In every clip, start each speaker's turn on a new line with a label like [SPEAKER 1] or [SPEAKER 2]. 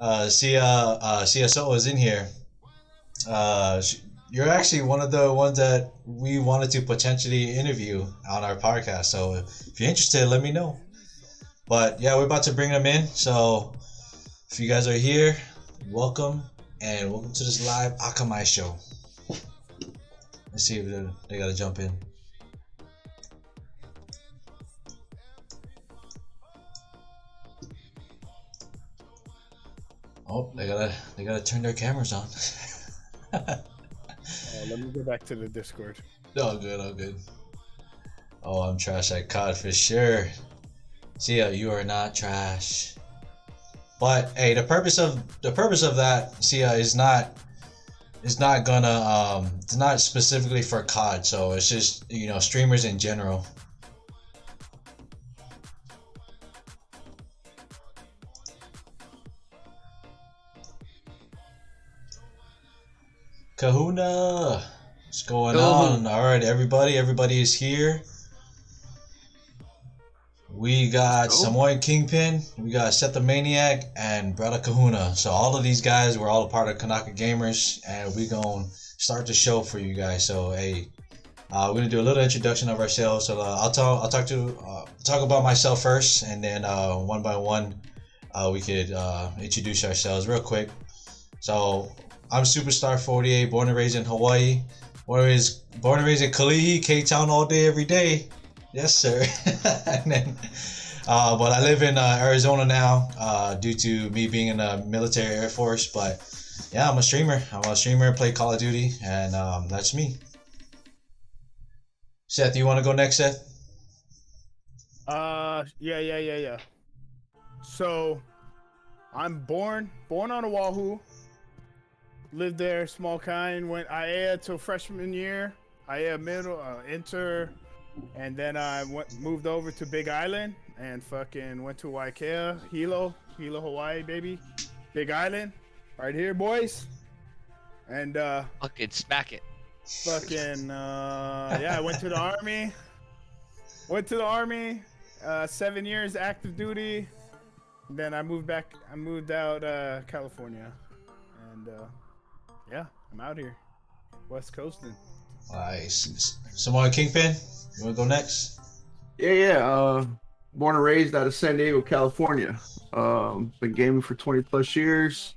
[SPEAKER 1] CSO is in here. You're actually one of the ones that we wanted to potentially interview on our podcast. So if you're interested, let me know. But yeah, we're about to bring them in. So if you guys are here, welcome and welcome to this live Akamai show. Let's see if they gotta jump in. Oh, they gotta turn their cameras on.
[SPEAKER 2] Let me go back to the Discord.
[SPEAKER 1] All good, all good. Oh, I'm trash at COD for sure. See ya, you are not trash. But hey, the purpose of that, Sia, is not gonna it's not specifically for COD, so it's just, you know, streamers in general. Kahuna, what's going on? All right, everybody is here. We got Samoan Kingpin, we got Seth the Maniac, and Brother Kahuna. So all of these guys, we're all a part of Kanaka Gamers, and we gonna start the show for you guys. So hey, we're gonna do a little introduction of ourselves. So I'll talk about myself first, and then one by one, we could introduce ourselves real quick. So I'm Superstar 48, born and raised in Hawaii. Born and raised in Kalihi, K-Town all day, every day. Yes, sir. And then, but I live in Arizona now due to me being in the military Air Force. But yeah, I'm a streamer. Play Call of Duty, and that's me. Seth, you want to go next, Seth?
[SPEAKER 2] Yeah. So, I'm born on Oahu. Lived there, small kind. Went IAEA till freshman year. IAEA middle, inter, and then I moved over to Big Island and fucking went to Waikea, Hilo, Hawaii, baby. Big Island, right here, boys. And
[SPEAKER 3] fucking smack it.
[SPEAKER 2] Fucking yeah, I went to the army. 7 years active duty. Then I moved out California, and yeah, I'm out here, West Coasting.
[SPEAKER 1] Nice. Samoan Kingpin, you wanna go next?
[SPEAKER 4] Yeah. Born and raised out of San Diego, California. Been gaming for 20 plus years.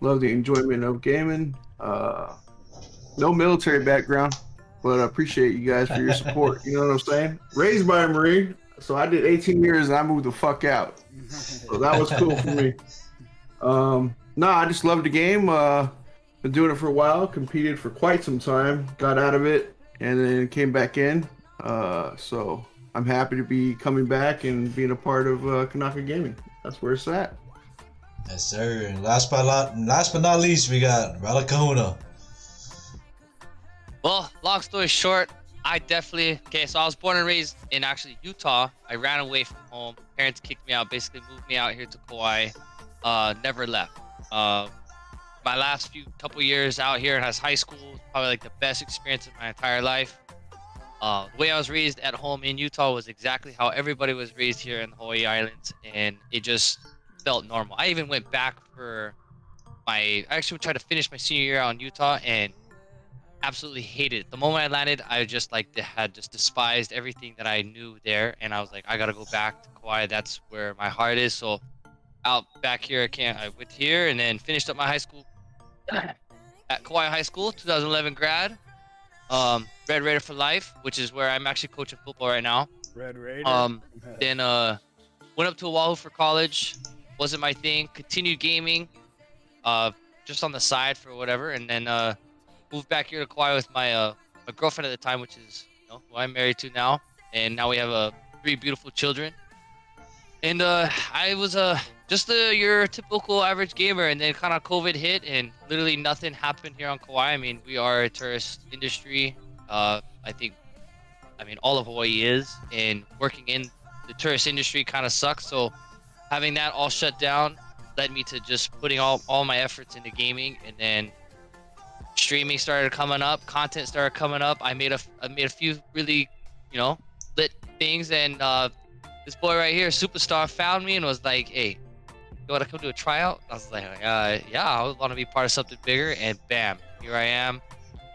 [SPEAKER 4] Love the enjoyment of gaming. No military background, but I appreciate you guys for your support. You know what I'm saying? Raised by a Marine, so I did 18 years and I moved the fuck out. So that was cool for me. No, I just love the game. Been doing it for a while, competed for quite some time, got out of it, and then came back in. So I'm happy to be coming back and being a part of Kanaka Gaming. That's where it's at.
[SPEAKER 1] Yes, sir. And last but not least, we got Brother Kahuna.
[SPEAKER 3] Well, long story short, I was born and raised in actually Utah. I ran away from home. Parents kicked me out, basically moved me out here to Kauai. Never left. My last couple years out here as high school, probably like the best experience of my entire life. The way I was raised at home in Utah was exactly how everybody was raised here in the Hawaii Islands, and it just felt normal. I even went back I actually tried to finish my senior year out in Utah and absolutely hated it. The moment I landed, I had just despised everything that I knew there, and I was like, I gotta go back to Kauai. That's where my heart is. So out back here, I went here and then finished up my high school at Kauai High School, 2011 grad. Red Raider for life, which is where I'm actually coaching football right now.
[SPEAKER 2] Red Raider.
[SPEAKER 3] Then went up to Oahu for college. Wasn't my thing. Continued gaming, just on the side for whatever, and then moved back here to Kauai with my girlfriend at the time, which is who I'm married to now, and now we have 3 beautiful children. And I was just your typical average gamer, and then kind of COVID hit, and literally nothing happened here on Kauai. I mean, we are a tourist industry. I mean, all of Hawaii is, and working in the tourist industry kind of sucks. So having that all shut down led me to just putting all my efforts into gaming, and then streaming started coming up, content started coming up. I made a few really, lit things, and this boy right here, Superstar, found me and was like, hey, you want to come to a tryout? I was like, yeah, I want to be part of something bigger. And bam, here I am,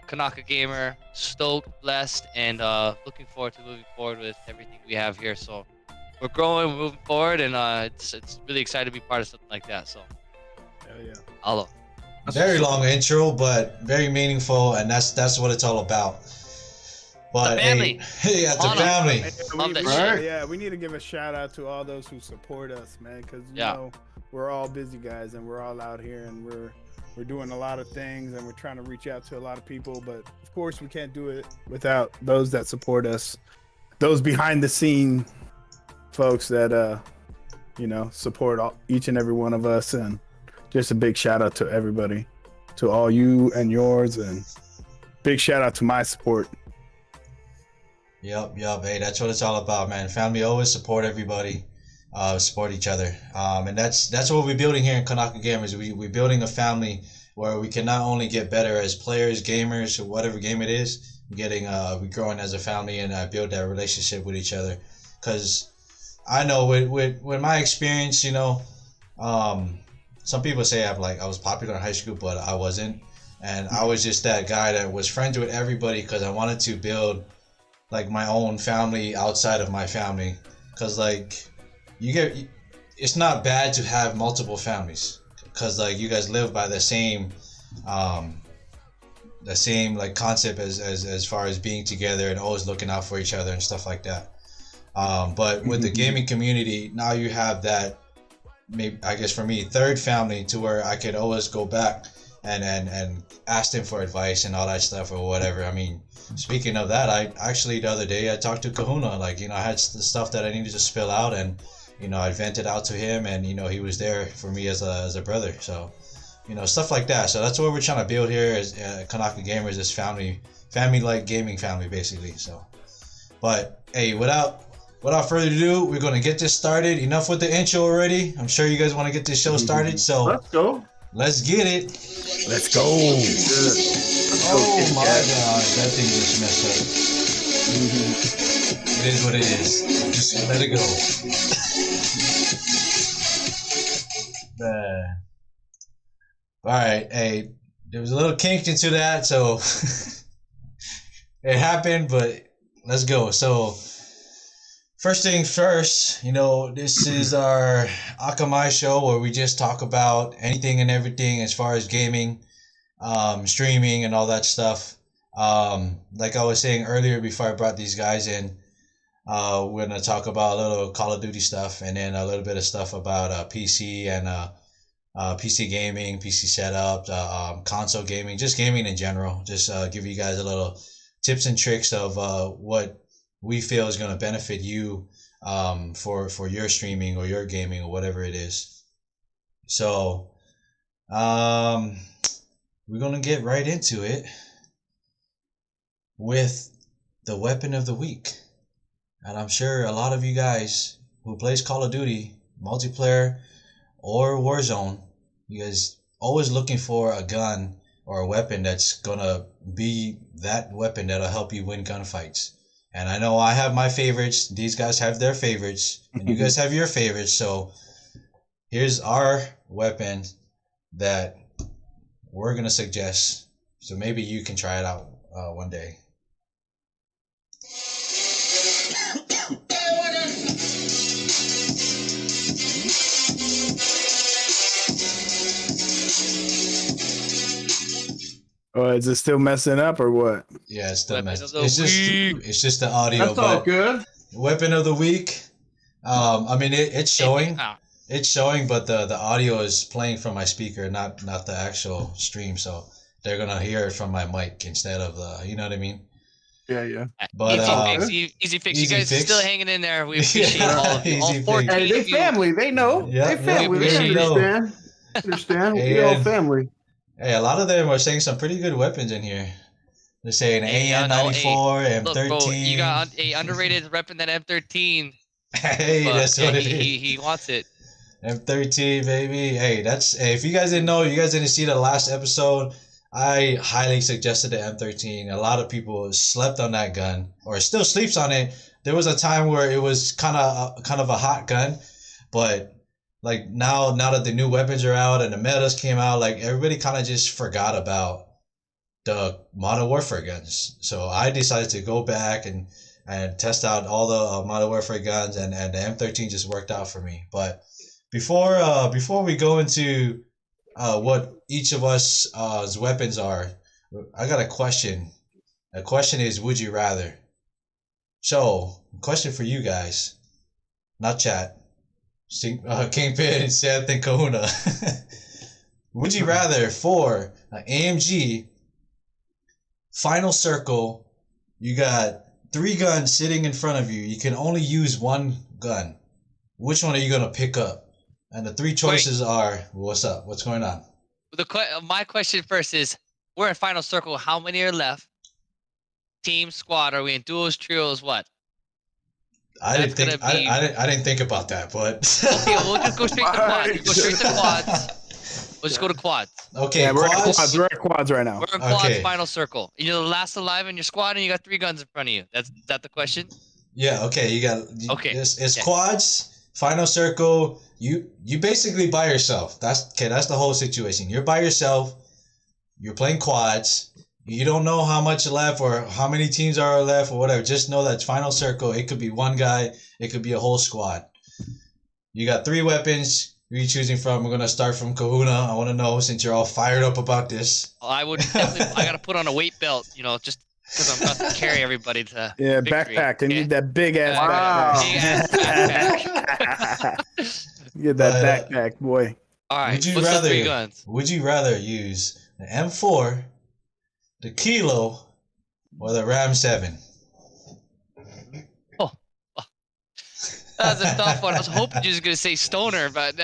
[SPEAKER 3] Kanaka gamer, stoked, blessed, and looking forward to moving forward with everything we have here. So we're growing, we're moving forward, and it's really excited to be part of something like that. So,
[SPEAKER 2] Hell yeah.
[SPEAKER 3] hello.
[SPEAKER 1] Very long intro, but very meaningful, and that's what it's all about. But
[SPEAKER 3] The family.
[SPEAKER 1] hey, yeah, the
[SPEAKER 3] Honor.
[SPEAKER 1] family.
[SPEAKER 2] Hey,
[SPEAKER 3] Love that
[SPEAKER 4] shit.
[SPEAKER 2] Yeah, we need to give a shout out to all those who support us, man, because you know we're all busy guys and we're all out here and we're doing a lot of things and we're trying to reach out to a lot of people, but of course we can't do it without those that support us, those behind the scene folks that you know support each and every one of us. And just a big shout out to everybody, to all you and yours, and big shout out to my support.
[SPEAKER 1] Yep. Hey, that's what it's all about, man. Family always support everybody, support each other. And that's what we're building here in Kanaka Gamers. We're building a family where we can not only get better as players, gamers, or whatever game it is. We're growing as a family and build that relationship with each other. Because I know with my experience, you know, some people say I was popular in high school, but I wasn't. And I was just that guy that was friends with everybody because I wanted to build like my own family outside of my family, because like it's not bad to have multiple families, because like you guys live by the same like concept as far as being together and always looking out for each other and stuff like that. But with the gaming community, now you have that, maybe I guess for me, third family, to where I could always go back and ask them for advice and all that stuff or whatever. I mean, speaking of that, I actually the other day I talked to Kahuna, like, you know, I had the stuff that I needed to spill out, and you know, I vented out to him, and you know, he was there for me as a brother. So, you know, stuff like that. So that's what we're trying to build here as Kanaka Gamers, this family like gaming family basically. So, but hey, without further ado, we're gonna get this started. Enough with the intro already. I'm sure you guys want to get this show started, so
[SPEAKER 4] Let's go.
[SPEAKER 1] let's get it.
[SPEAKER 2] Let's go.
[SPEAKER 1] Oh my god, that thing just messed up. It is what it is. Just let it go. Alright, hey, there was a little kink into that, so it happened, but let's go. So, first thing first, you know, this is our Akamai show where we just talk about anything and everything as far as gaming, streaming, and all that stuff. Like I was saying earlier before I brought these guys in, we're going to talk about a little Call of Duty stuff, and then a little bit of stuff about PC and PC gaming, PC setup, console gaming, just gaming in general. Just give you guys a little tips and tricks of what we feel is going to benefit you for your streaming or your gaming or whatever it is. So we're going to get right into it with the weapon of the week. And I'm sure a lot of you guys who plays Call of Duty multiplayer or Warzone, you guys always looking for a gun or a weapon that's going to be that weapon that'll help you win gunfights. And I know I have my favorites. These guys have their favorites. And you guys have your favorites. So here's our weapon that we're going to suggest. So maybe you can try it out one day.
[SPEAKER 2] Oh, is it still messing up or what?
[SPEAKER 1] Yeah, it's still
[SPEAKER 3] Weapon
[SPEAKER 1] messed.
[SPEAKER 3] of the
[SPEAKER 1] It's just the audio.
[SPEAKER 4] That's all
[SPEAKER 1] but
[SPEAKER 4] good.
[SPEAKER 1] Weapon of the week. I mean, it's showing.
[SPEAKER 3] Ah,
[SPEAKER 1] It's showing, but the audio is playing from my speaker, not the actual stream. So they're gonna hear it from my mic instead of the. You know what I mean?
[SPEAKER 4] Yeah.
[SPEAKER 1] But
[SPEAKER 3] easy fix.
[SPEAKER 1] easy
[SPEAKER 3] You guys
[SPEAKER 1] fix.
[SPEAKER 3] are still hanging in there. We appreciate
[SPEAKER 1] Yeah,
[SPEAKER 3] all of you. All
[SPEAKER 1] easy
[SPEAKER 3] 14
[SPEAKER 1] fix.
[SPEAKER 4] Hey, they
[SPEAKER 3] of you.
[SPEAKER 4] family. They know.
[SPEAKER 1] Yeah,
[SPEAKER 4] they family.
[SPEAKER 3] yeah,
[SPEAKER 4] They
[SPEAKER 3] we know.
[SPEAKER 4] understand. Understand. We all
[SPEAKER 1] And-
[SPEAKER 4] family.
[SPEAKER 1] Hey, a lot of them are saying some pretty good weapons in here. They're saying
[SPEAKER 3] Hey,
[SPEAKER 1] AN-94,
[SPEAKER 3] Look,
[SPEAKER 1] M13.
[SPEAKER 3] bro, you got a underrated repping that M13.
[SPEAKER 1] Hey,
[SPEAKER 3] But
[SPEAKER 1] that's what it is.
[SPEAKER 3] he wants it.
[SPEAKER 1] M13, baby. Hey, if you guys didn't know, you guys didn't see the last episode, I highly suggested the M13. A lot of people slept on that gun, or still sleeps on it. There was a time where it was kind of a hot gun, but like now that the new weapons are out and the metas came out, like everybody kind of just forgot about the Modern Warfare guns. So I decided to go back and test out all the Modern Warfare guns, and the M13 just worked out for me. But before we go into what each of us weapons are, I got a question. The question is, would you rather? So, question for you guys, not chat. Kingpin, Seth, and Kahuna. Would you rather for an AMG Final Circle? You got 3 guns sitting in front of you. You can only use 1 gun. Which one are you gonna pick up? And the 3 choices are, what's up? What's going on?
[SPEAKER 3] My question first is, we're in Final Circle. How many are left? Team, squad? Are we in duos, trios? What?
[SPEAKER 1] I didn't think about that, but
[SPEAKER 3] okay, we'll just go straight to quads. Go straight to quads. We'll just go to quads.
[SPEAKER 1] Okay,
[SPEAKER 2] yeah,
[SPEAKER 1] quads.
[SPEAKER 2] We're at quads right now.
[SPEAKER 3] We're in quads, Final Circle. You're the last alive in your squad, and you got 3 guns in front of you. Is that the question?
[SPEAKER 1] Yeah. Okay. You got.
[SPEAKER 3] Okay.
[SPEAKER 1] It's quads, Final Circle. You basically by yourself. That's the whole situation. You're by yourself. You're playing quads. You don't know how much left or how many teams are left or whatever. Just know that Final Circle. It could be 1 guy. It could be a whole squad. You got 3 weapons. Who are you choosing from? We're gonna start from Kahuna. I want to know, since you're all fired up about this.
[SPEAKER 3] I would definitely. I gotta put on a weight belt. Just because I'm about to carry everybody to.
[SPEAKER 2] Yeah,
[SPEAKER 3] victory.
[SPEAKER 2] backpack. I need that big ass
[SPEAKER 3] backpack.
[SPEAKER 2] Get that backpack, boy.
[SPEAKER 3] All right. What's the 3 guns?
[SPEAKER 1] Would you rather use the M4, the Kilo, or the Ram 7?
[SPEAKER 3] Oh. That was a tough one. I was hoping you were gonna say stoner, but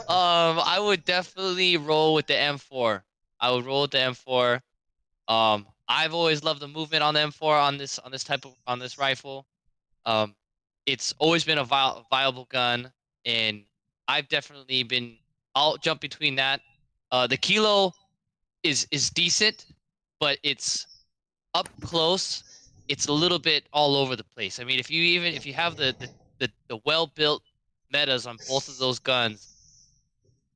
[SPEAKER 3] I would definitely roll with the M4. I would roll with the M4. I've always loved the movement on the M4 on this rifle. It's always been a viable gun, and I've definitely been. I'll jump between that. The Kilo is decent, but it's up close. It's a little bit all over the place. I mean, if you have the well-built metas on both of those guns,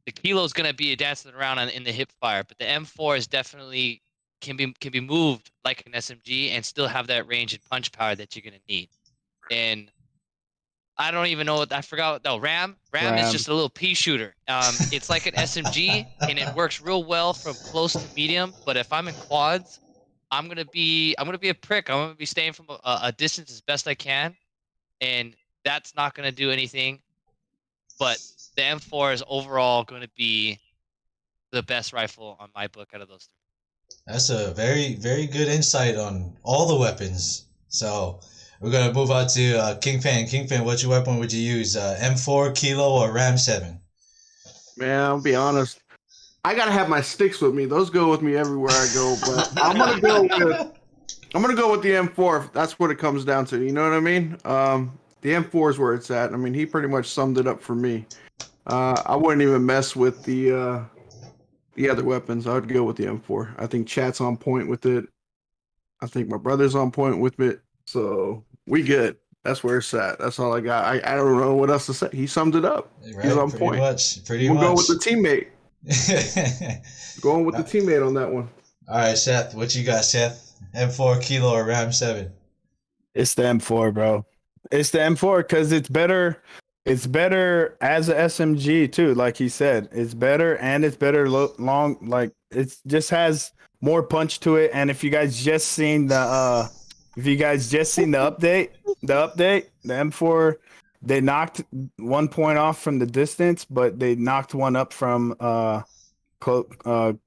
[SPEAKER 3] the Kilo is gonna be dancing around in the hip fire, but the M4 is definitely can be moved like an SMG and still have that range and punch power that you're gonna need. And I don't even know what I forgot. No, Ram is just a little pea shooter. It's like an SMG and it works real well from close to medium. But if I'm in quads, I'm gonna be a prick. I'm gonna be staying from a distance as best I can, and that's not gonna do anything. But the M4 is overall going to be the best rifle on my book out of those 3.
[SPEAKER 1] That's a very, very good insight on all the weapons. So we're gonna move on to Kingpin. Kingpin, what weapon would you use? M4, Kilo, or Ram 7?
[SPEAKER 4] Man, I'll be honest. I gotta have my sticks with me. Those go with me everywhere I go. But I'm gonna go with the M4. If that's what it comes down to. You know what I mean? The M4 is where it's at. I mean, he pretty much summed it up for me. I wouldn't even mess with the other weapons. I would go with the M4. I think chat's on point with it. I think my brother's on point with it. So we good. That's where it's at. That's all I got. I don't know what else to say. He summed it up.
[SPEAKER 1] Right,
[SPEAKER 4] He's on
[SPEAKER 1] pretty
[SPEAKER 4] point.
[SPEAKER 1] Pretty
[SPEAKER 4] we'll
[SPEAKER 1] much.
[SPEAKER 4] go with the teammate. Going with the teammate on that one.
[SPEAKER 1] All right, Seth. What you got, Seth? M4, Kilo, or Ram 7?
[SPEAKER 2] It's the M4, bro. It's the M4 because it's better. It's better as a SMG too, like he said. It's better and it's better long. Like it just has more punch to it. And if you guys just seen the update, the M4, they knocked 1 point off from the distance, but they knocked one up from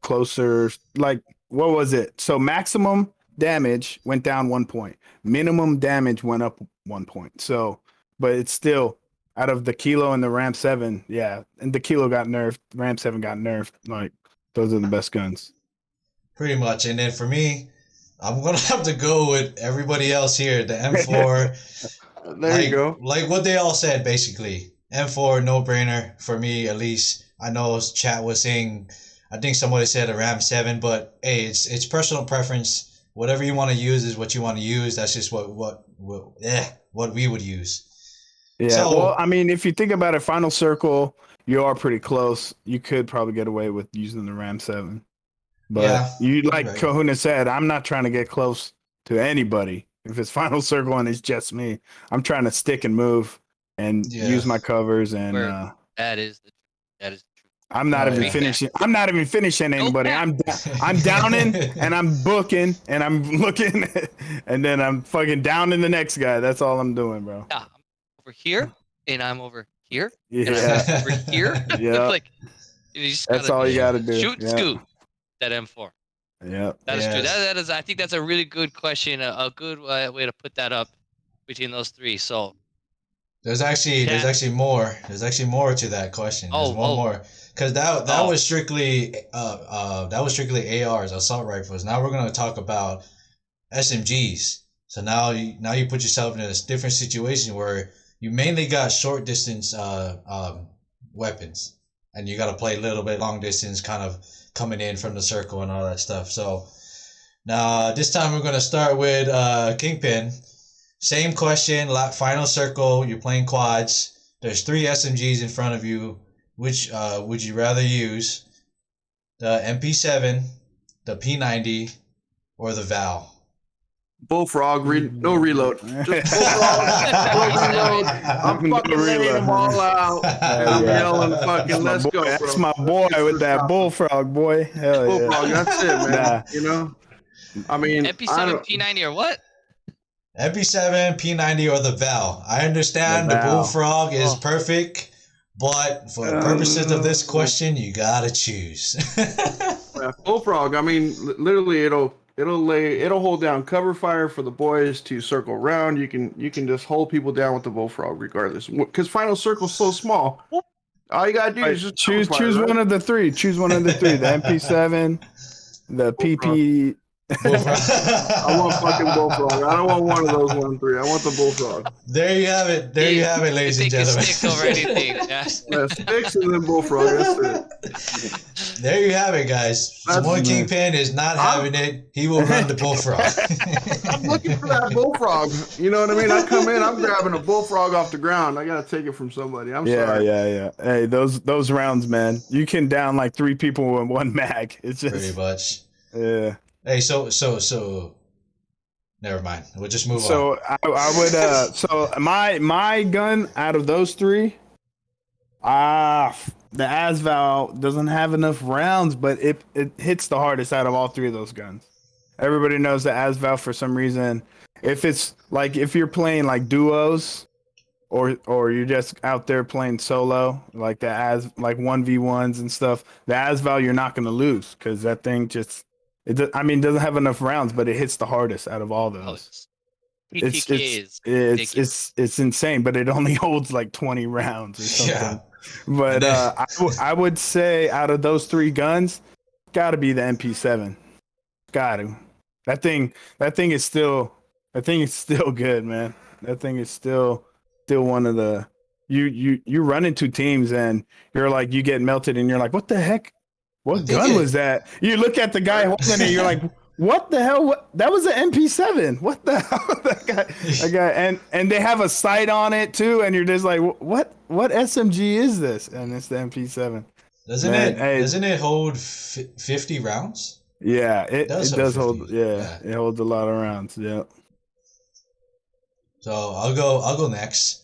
[SPEAKER 2] closer. Like what was it? So maximum damage went down 1 point. Minimum damage went up 1 point. So, but it's still. Out of the Kilo and the Ram 7, yeah. And the Kilo got nerfed. Ram 7 got nerfed. Like, those are the best guns.
[SPEAKER 1] Pretty much. And then for me, I'm going to have to go with everybody else here. The M4.
[SPEAKER 4] There you go.
[SPEAKER 1] Like what they all said, basically. M4, no-brainer for me, at least. I know chat was saying, I think somebody said a Ram 7, but hey, it's personal preference. Whatever you want to use is what you want to use. That's just what we would use.
[SPEAKER 2] Yeah.
[SPEAKER 1] So-
[SPEAKER 2] well, I mean, if you think about it, Final Circle, you are pretty close. You could probably get away with using the Ram 7. But
[SPEAKER 1] Yeah,
[SPEAKER 2] you,
[SPEAKER 1] you're
[SPEAKER 2] like
[SPEAKER 1] right.
[SPEAKER 2] Kahuna said, I'm not trying to get close to anybody. If it's Final Circle and it's just me, I'm trying to stick and move and
[SPEAKER 1] Yeah.
[SPEAKER 2] use my covers. And
[SPEAKER 3] Word. That is the truth.
[SPEAKER 2] I'm not
[SPEAKER 1] Oh,
[SPEAKER 2] even
[SPEAKER 1] yeah.
[SPEAKER 2] finishing. I'm not even finishing anybody.
[SPEAKER 3] cap.
[SPEAKER 2] I'm downing and I'm booking and I'm looking, and then I'm fucking downing the next guy. That's all I'm doing, bro.
[SPEAKER 3] Yeah, I'm over here, and I'm over here, and
[SPEAKER 2] Yeah,
[SPEAKER 3] I'm over here.
[SPEAKER 2] yeah.
[SPEAKER 3] Like, you just
[SPEAKER 2] That's
[SPEAKER 3] gotta
[SPEAKER 2] all you
[SPEAKER 1] Yeah.
[SPEAKER 2] got to do.
[SPEAKER 3] shoot and
[SPEAKER 2] Yeah.
[SPEAKER 3] scoot that M4.
[SPEAKER 2] Yeah.
[SPEAKER 3] That is true.
[SPEAKER 1] Yes.
[SPEAKER 3] That is. I think that's a really good question. A good way to put that up between those three. So
[SPEAKER 1] There's actually more. There's actually more to that question. There's one more. Because that was strictly ARs, assault rifles. Now we're gonna talk about SMGs. So now you put yourself in a different situation where you mainly got short distance weapons, and you got to play a little bit long distance, kind of coming in from the circle and all that stuff. So now this time we're gonna start with Kingpin. Same question, final circle, you're playing quads. There's 3 SMGs in front of you. Which would you rather use? The MP7, the P90, or the Val?
[SPEAKER 4] Bullfrog, no reload. Just Bullfrog, no reload. I'm fucking laying them all out. I'm yelling, fucking, let's go, bro.
[SPEAKER 2] That's my boy with that bullfrog, boy. Hell yeah.
[SPEAKER 4] Bullfrog, that's it, man.
[SPEAKER 2] Nah.
[SPEAKER 4] You know? I mean,
[SPEAKER 3] MP7, P90, or what?
[SPEAKER 1] MP7, P90, or the Val? I understand the
[SPEAKER 2] Val.
[SPEAKER 1] Bullfrog is perfect, but for the purposes of this question, you gotta choose.
[SPEAKER 4] Bullfrog, I mean, literally, it'll hold down cover fire for the boys to circle around. You can just hold people down with the Bullfrog regardless, because Final Circle's so small. All you gotta do is just
[SPEAKER 2] choose
[SPEAKER 4] right?
[SPEAKER 2] one of the 3. Choose one of the 3. The MP7, the PP.
[SPEAKER 4] I want fucking Bullfrog. I don't want one of those 1-3. I want the Bullfrog.
[SPEAKER 1] There you have it. There you have it, ladies and gentlemen.
[SPEAKER 3] Sticks over anything. Yeah.
[SPEAKER 4] Yeah, sticks and then Bullfrog. That's it.
[SPEAKER 1] There you have it, guys. Samoan Kingpin is not having it. He will run the Bullfrog.
[SPEAKER 4] I'm looking for that Bullfrog. You know what I mean? I come in, I'm grabbing a Bullfrog off the ground. I gotta take it from somebody. I'm sorry.
[SPEAKER 2] Yeah. Hey, those rounds, man. You can down like 3 people in 1 mag. It's just
[SPEAKER 1] Pretty much.
[SPEAKER 2] Yeah.
[SPEAKER 1] Hey, so never mind. We'll just move on.
[SPEAKER 2] So I would so my gun out of those 3, the Asval doesn't have enough rounds, but it hits the hardest out of all 3 of those guns. Everybody knows the Asval for some reason. If it's like if you're playing like duos or you're just out there playing solo, like like 1v1s and stuff, the Asval you're not gonna lose because that thing just it doesn't have enough rounds, but it hits the hardest out of all those. It's insane, but it only holds like 20 rounds or something.
[SPEAKER 1] Yeah.
[SPEAKER 2] But I would say out of those 3 guns, gotta be the MP7. Got to. That thing is still good, man. That thing is still one of the you run into teams and you're like you get melted and you're like, what the heck? What gun was that? You look at the guy holding it, you're like, what the hell? That was an MP7. What the hell? that guy, and they have a sight on it too, and you're just like, what SMG is this? And it's the MP7.
[SPEAKER 1] Doesn't it hold 50 rounds?
[SPEAKER 2] Yeah, it does hold.
[SPEAKER 1] Yeah,
[SPEAKER 2] it holds a lot of rounds. Yeah.
[SPEAKER 1] So I'll go next.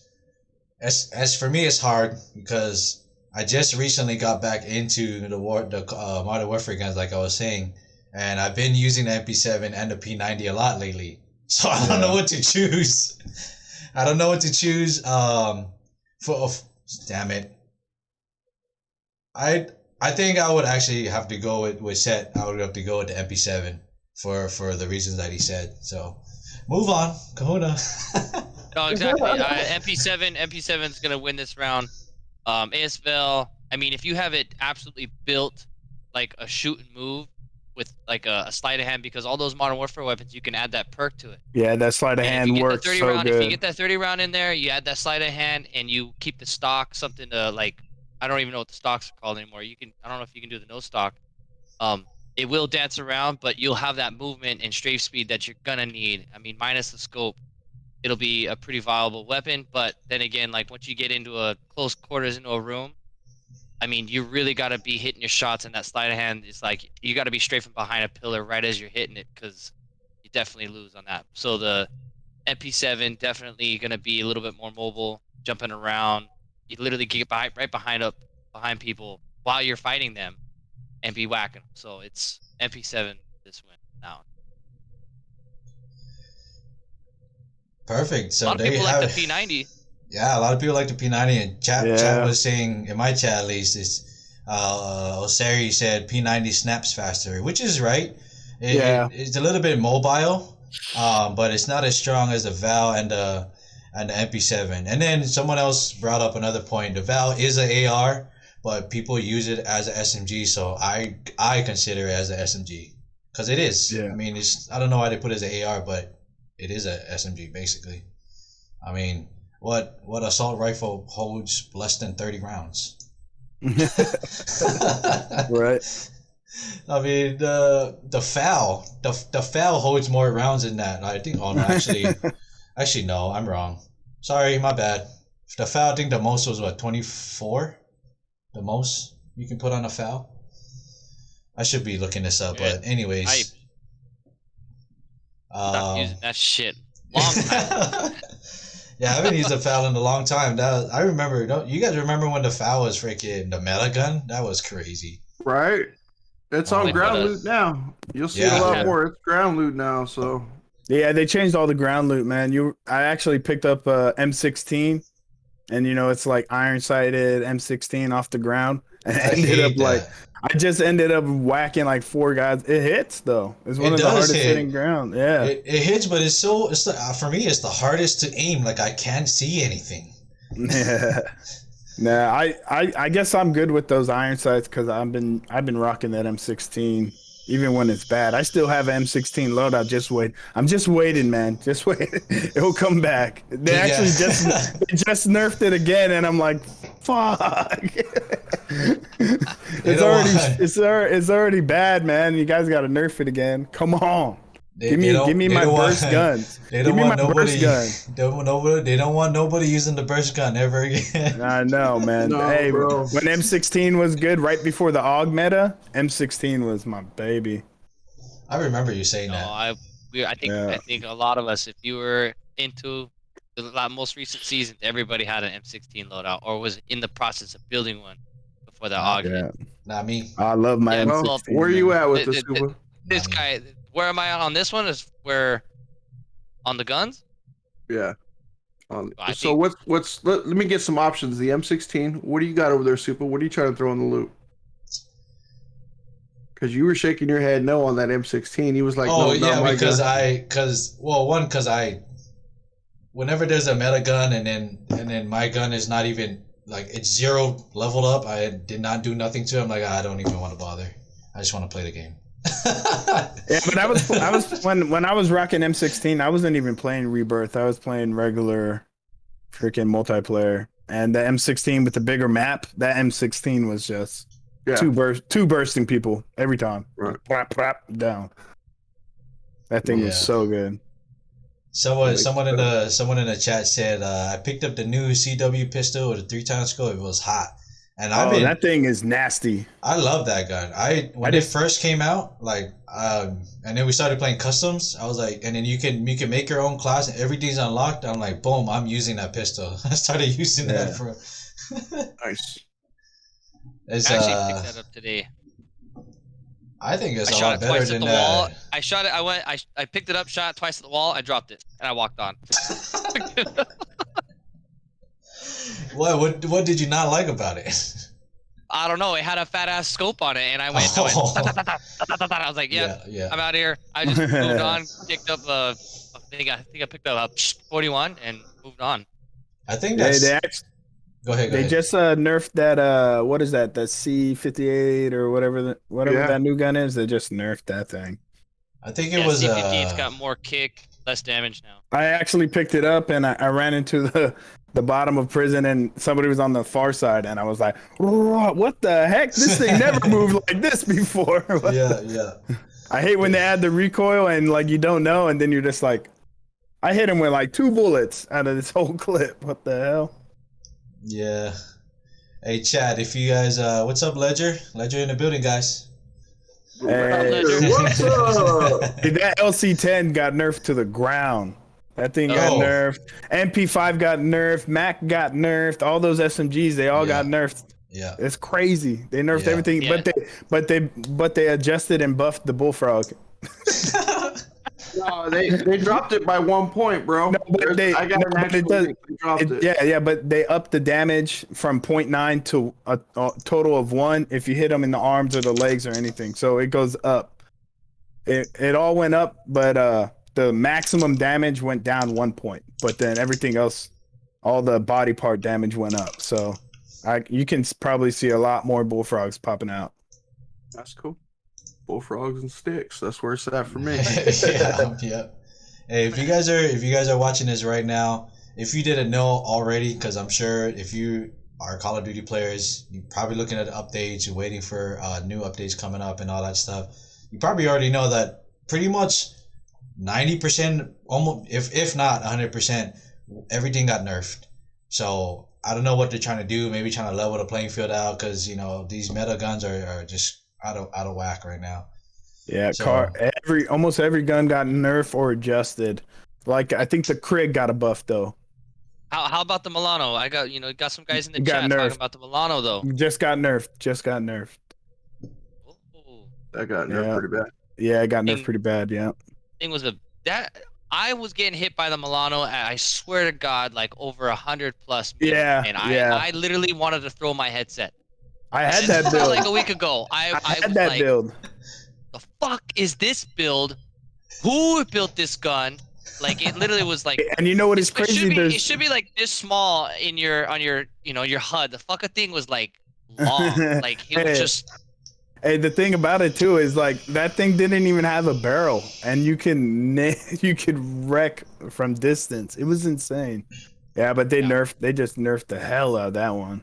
[SPEAKER 1] As for me, it's hard because I just recently got back into the Modern Warfare guns, like I was saying, and I've been using the MP7 and the P90 a lot lately. So I don't know what to choose. Damn it. I think I would actually have to go with Set. I would have to go with the MP7 for the reasons that he said. So move on, Kahuna.
[SPEAKER 3] No, exactly. MP7 is gonna win this round. ASVL, I mean, if you have it absolutely built like a shoot and move with like a sleight of hand, because all those Modern Warfare weapons, you can add that perk to it.
[SPEAKER 2] Yeah, that sleight of hand works so good.
[SPEAKER 3] If you get that 30 round in there, you add that sleight of hand and you keep the stock something to like, I don't even know what the stocks are called anymore. I don't know if you can do the no stock. It will dance around, but you'll have that movement and strafe speed that you're gonna need. I mean, minus the scope. it'll be a pretty viable weapon. But then again, like once you get into a close quarters into a room, I mean, you really got to be hitting your shots, and that sleight of hand is like you got to be straight from behind a pillar right as you're hitting it, because you definitely lose on that. So the MP7 definitely going to be a little bit more mobile, jumping around. You literally get right behind people while you're fighting them, and be whacking them. So it's MP7 this win now.
[SPEAKER 1] Perfect. So
[SPEAKER 3] a lot of
[SPEAKER 1] there
[SPEAKER 3] people
[SPEAKER 1] you have
[SPEAKER 3] like
[SPEAKER 1] it.
[SPEAKER 3] the P90.
[SPEAKER 1] Yeah, a lot of people like the P90, and chat was saying, in my chat at least, is Osari said P90 snaps faster, which is right. It's a little bit mobile, but it's not as strong as the Val and the MP7. And then someone else brought up another point. The Val is an AR, but people use it as an SMG, so I consider it as an SMG, because it is.
[SPEAKER 2] Yeah.
[SPEAKER 1] I mean, I don't know why they put it as an AR, but it is a SMG basically. I mean, what assault rifle holds less than 30 rounds?
[SPEAKER 2] Right.
[SPEAKER 1] I mean, the FAL holds more rounds than that. I think. Oh no, actually no, I'm wrong. Sorry, my bad. The FAL, I think the most was what, 24. The most you can put on a FAL. I should be looking this up, but anyways.
[SPEAKER 3] Stop using that shit. Long time.
[SPEAKER 1] Yeah, I haven't used a FAL in a long time. I remember. Don't you guys remember when the FAL was freaking the meta gun? That was crazy.
[SPEAKER 4] Right. It's on ground loot now. You'll see it a lot more. It's ground loot now, so.
[SPEAKER 2] Yeah, they changed all the ground loot, man. I actually picked up M16, and it's like iron sighted M16 off the ground, and I just ended up whacking like 4 guys. It hits though. It's one of the hardest hitting ground. Yeah,
[SPEAKER 1] it hits, but for me, it's the hardest to aim. Like I can't see anything.
[SPEAKER 2] Yeah. Nah, I guess I'm good with those iron sights because I've been rocking that M16 even when it's bad. I still have an M16 loadout. I'm just waiting, man. Just wait. It'll come back. They actually just nerfed it again, and I'm like, fuck. It's already bad, man. You guys got to nerf it again. Come on. Give me my burst guns.
[SPEAKER 1] They don't want nobody. They don't want nobody using the burst gun ever again.
[SPEAKER 2] I know, man. Hey, bro. When M16 was good, right before the AUG meta, M16 was my baby.
[SPEAKER 1] I remember you saying that.
[SPEAKER 3] I think a lot of us, if you were into the most recent seasons, everybody had an M16 loadout or was in the process of building one before the AUG.
[SPEAKER 1] Yeah. Not me.
[SPEAKER 2] I love my M16.
[SPEAKER 4] Where are you at with this, Scuba?
[SPEAKER 3] This guy. Where am I on this one? Is where on the guns?
[SPEAKER 4] Yeah. So let me get some options. The M16. What do you got over there, Super? What are you trying to throw in the loop? Because you were shaking your head no on that M16. He was like,
[SPEAKER 1] oh no, yeah, because whenever there's a meta gun and then my gun is not even like it's 0 leveled up, I did not do nothing to it. I'm like, I don't even want to bother. I just want to play the game.
[SPEAKER 2] Yeah, but I was when I was rocking M16, I wasn't even playing Rebirth. I was playing regular freaking multiplayer. And the M16 with the bigger map, that M16 was just two bursting people every time.
[SPEAKER 4] Right.
[SPEAKER 2] Plap, down. That thing was so good.
[SPEAKER 1] Someone in the chat said I picked up the new CW pistol with a 3-times scope. It was hot. And
[SPEAKER 2] that thing is nasty.
[SPEAKER 1] I love that gun. When it first came out, and then we started playing customs. I was like, and then you can make your own class and everything's unlocked. I'm like, boom, I'm using that pistol. I started using that for.
[SPEAKER 4] Nice.
[SPEAKER 3] I actually picked that up today.
[SPEAKER 1] I think it's a lot better than that.
[SPEAKER 3] Wall. I shot it. I picked it up, shot it twice at the wall. I dropped it, and I walked on.
[SPEAKER 1] What did you not like about it?
[SPEAKER 3] I don't know. It had a fat ass scope on it, and I went. I was like, yeah, I'm out of here. I just moved on. Picked up I think I picked up a 41 and moved on.
[SPEAKER 1] I think that's. Go ahead.
[SPEAKER 2] They just nerfed that. What is that? The C58 or whatever that new gun is. They just nerfed that thing.
[SPEAKER 1] I think it was.
[SPEAKER 3] C58's got more kick, less damage now.
[SPEAKER 2] I actually picked it up and I ran into the bottom of prison and somebody was on the far side and I was like, what the heck? This thing never moved like this before.
[SPEAKER 1] Yeah.
[SPEAKER 2] I hate when they add the recoil and like you don't know and then you're just like, I hit him with like 2 bullets out of this whole clip. What the hell?
[SPEAKER 1] Yeah. Hey, Chad, if you guys, what's up, Ledger? Ledger in the building, guys.
[SPEAKER 2] Hey,
[SPEAKER 4] What's up?
[SPEAKER 2] that LC10 got nerfed to the ground. That thing got
[SPEAKER 1] Oh.
[SPEAKER 2] nerfed. MP5 got nerfed. Mac got nerfed. All those SMGs, they all got nerfed.
[SPEAKER 1] Yeah.
[SPEAKER 2] It's crazy. They nerfed everything,
[SPEAKER 3] Yeah.
[SPEAKER 2] but they adjusted and buffed the bullfrog.
[SPEAKER 4] No, they dropped it by 1 point, bro.
[SPEAKER 2] No, but
[SPEAKER 4] I got an actual link. They dropped it.
[SPEAKER 2] Yeah, but they upped the damage from 0.9 to a total of 1 if you hit them in the arms or the legs or anything. So it goes up. It all went up, but the maximum damage went down 1 point. But then everything else, all the body part damage went up. So you can probably see a lot more bullfrogs popping out.
[SPEAKER 4] That's cool. Bullfrogs and sticks. That's where it's at for me.
[SPEAKER 1] Yeah. Hey, if you guys are watching this right now, if you didn't know already, because I'm sure if you are Call of Duty players, you're probably looking at updates, you're waiting for new updates coming up and all that stuff. You probably already know that pretty much 90%, almost if not 100%, everything got nerfed. So I don't know what they're trying to do. Maybe trying to level the playing field out because these meta guns are just out of whack right now.
[SPEAKER 2] Yeah,
[SPEAKER 1] So-
[SPEAKER 2] almost every gun got nerfed or adjusted. Like I think the Krig got a buff though.
[SPEAKER 3] How about the Milano? I got got some guys in the
[SPEAKER 2] Got
[SPEAKER 3] chat
[SPEAKER 2] nerfed.
[SPEAKER 3] talking about the Milano though.
[SPEAKER 2] Just got nerfed.
[SPEAKER 3] Ooh.
[SPEAKER 4] That got nerfed pretty bad.
[SPEAKER 2] Yeah, it got nerfed
[SPEAKER 3] Thing-
[SPEAKER 2] pretty bad. Yeah.
[SPEAKER 3] Thing was I was getting hit by the Milano. I swear to God, like over 100 plus.
[SPEAKER 2] Yeah,
[SPEAKER 3] and
[SPEAKER 2] yeah.
[SPEAKER 3] I literally wanted to throw my headset.
[SPEAKER 2] I had
[SPEAKER 3] This
[SPEAKER 2] that
[SPEAKER 3] was
[SPEAKER 2] build.
[SPEAKER 3] like a week ago. I
[SPEAKER 2] had
[SPEAKER 3] was
[SPEAKER 2] that
[SPEAKER 3] like,
[SPEAKER 2] build.
[SPEAKER 3] the fuck is this build? Who built this gun? Like it literally was like.
[SPEAKER 2] And you know what is
[SPEAKER 3] It
[SPEAKER 2] crazy?
[SPEAKER 3] should, be,
[SPEAKER 2] There's
[SPEAKER 3] it should be like this small on your your HUD. The fucking thing was like long. Like it was
[SPEAKER 2] Hey.
[SPEAKER 3] just
[SPEAKER 2] Hey, the thing about it too is like that thing didn't even have a barrel, and you could wreck from distance. It was insane. Yeah, but they just nerfed the hell out of that one.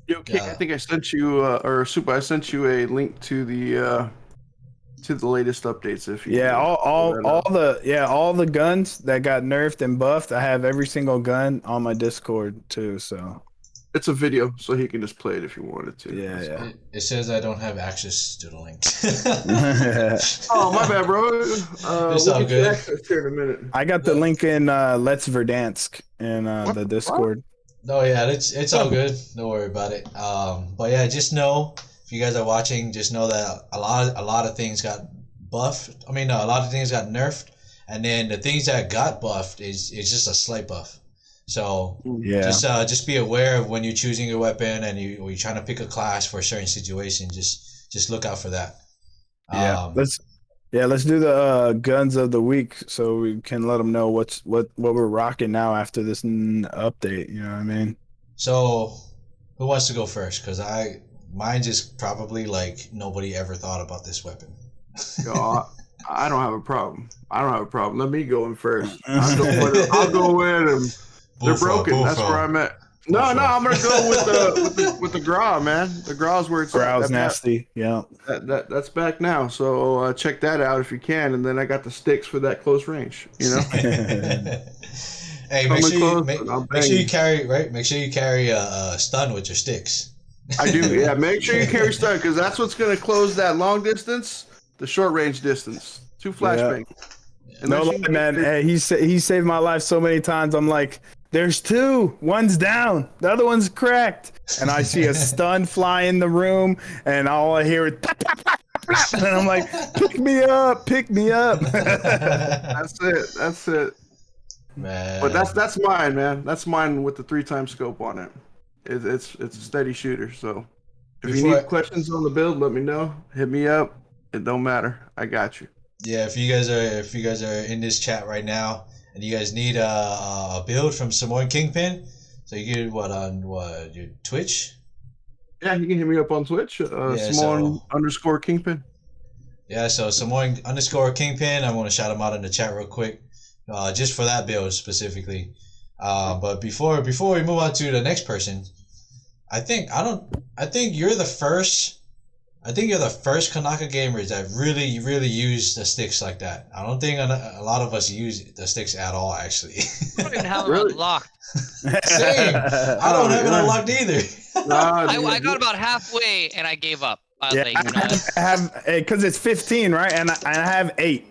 [SPEAKER 4] Yo, King, I think I sent you, or Super, I sent you a link to the latest updates. If you
[SPEAKER 2] Yeah, all the guns that got nerfed and buffed. I have every single gun on my Discord too. So
[SPEAKER 4] it's a video, so he can just play it if you wanted to.
[SPEAKER 2] yeah.
[SPEAKER 1] It says I don't have access to the link.
[SPEAKER 4] Oh, my bad, bro.
[SPEAKER 1] It's
[SPEAKER 4] We'll
[SPEAKER 1] all
[SPEAKER 4] get you
[SPEAKER 1] good.
[SPEAKER 4] access here in a minute.
[SPEAKER 2] I got the link in Let's Verdansk in the Discord.
[SPEAKER 1] No, yeah, it's all good. Don't worry about it. But yeah, just know if you guys are watching, just know that a lot of things got buffed. I mean, no, a lot of things got nerfed, and then the things that got buffed is just a slight buff. So
[SPEAKER 2] Yeah.
[SPEAKER 1] just be aware of when you're choosing your weapon and you're trying to pick a class for a certain situation. Just look out for that.
[SPEAKER 2] Yeah, let's do the guns of the week so we can let them know what we're rocking now after this update. You know what I mean?
[SPEAKER 1] So who wants to go first? Because mine just probably like nobody ever thought about this weapon.
[SPEAKER 4] Yo, I don't have a problem. Let me go in first. I'll go with them. They're broken. That's where I'm at. No, I'm gonna go with the Gra, man. The Gra's where it's
[SPEAKER 2] Growl's
[SPEAKER 4] at.
[SPEAKER 2] nasty. Yeah.
[SPEAKER 4] That's back now. So check that out if you can. And then I got the sticks for that close range. You know.
[SPEAKER 1] Hey, make sure you carry a stun with your sticks.
[SPEAKER 4] I do. Yeah, make sure you carry stun because that's what's gonna close that long distance, the short range distance. 2 flashbang.
[SPEAKER 2] No lie, man. Hey, he saved my life so many times. I'm like, there's 2. One's down. The other one's cracked. And I see a stun fly in the room, and all I hear is pop, pop, pop, pop, pop. And I'm like, pick me up.
[SPEAKER 4] That's it.
[SPEAKER 1] Man.
[SPEAKER 4] But that's mine, man. That's mine with the 3-time scope on it. It's a steady shooter. So if you need questions on the build, let me know. Hit me up. It don't matter. I got you.
[SPEAKER 1] Yeah, if you guys are in this chat right now and you guys need a build from Samoan Kingpin, so you get on your Twitch?
[SPEAKER 4] Yeah, you can hit me up on Twitch. Samoan_Kingpin.
[SPEAKER 1] Yeah, so Samoan_Kingpin. I want to shout him out in the chat real quick, just for that build specifically. But before we move on to the next person, I think you're the first I think you're the first Kanaka gamers that really, really use the sticks like that. I don't think a lot of us use the sticks at all, actually.
[SPEAKER 3] I don't even have them
[SPEAKER 4] Really?
[SPEAKER 3] unlocked.
[SPEAKER 1] Same. I don't have it
[SPEAKER 4] yeah.
[SPEAKER 1] unlocked either.
[SPEAKER 4] Nah,
[SPEAKER 3] I
[SPEAKER 4] dude.
[SPEAKER 3] got about halfway and I gave up. I was
[SPEAKER 2] Yeah,
[SPEAKER 3] like, you know what?
[SPEAKER 2] I have because it's 15, right? And I have 8.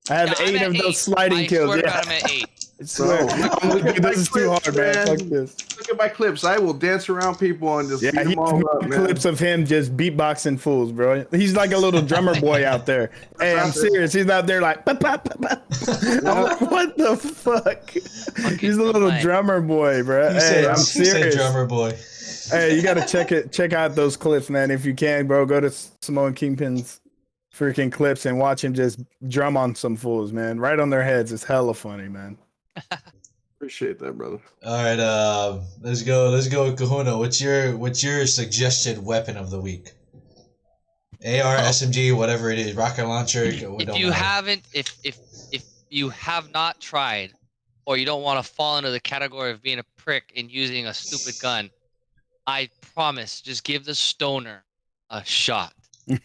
[SPEAKER 2] I have
[SPEAKER 3] Yeah, I'm
[SPEAKER 2] 8
[SPEAKER 3] at
[SPEAKER 2] of
[SPEAKER 3] 8.
[SPEAKER 2] those sliding
[SPEAKER 3] I
[SPEAKER 2] kills.
[SPEAKER 3] swear to
[SPEAKER 2] Yeah.
[SPEAKER 3] God, I'm at 8.
[SPEAKER 2] I swear.
[SPEAKER 4] Bro, look at my
[SPEAKER 2] This is too
[SPEAKER 4] clips,
[SPEAKER 2] hard, man. Fuck
[SPEAKER 4] man.
[SPEAKER 2] this.
[SPEAKER 4] Look at my clips. I will dance around people and just
[SPEAKER 2] Yeah,
[SPEAKER 4] beat
[SPEAKER 2] he
[SPEAKER 4] them all up, man.
[SPEAKER 2] clips of him just beatboxing fools, bro. He's like a little drummer boy out there. Hey, I'm serious. He's out there like, "Pop, pop, pop, pop." I'm like, what the fuck? He's a little drummer boy, bro. Hey, I'm
[SPEAKER 1] He said
[SPEAKER 2] serious.
[SPEAKER 1] drummer boy.
[SPEAKER 2] Hey, you gotta check out those clips, man. If you can, bro, go to Samoan Kingpin's freaking clips and watch him just drum on some fools, man. Right on their heads. It's hella funny, man.
[SPEAKER 4] Appreciate that, brother.
[SPEAKER 1] All right, let's go with Kahuna. What's your suggested weapon of the week? AR, SMG, whatever it is, rocket launcher.
[SPEAKER 3] If you have not tried, or you don't want to fall into the category of being a prick and using a stupid gun, I promise, just give the stoner a shot. You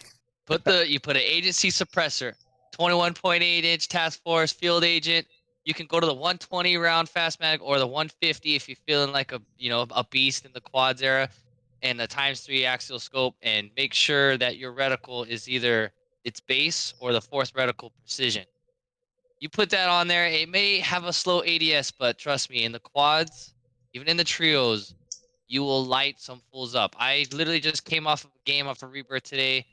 [SPEAKER 3] put an agency suppressor, 21.8-inch task force field agent. You can go to the 120 round fastmatic or the 150 if you're feeling like a beast in the quads era, and the ×3 axial scope, and make sure that your reticle is either its base or the force reticle precision. You put that on there, it may have a slow ADS, but trust me, in the quads, even in the trios, you will light some fools up. I literally just came off of a game off of Rebirth today,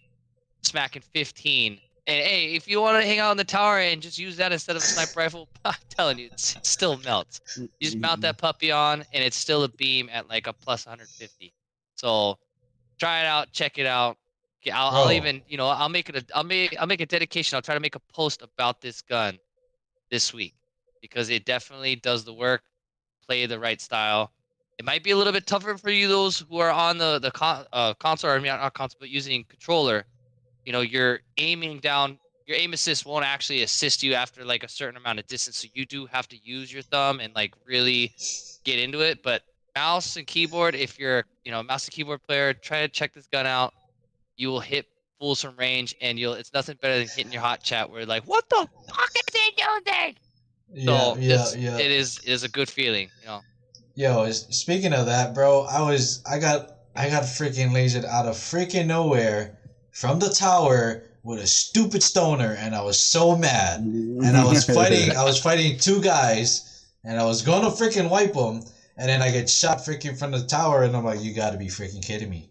[SPEAKER 3] smacking 15. And hey, if you want to hang out in the tower and just use that instead of a sniper rifle, I'm telling you, it still melts. You just mount that puppy on, and it's still a beam at like a plus 150. So try it out, check it out. I'll even, I'll make a dedication. I'll try to make a post about this gun this week because it definitely does the work. Play the right style. It might be a little bit tougher for you, those who are on the console, or I mean not console, but using controller. You're aiming down. Your aim assist won't actually assist you after like a certain amount of distance, so you do have to use your thumb and like really get into it. But mouse and keyboard, if you're a mouse and keyboard player, try to check this gun out. You will hit fools from range, and it's nothing better than hitting your hot chat where like, what the fuck is he using? So
[SPEAKER 1] Yeah.
[SPEAKER 3] It is a good feeling,
[SPEAKER 1] Yo, speaking of that, bro, I got freaking lasered out of freaking nowhere from the tower with a stupid stoner, and I was so mad. And I was fighting 2 guys, and I was gonna freaking wipe them, and then I get shot freaking from the tower, and I'm like, you gotta be freaking kidding me.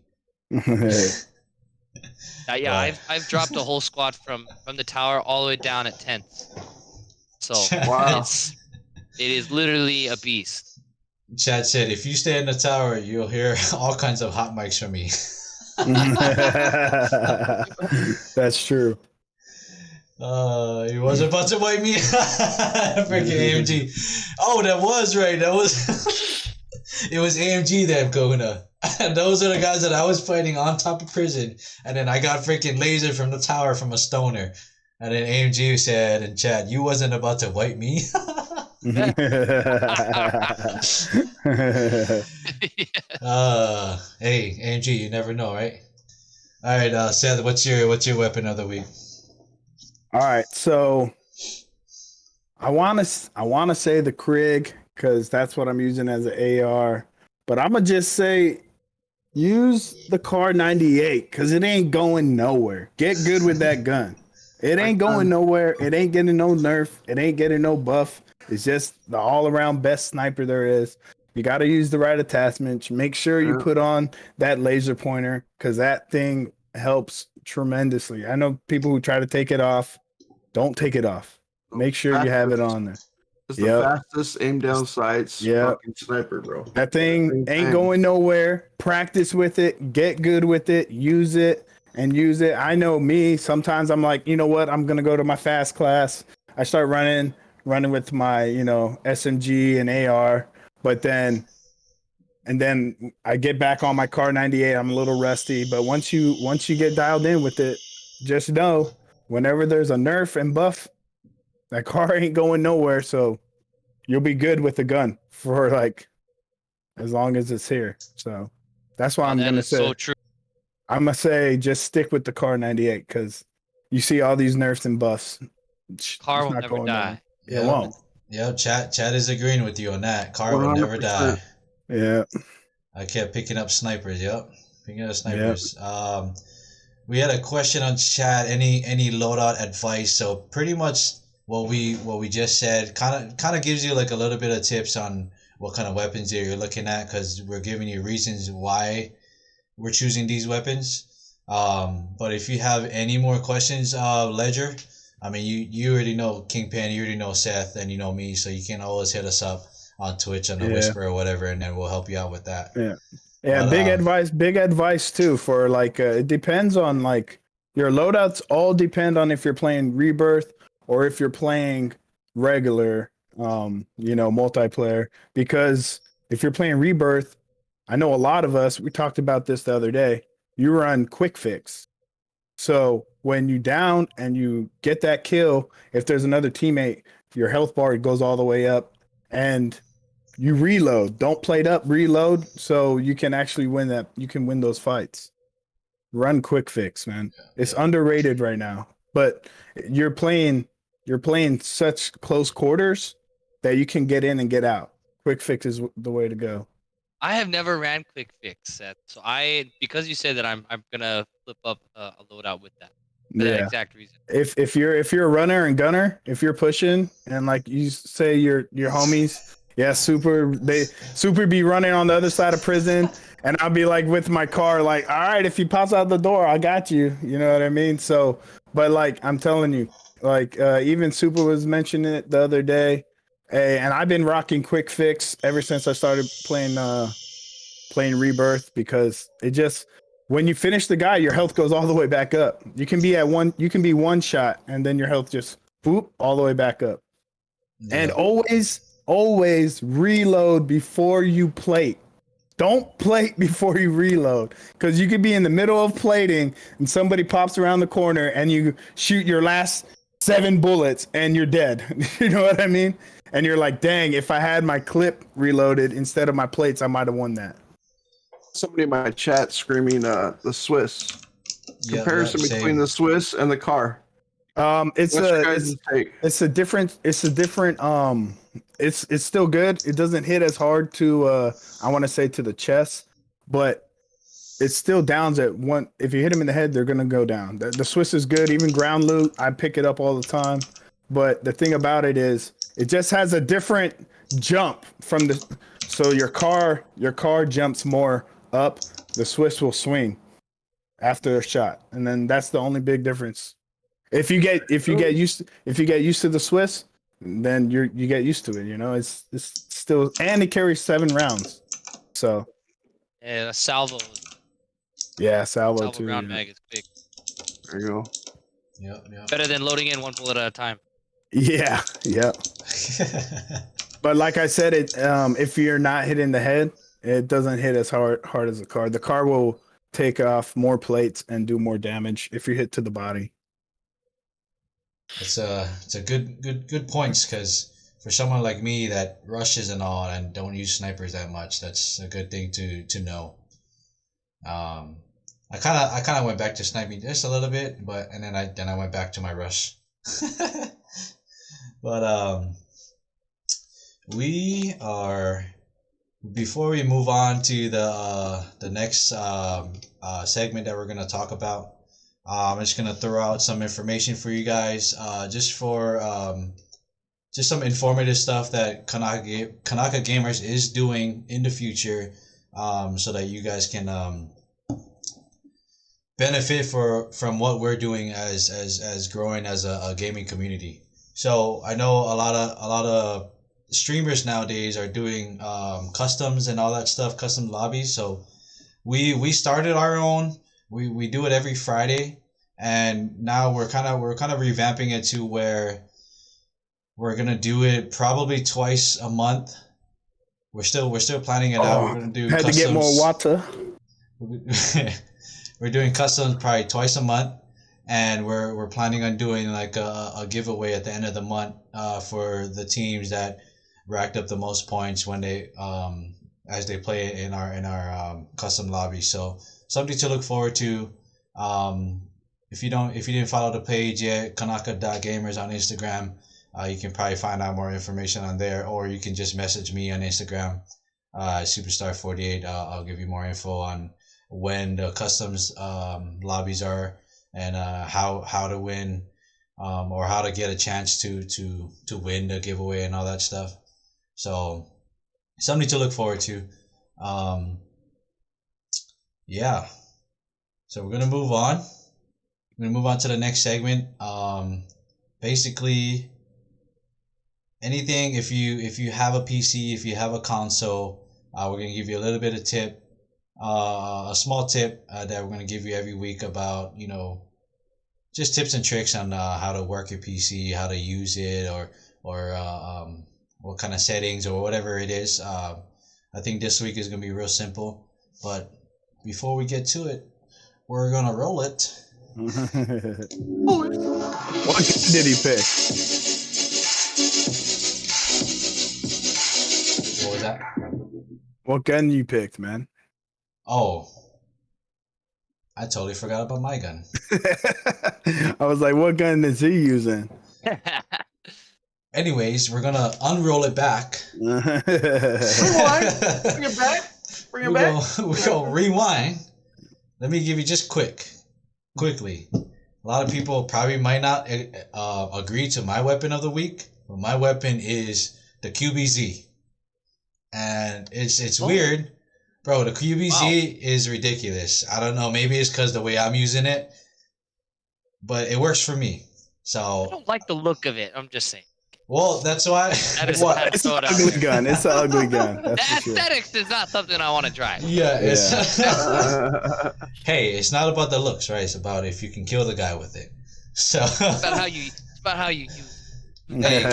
[SPEAKER 3] Yeah, I've dropped a whole squad from the tower all the way down at 10th. So
[SPEAKER 4] Wow.
[SPEAKER 3] it is literally a beast.
[SPEAKER 1] Chad said, if you stay in the tower, you'll hear all kinds of hot mics from me.
[SPEAKER 2] That's true.
[SPEAKER 1] He was about to wipe me. Freaking AMG. Oh, that was right. That was it was AMG then, Kahuna. And those are the guys that I was fighting on top of prison, and then I got freaking lasered from the tower from a stoner. And then AMG said in chat, you wasn't about to wipe me.
[SPEAKER 3] Yeah.
[SPEAKER 1] Hey, AMG, you never know, right? All right, Seth, what's your weapon of the week?
[SPEAKER 2] All right, so I want to say the Krig because that's what I'm using as an AR, but I'm gonna just say use the Kar 98 because it ain't going nowhere. Get good with that gun. It ain't going nowhere. It ain't getting no nerf. It ain't getting no buff. It's just the all-around best sniper there is. You got to use the right attachments. Make sure you put on that laser pointer because that thing helps tremendously. I know people who try to take it off. Don't take it off. Make sure you have it on there.
[SPEAKER 4] It's the fastest aim down sights fucking sniper, bro.
[SPEAKER 2] That thing ain't going nowhere. Practice with it. Get good with it. Use it and use it. I know me. Sometimes I'm like, you know what? I'm going to go to my fast class. I start running with my, SMG and AR. But then I get back on my Kar 98. I'm a little rusty. But once you get dialed in with it, just know whenever there's a nerf and buff, that car ain't going nowhere, so you'll be good with the gun for like as long as it's here. So that's why I'm gonna say.
[SPEAKER 3] So true.
[SPEAKER 2] I'm gonna say just stick with the Car 98 because you see all these nerfs and buffs.
[SPEAKER 3] Car
[SPEAKER 2] It's
[SPEAKER 3] will
[SPEAKER 2] not
[SPEAKER 3] never
[SPEAKER 2] going nowhere.
[SPEAKER 3] die.
[SPEAKER 2] It
[SPEAKER 1] Yep.
[SPEAKER 2] won't.
[SPEAKER 1] Yep. Chat is agreeing with you on that. Car will never
[SPEAKER 4] 100%.
[SPEAKER 1] die.
[SPEAKER 2] Yeah.
[SPEAKER 1] I kept picking up snipers. Yep. Picking up
[SPEAKER 2] Yeah.
[SPEAKER 1] snipers. We had a question on chat. Any loadout advice? So pretty much what we just said kind of gives you like a little bit of tips on what kind of weapons you're looking at because we're giving you reasons why we're choosing these weapons. But if you have any more questions, Ledger, I mean you already know Kingpin, you already know Seth, and you know me, so you can always hit us up on Twitch on the
[SPEAKER 2] Yeah.
[SPEAKER 1] Whisper or whatever, and then we'll help you out with that.
[SPEAKER 2] Yeah. Yeah,
[SPEAKER 1] But
[SPEAKER 2] big advice too for like it depends on like your loadouts all depend on if you're playing Rebirth or if you're playing regular multiplayer because if you're playing Rebirth, I know a lot of us, we talked about this the other day, you run quick fix. So when you down and you get that kill, if there's another teammate, your health bar goes all the way up and you reload. Don't plate up, reload so you can actually win that. You can win those fights. Run quick fix, man. It's underrated right now. But you're playing such close quarters that you can get in and get out. Quick fix is the way to go.
[SPEAKER 3] I have never ran quick fix, Seth. So because you said that I'm gonna flip up a loadout with that for that
[SPEAKER 2] Yeah.
[SPEAKER 3] exact reason.
[SPEAKER 2] If you're a runner and gunner, if you're pushing and like you say your homies, yeah, super be running on the other side of prison, and I'll be like with my car, like, all right, if he pops out the door, I got you. You know what I mean? So, but like I'm telling you, like even Super was mentioning it the other day, hey, and I've been rocking quick fix ever since I started playing Rebirth because it just when you finish the guy, your health goes all the way back up. You can be one shot and then your health just boop all the way back up.
[SPEAKER 1] yeah.
[SPEAKER 2] And always reload before you plate. Don't plate before you reload because you could be in the middle of plating and somebody pops around the corner and you shoot your last 7 bullets and you're dead. You know what I mean? And you're like, dang, if I had my clip reloaded instead of my plates, I might have won that.
[SPEAKER 4] Somebody in my chat screaming the Swiss. Comparison between the Swiss and the car.
[SPEAKER 2] It's a different it's still good. It doesn't hit as hard to I want to say to the chest, but it still downs at one. If you hit them in the head, they're gonna go down. The Swiss is good, even ground loot. I pick it up all the time. But the thing about it is it just has a different jump from the so your car jumps more up. The Swiss will swing after a shot. And then that's the only big difference. If you get used to the Swiss, then you get used to it. You know, it's still, and it carries 7 rounds. So
[SPEAKER 3] Yeah, salvo
[SPEAKER 2] too.
[SPEAKER 3] round
[SPEAKER 2] Yeah.
[SPEAKER 3] mag is quick.
[SPEAKER 4] There you go.
[SPEAKER 1] Yep.
[SPEAKER 3] Better than loading in 1 bullet at a time.
[SPEAKER 2] Yeah. But like I said, it if you're not hitting the head, it doesn't hit as hard as the car. The car will take off more plates and do more damage if you hit to the body.
[SPEAKER 1] It's a good points because for someone like me that rushes and all and don't use snipers that much, that's a good thing to know. I kind of went back to sniping just a little bit, but and then I went back to my rush. But we are before we move on to the next segment that we're gonna talk about. I'm just gonna throw out some information for you guys, just some informative stuff that Kanaka Gamers is doing in the future, so that you guys can benefit from what we're doing as growing as a gaming community. So I know a lot of streamers nowadays are doing customs and all that stuff, custom lobbies. So we started our own. We do it every Friday, and now we're kind of revamping it to where we're gonna do it probably twice a month. We're still planning it out. We're gonna do
[SPEAKER 2] had
[SPEAKER 1] customs.
[SPEAKER 2] To get more water.
[SPEAKER 1] We're doing customs probably twice a month, and we're planning on doing like a giveaway at the end of the month for the teams that racked up the most points when they as they play in our custom lobby. So something to look forward to. If you didn't follow the page yet, Kanaka.gamers on Instagram, you can probably find out more information on there, or you can just message me on Instagram, Superstar48. I'll give you more info on when the customs lobbies are, and how to win, or how to get a chance to win the giveaway and all that stuff. So something to look forward to. Yeah. So we're gonna move on. We're gonna move on to the next segment. Basically, anything, if you have a PC, if you have a console, we're gonna give you a little bit of tip, a small tip that we're gonna give you every week about, just tips and tricks on how to work your PC, how to use it, or what kind of settings or whatever it is. I think this week is gonna be real simple, but before we get to it, we're gonna roll it.
[SPEAKER 2] What did he pick?
[SPEAKER 1] What was that?
[SPEAKER 2] What gun you picked, man?
[SPEAKER 1] Oh, I totally forgot about my gun.
[SPEAKER 2] I was like, what gun is he using?
[SPEAKER 1] Anyways, we're gonna unroll it back.
[SPEAKER 4] Rewind. Bring it back. Bring it back.
[SPEAKER 1] We're gonna rewind. Let me give you just quickly. A lot of people probably might not agree to my weapon of the week, but my weapon is the QBZ, and it's weird, bro. The QBZ is ridiculous. I don't know. Maybe it's because the way I'm using it, but it works for me. So
[SPEAKER 3] I don't like the look of it. I'm just saying.
[SPEAKER 1] Well, that's why.
[SPEAKER 3] That is
[SPEAKER 2] What? It's an ugly gun. It's an ugly gun.
[SPEAKER 3] The
[SPEAKER 2] That's for sure.
[SPEAKER 3] aesthetics is not something I want to drive.
[SPEAKER 1] Yeah, it's hey, it's not about the looks, right? It's about if you can kill the guy with it. So
[SPEAKER 3] It's about how you use.
[SPEAKER 1] hey,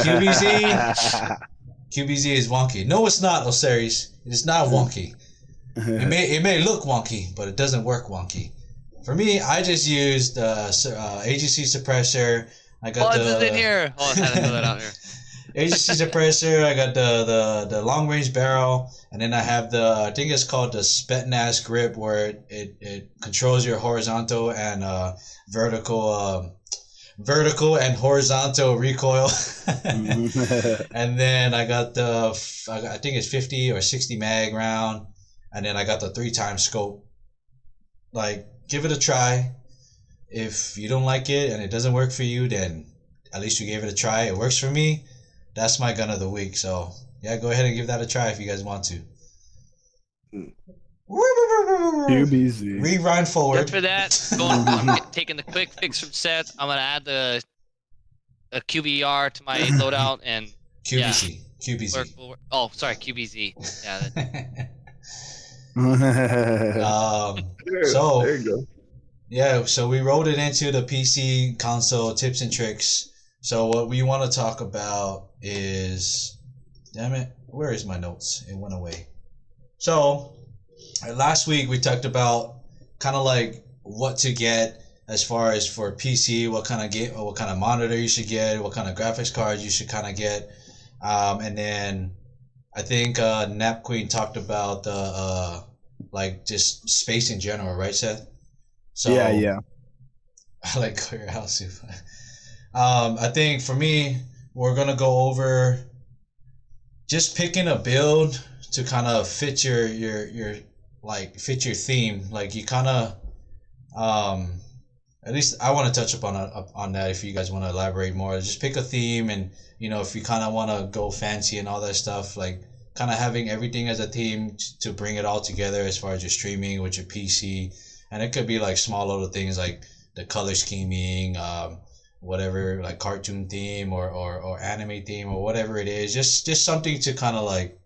[SPEAKER 1] QBZ is wonky. No, it's not, Osiris. It is not wonky. It may look wonky, but it doesn't work wonky. For me, I just used agency suppressor. I got
[SPEAKER 3] Buds is in here. Oh, I had to throw that out here.
[SPEAKER 1] agency suppressor. I got the long range barrel, and then I have I think it's called the Spetsnaz grip, where it controls your horizontal and vertical and horizontal recoil. And then I got I think it's 50 or 60 mag round, and then I got the 3x scope. Like, give it a try. If you don't like it and it doesn't work for you, then at least you gave it a try. It works for me. That's my gun of the week. So yeah, go ahead and give that a try if you guys want to.
[SPEAKER 2] QBZ.
[SPEAKER 1] Rewind forward.
[SPEAKER 3] Good for that. I'm taking the quick fix from Seth. I'm gonna add the QBR to my loadout and
[SPEAKER 1] QBZ. QBZ.
[SPEAKER 3] oh, sorry, QBZ. Yeah.
[SPEAKER 1] So
[SPEAKER 4] there you go.
[SPEAKER 1] yeah, so we rolled it into the PC console tips and tricks. So what we want to talk about is, damn it, where is my notes? It went away. So last week we talked about kind of like what to get as far as for PC, what kind of monitor you should get, what kind of graphics cards you should kind of get, and then I think Nap Queen talked about the like just space in general, right, Seth? So
[SPEAKER 2] Yeah.
[SPEAKER 1] I like clear house soup. I think for me, we're gonna go over just picking a build to kind of fit your fit your theme. Like, you kind of at least I want to touch on that. If you guys want to elaborate more, just pick a theme, and if you kind of want to go fancy and all that stuff, like kind of having everything as a theme to bring it all together as far as your streaming with your PC. And it could be like small little things like the color scheming, whatever, like cartoon theme or anime theme or whatever it is. Just something to kind of like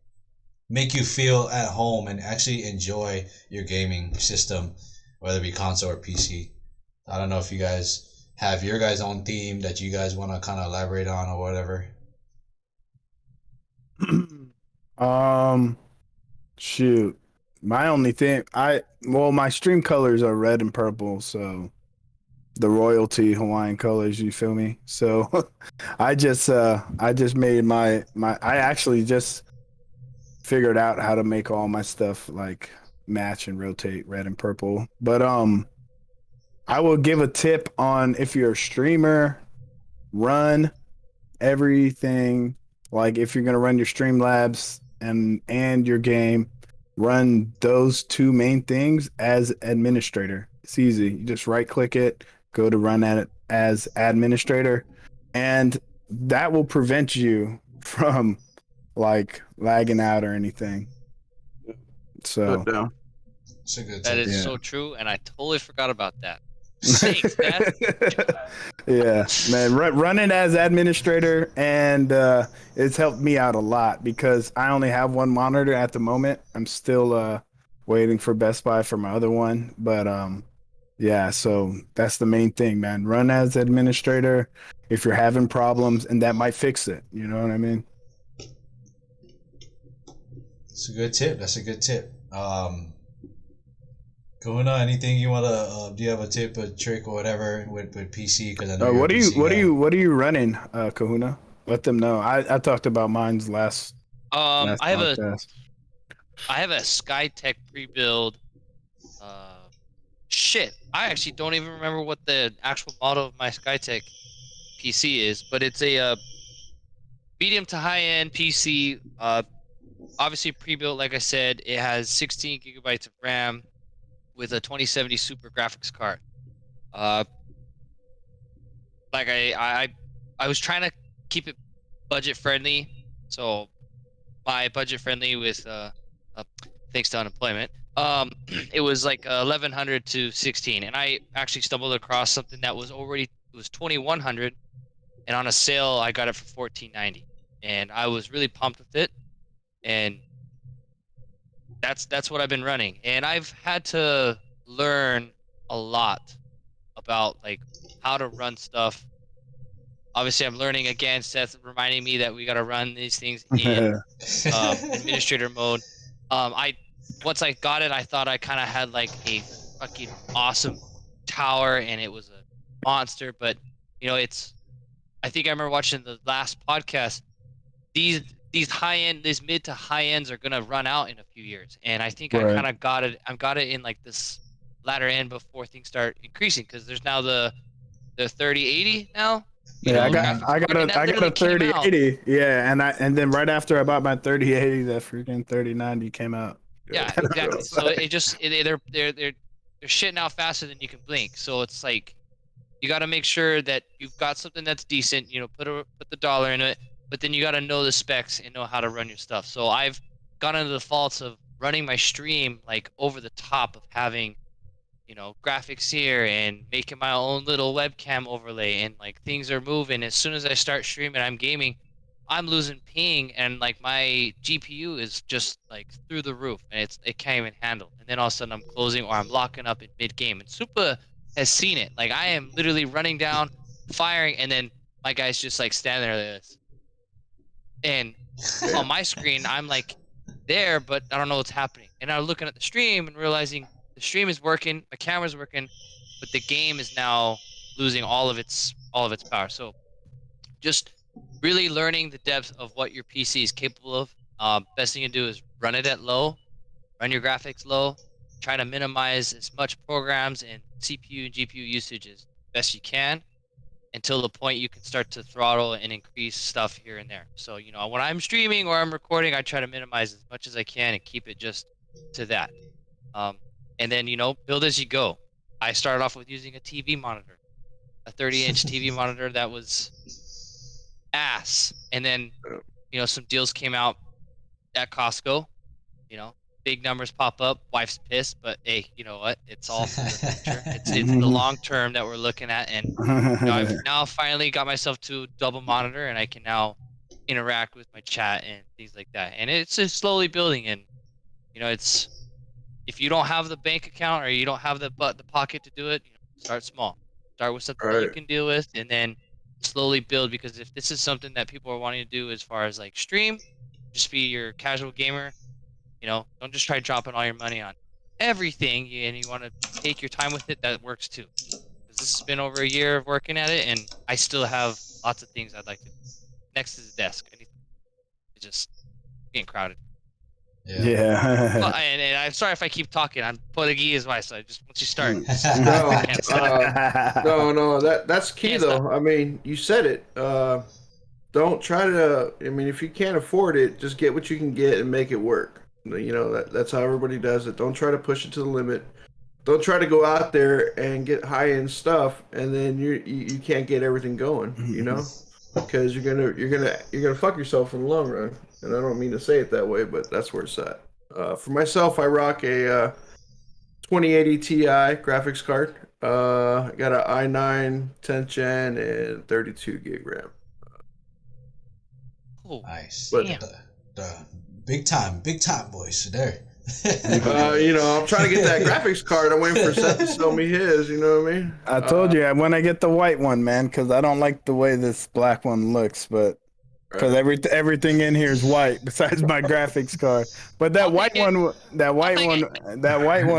[SPEAKER 1] make you feel at home and actually enjoy your gaming system, whether it be console or PC. I don't know if you guys have your guys' own theme that you guys want to kind of elaborate on or whatever.
[SPEAKER 2] Shoot. My only thing, my stream colors are red and purple, so the royalty Hawaiian colors, you feel me? So I just made I actually just figured out how to make all my stuff like match and rotate red and purple. But I will give a tip on if you're a streamer, run everything. Like if you're gonna run your Streamlabs and your game, run those two main things as administrator. It's easy. You just right click it, go to run at it as administrator, and that will prevent you from like lagging out or anything. So
[SPEAKER 4] Shut down.
[SPEAKER 1] It's a good
[SPEAKER 3] That
[SPEAKER 1] tip.
[SPEAKER 3] is
[SPEAKER 2] Yeah.
[SPEAKER 3] so true, and I totally forgot about that. Thanks, man.
[SPEAKER 2] Yeah, man, running as administrator, and it's helped me out a lot because I only have one monitor at the moment. I'm still waiting for Best Buy for my other one, but yeah, so that's the main thing, man. Run as administrator if you're having problems, and that might fix it. You know what I mean?
[SPEAKER 1] It's a good tip. That's a good tip. Kahuna, anything you wanna? Do you have a tip, a trick, or whatever with PC? Because I know you're
[SPEAKER 2] What
[SPEAKER 1] a
[SPEAKER 2] are you
[SPEAKER 1] PC guy.
[SPEAKER 2] what are you running, Kahuna? Let them know. I talked about mine's last
[SPEAKER 3] I have a
[SPEAKER 2] podcast.
[SPEAKER 3] SkyTech pre-build. Shit, I actually don't even remember what the actual model of my SkyTech PC is, but it's a medium to high-end PC. Obviously pre-built, like I said. It has 16 gigabytes of RAM with a 2070 Super graphics card. Like I was trying to keep it budget friendly, so my budget friendly with thanks to unemployment. It was like 1100 to 16, and I actually stumbled across something that was already it was 2100, and on a sale I got it for 1490, and I was really pumped with it, and that's what I've been running, and I've had to learn a lot about like how to run stuff. Obviously, I'm learning again. Seth reminding me that we got to run these things in administrator mode. I once I got it, I thought I kind of had like a fucking awesome tower, and it was a monster. But it's. I think I remember watching the last podcast. These high end, these mid to high ends are gonna run out in a few years, and I think I
[SPEAKER 2] Right.
[SPEAKER 3] kind of got it. I've got it in like this latter end before things start increasing, because there's now the 3080 now.
[SPEAKER 2] Yeah, I
[SPEAKER 3] graphics
[SPEAKER 2] got
[SPEAKER 3] card, and that
[SPEAKER 2] I got
[SPEAKER 3] literally
[SPEAKER 2] a
[SPEAKER 3] came out.
[SPEAKER 2] 3080. Yeah, and then right after I bought my 3080, that freaking 3090 came out.
[SPEAKER 3] Yeah,
[SPEAKER 2] And I
[SPEAKER 3] exactly.
[SPEAKER 2] was
[SPEAKER 3] So
[SPEAKER 2] like-
[SPEAKER 3] it just they're shitting out faster than you can blink. So it's like you got to make sure that you've got something that's decent. Put the dollar in it, but then you got to know the specs and know how to run your stuff. So I've gone into the faults of running my stream like over the top of having graphics here and making my own little webcam overlay, and like things are moving. As soon as I start streaming, I'm gaming, I'm losing ping, and like my GPU is just like through the roof, and it can't even handle. And then all of a sudden I'm closing or I'm locking up in mid game. And Supa has seen it. Like I am literally running down, firing, and then my guy's just like standing there like this. And on my screen, I'm like there, but I don't know what's happening. And I'm looking at the stream and realizing the stream is working, my camera's working, but the game is now losing all of its power. So just really learning the depth of what your PC is capable of. Best thing you do is run it at low, run your graphics low, try to minimize as much programs and CPU and GPU usage as best you can, until the point you can start to throttle and increase stuff here and there. So, when I'm streaming or I'm recording, I try to minimize as much as I can and keep it just to that. And then, build as you go. I started off with using a TV monitor, a 30-inch TV monitor that was ass. And then, some deals came out at Costco, big numbers pop up, wife's pissed, but hey, you know what? It's all for the future. It's the long term that we're looking at, and I've now finally got myself to double monitor, and I can now interact with my chat and things like that. And it's just slowly building, and it's if you don't have the bank account or you don't have the pocket to do it, start small. Start with something that you
[SPEAKER 4] Right.
[SPEAKER 3] can deal with, and then slowly build. Because if this is something that people are wanting to do as far as like stream, just be your casual gamer, don't just try dropping all your money on everything, and you want to take your time with it. That works too. Because this has been over a year of working at it, and I still have lots of things I'd like to do. Next is the desk. It's just getting crowded. Well,
[SPEAKER 5] Yeah.
[SPEAKER 3] and I'm sorry if I keep talking. I'm putting E as my side. Just once you start.
[SPEAKER 4] No, that's key
[SPEAKER 3] Can't
[SPEAKER 4] though.
[SPEAKER 3] stop.
[SPEAKER 4] I mean, you said it. Don't try to. I mean, if you can't afford it, just get what you can get and make it work. You know that's how everybody does it. Don't try to push it to the limit. Don't try to go out there and get high end stuff and then you can't get everything going. You know, because you're gonna fuck yourself in the long run. And I don't mean to say it that way, but that's where it's at. For myself, I rock a 2080 Ti graphics card. I got an i9 10th gen and 32 gig RAM.
[SPEAKER 3] Oh,
[SPEAKER 1] Nice.
[SPEAKER 4] But
[SPEAKER 1] The big time boys there.
[SPEAKER 4] I'm trying to get that graphics card. I'm waiting for Seth to sell me his. You know what I mean?
[SPEAKER 5] I told you when I get the white one, man, because I don't like the way this black one looks, but because everything in here is white besides my graphics card. But that white one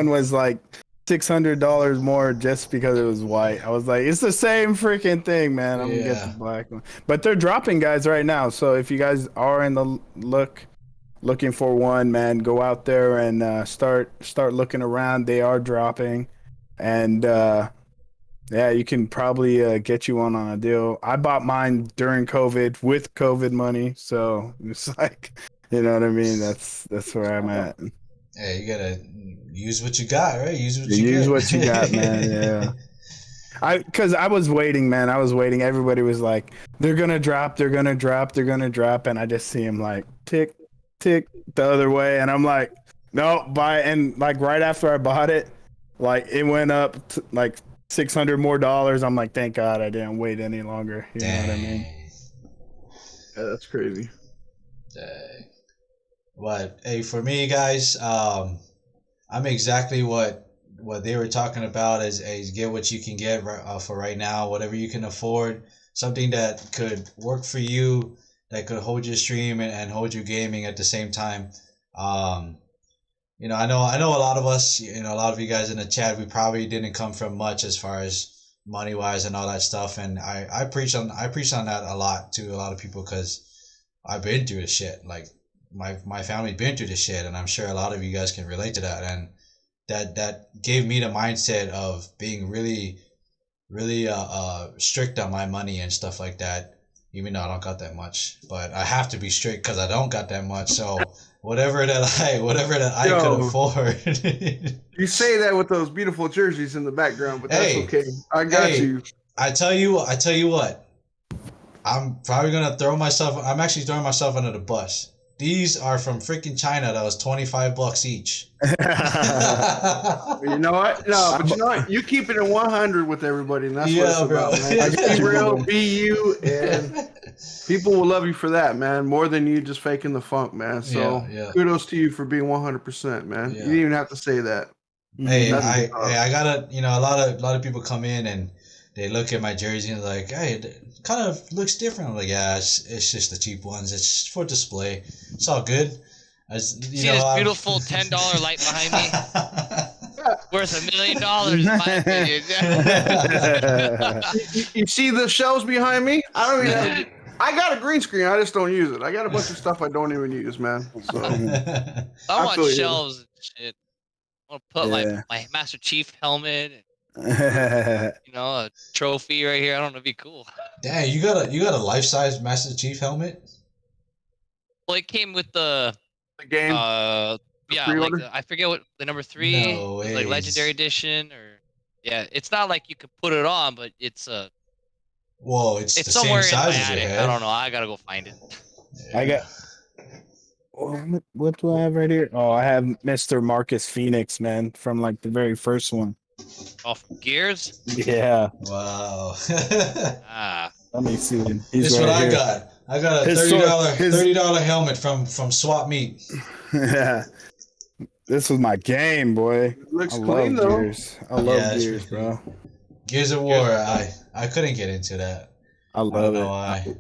[SPEAKER 5] was like $600 more just because it was white. I was like, it's the same freaking thing, man. I'm gonna get the black one. But they're dropping guys right now, so if you guys are in the looking for one, man, go out there and start looking around. They are dropping, and you can probably get you one on a deal. I bought mine during COVID with COVID money, so it's like, you know what I mean. That's where I'm at.
[SPEAKER 1] Yeah, you gotta use what you got, right? Use
[SPEAKER 5] what you got, man. Yeah. Because I was waiting, man. I was waiting. Everybody was like, they're gonna drop, and I just see them like tick, tick the other way, and I'm like, no, buy. And like right after I bought it, like it went up to like $600 more. I'm like, thank God I didn't wait any longer. You know what I mean?
[SPEAKER 4] Yeah, that's crazy.
[SPEAKER 1] Dang. But hey, for me, guys, I'm exactly what they were talking about. Is get what you can get for right now, whatever you can afford, something that could work for you, that could hold your stream and hold you gaming at the same time. I know a lot of us, a lot of you guys in the chat, we probably didn't come from much as far as money wise and all that stuff, and I preach on that a lot to a lot of people because I've been through this shit. Like my family been through this shit, and I'm sure a lot of you guys can relate to that. And that gave me the mindset of being really strict on my money and stuff like that. Even though I don't got that much, but I have to be strict because I don't got that much. So whatever that I could afford.
[SPEAKER 4] You say that with those beautiful jerseys in the background, but that's okay. I got you.
[SPEAKER 1] I tell you what. I'm actually throwing myself under the bus. These are from freaking China. That was $25 each.
[SPEAKER 4] You know what? No, but you know what? You keep it at 100 with everybody, and that's what it's about, man. Be real, be you, and people will love you for that, man. More than you just faking the funk, man. So kudos to you for being 100%, man. You didn't even have to say that.
[SPEAKER 1] Hey, I gotta, a lot of people come in and they look at my jersey and like, hey, it kind of looks different. I'm like, yeah, it's just the cheap ones. It's for display. It's all good.
[SPEAKER 3] See this beautiful $10 light behind me? Worth $1 million, in my opinion.
[SPEAKER 4] You see the shelves behind me? I don't even. I got a green screen. I just don't use it. I got a bunch of stuff I don't even use, man. So
[SPEAKER 3] I want shelves and shit. I want to put my Master Chief helmet and a trophy right here. I don't know, it'd be cool.
[SPEAKER 1] Dang, you got a life-size Master Chief helmet?
[SPEAKER 3] Well, it came with the
[SPEAKER 4] game.
[SPEAKER 3] I forget what the number 3 was, like Legendary Edition, or it's not like you could put it on, but it's
[SPEAKER 1] it's the
[SPEAKER 3] somewhere
[SPEAKER 1] same size
[SPEAKER 3] in my
[SPEAKER 1] as your
[SPEAKER 3] attic.
[SPEAKER 1] head.
[SPEAKER 3] I don't know. I gotta go find it.
[SPEAKER 5] I got. What do I have right here? Oh, I have Mr. Marcus Phoenix, man, from like the very first one.
[SPEAKER 3] Off Gears?
[SPEAKER 5] Yeah.
[SPEAKER 1] Wow.
[SPEAKER 5] Let me see.
[SPEAKER 1] This is what I got. I got a $30 helmet from Swap Meet.
[SPEAKER 5] Yeah. This was my game, boy.
[SPEAKER 4] Looks clean though.
[SPEAKER 5] Gears. I love Gears, bro.
[SPEAKER 1] Gears of War. I couldn't get into that.
[SPEAKER 5] I love it.
[SPEAKER 1] I don't know why.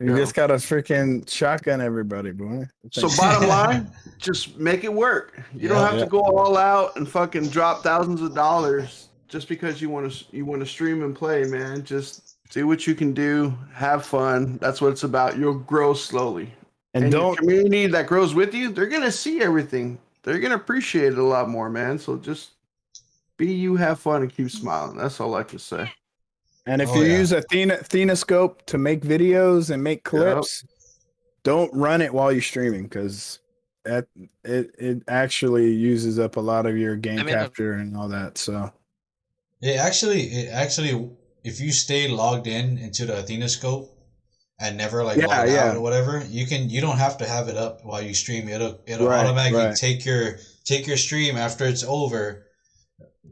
[SPEAKER 5] You just got a freaking shotgun, everybody, boy.
[SPEAKER 4] So bottom line, just make it work. You don't have to go all out and fucking drop thousands of dollars just because you want to stream and play, man. Just do what you can do, have fun. That's what it's about. You'll grow slowly.
[SPEAKER 5] And
[SPEAKER 4] your
[SPEAKER 5] don't
[SPEAKER 4] community that grows with you, they're gonna see everything. They're gonna appreciate it a lot more, man. So just be you, have fun, and keep smiling. That's all I can say.
[SPEAKER 5] and if
[SPEAKER 1] Oh
[SPEAKER 5] you
[SPEAKER 1] yeah.
[SPEAKER 5] use a Thenoscope to make videos and make clips, don't run it while you're streaming because it actually uses up a lot of your game
[SPEAKER 3] I mean,
[SPEAKER 5] capture and all that. So
[SPEAKER 1] It actually, if you stay logged in into the Athena scope and never like
[SPEAKER 5] yeah,
[SPEAKER 1] log out
[SPEAKER 5] yeah,
[SPEAKER 1] or whatever, you don't have to have it up while you stream. It'll
[SPEAKER 5] right,
[SPEAKER 1] automatically
[SPEAKER 5] right.
[SPEAKER 1] take your stream after it's over,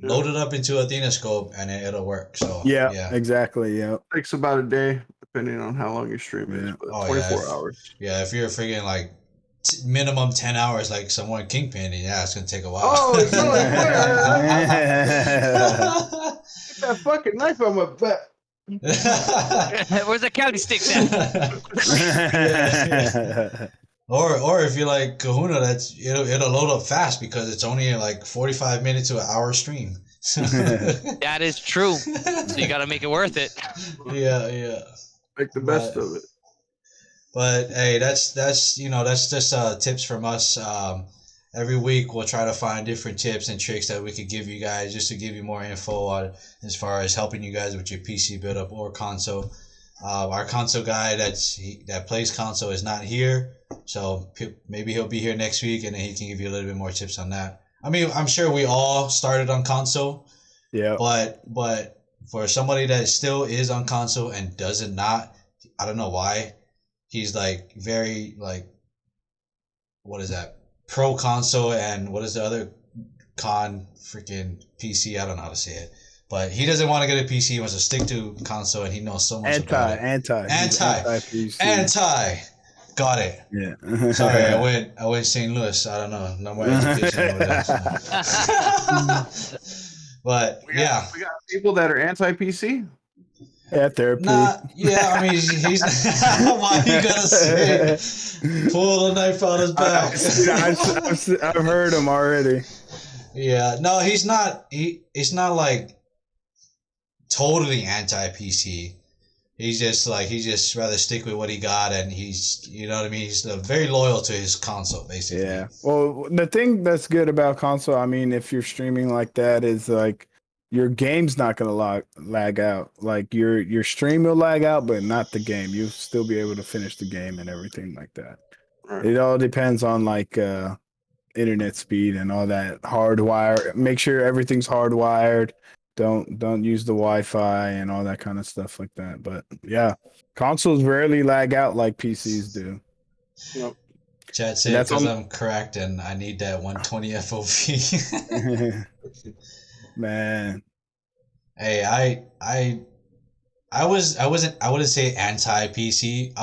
[SPEAKER 1] load it up into Athena scope, and it'll work. So
[SPEAKER 5] Yeah,
[SPEAKER 1] yeah.
[SPEAKER 5] exactly. Yeah.
[SPEAKER 4] Takes about a day, depending on how long your stream is,
[SPEAKER 5] Yeah.
[SPEAKER 4] but
[SPEAKER 1] Oh
[SPEAKER 4] 24
[SPEAKER 1] yeah.
[SPEAKER 4] hours.
[SPEAKER 1] Yeah, if you're freaking like minimum 10 hours like someone Kingpin, then yeah, it's gonna take a while.
[SPEAKER 4] Oh, it's not like Get that fucking knife on my butt.
[SPEAKER 3] where's the county sticks at?
[SPEAKER 1] Yeah. Or if you like Kahuna, it'll load up fast because it's only like 45 minutes to an hour stream.
[SPEAKER 3] That is true. So you got to make it worth it.
[SPEAKER 1] Yeah.
[SPEAKER 4] Make the best of it.
[SPEAKER 1] But hey, that's just tips from us. Every week we'll try to find different tips and tricks that we could give you guys just to give you more info on as far as helping you guys with your PC build up or console. Our console guy that plays console is not here, so maybe he'll be here next week and then he can give you a little bit more tips on that. I mean, I'm sure we all started on console,
[SPEAKER 5] Yeah.
[SPEAKER 1] but for somebody that still is on console and doesn't not, I don't know why, he's like very like, what is that? Pro console and what is the other freaking PC? I don't know how to say it. But he doesn't want to get a PC. He wants to stick to console, and he knows so much about it.
[SPEAKER 5] Anti.
[SPEAKER 1] Got it.
[SPEAKER 5] Yeah.
[SPEAKER 1] Sorry, I went St. Louis. I don't know. No more education over there. But
[SPEAKER 4] we got people that are anti-PC.
[SPEAKER 5] Yeah, therapy.
[SPEAKER 1] Yeah, I mean, he's. Why you gotta say? Pull the knife out his back.
[SPEAKER 5] I've heard him already.
[SPEAKER 1] Yeah, no, he's not. It's not like totally anti-PC. He's just rather stick with what he got, and he's, you know what I mean. He's very loyal to his console, basically.
[SPEAKER 5] Yeah. Well, the thing that's good about console, I mean, if you're streaming like that, is like your game's not gonna lag out. Like your stream will lag out, but not the game. You'll still be able to finish the game and everything like that.
[SPEAKER 4] Right.
[SPEAKER 5] It all depends on like internet speed and all that. Hardwire. Make sure everything's hardwired. Don't use the Wi-Fi and all that kind of stuff like that. But yeah, consoles rarely lag out like PCs do.
[SPEAKER 4] Yep.
[SPEAKER 1] Chat said because I'm cracked and I need that 120 FOV.
[SPEAKER 5] Man.
[SPEAKER 1] Hey, I wouldn't say anti PC.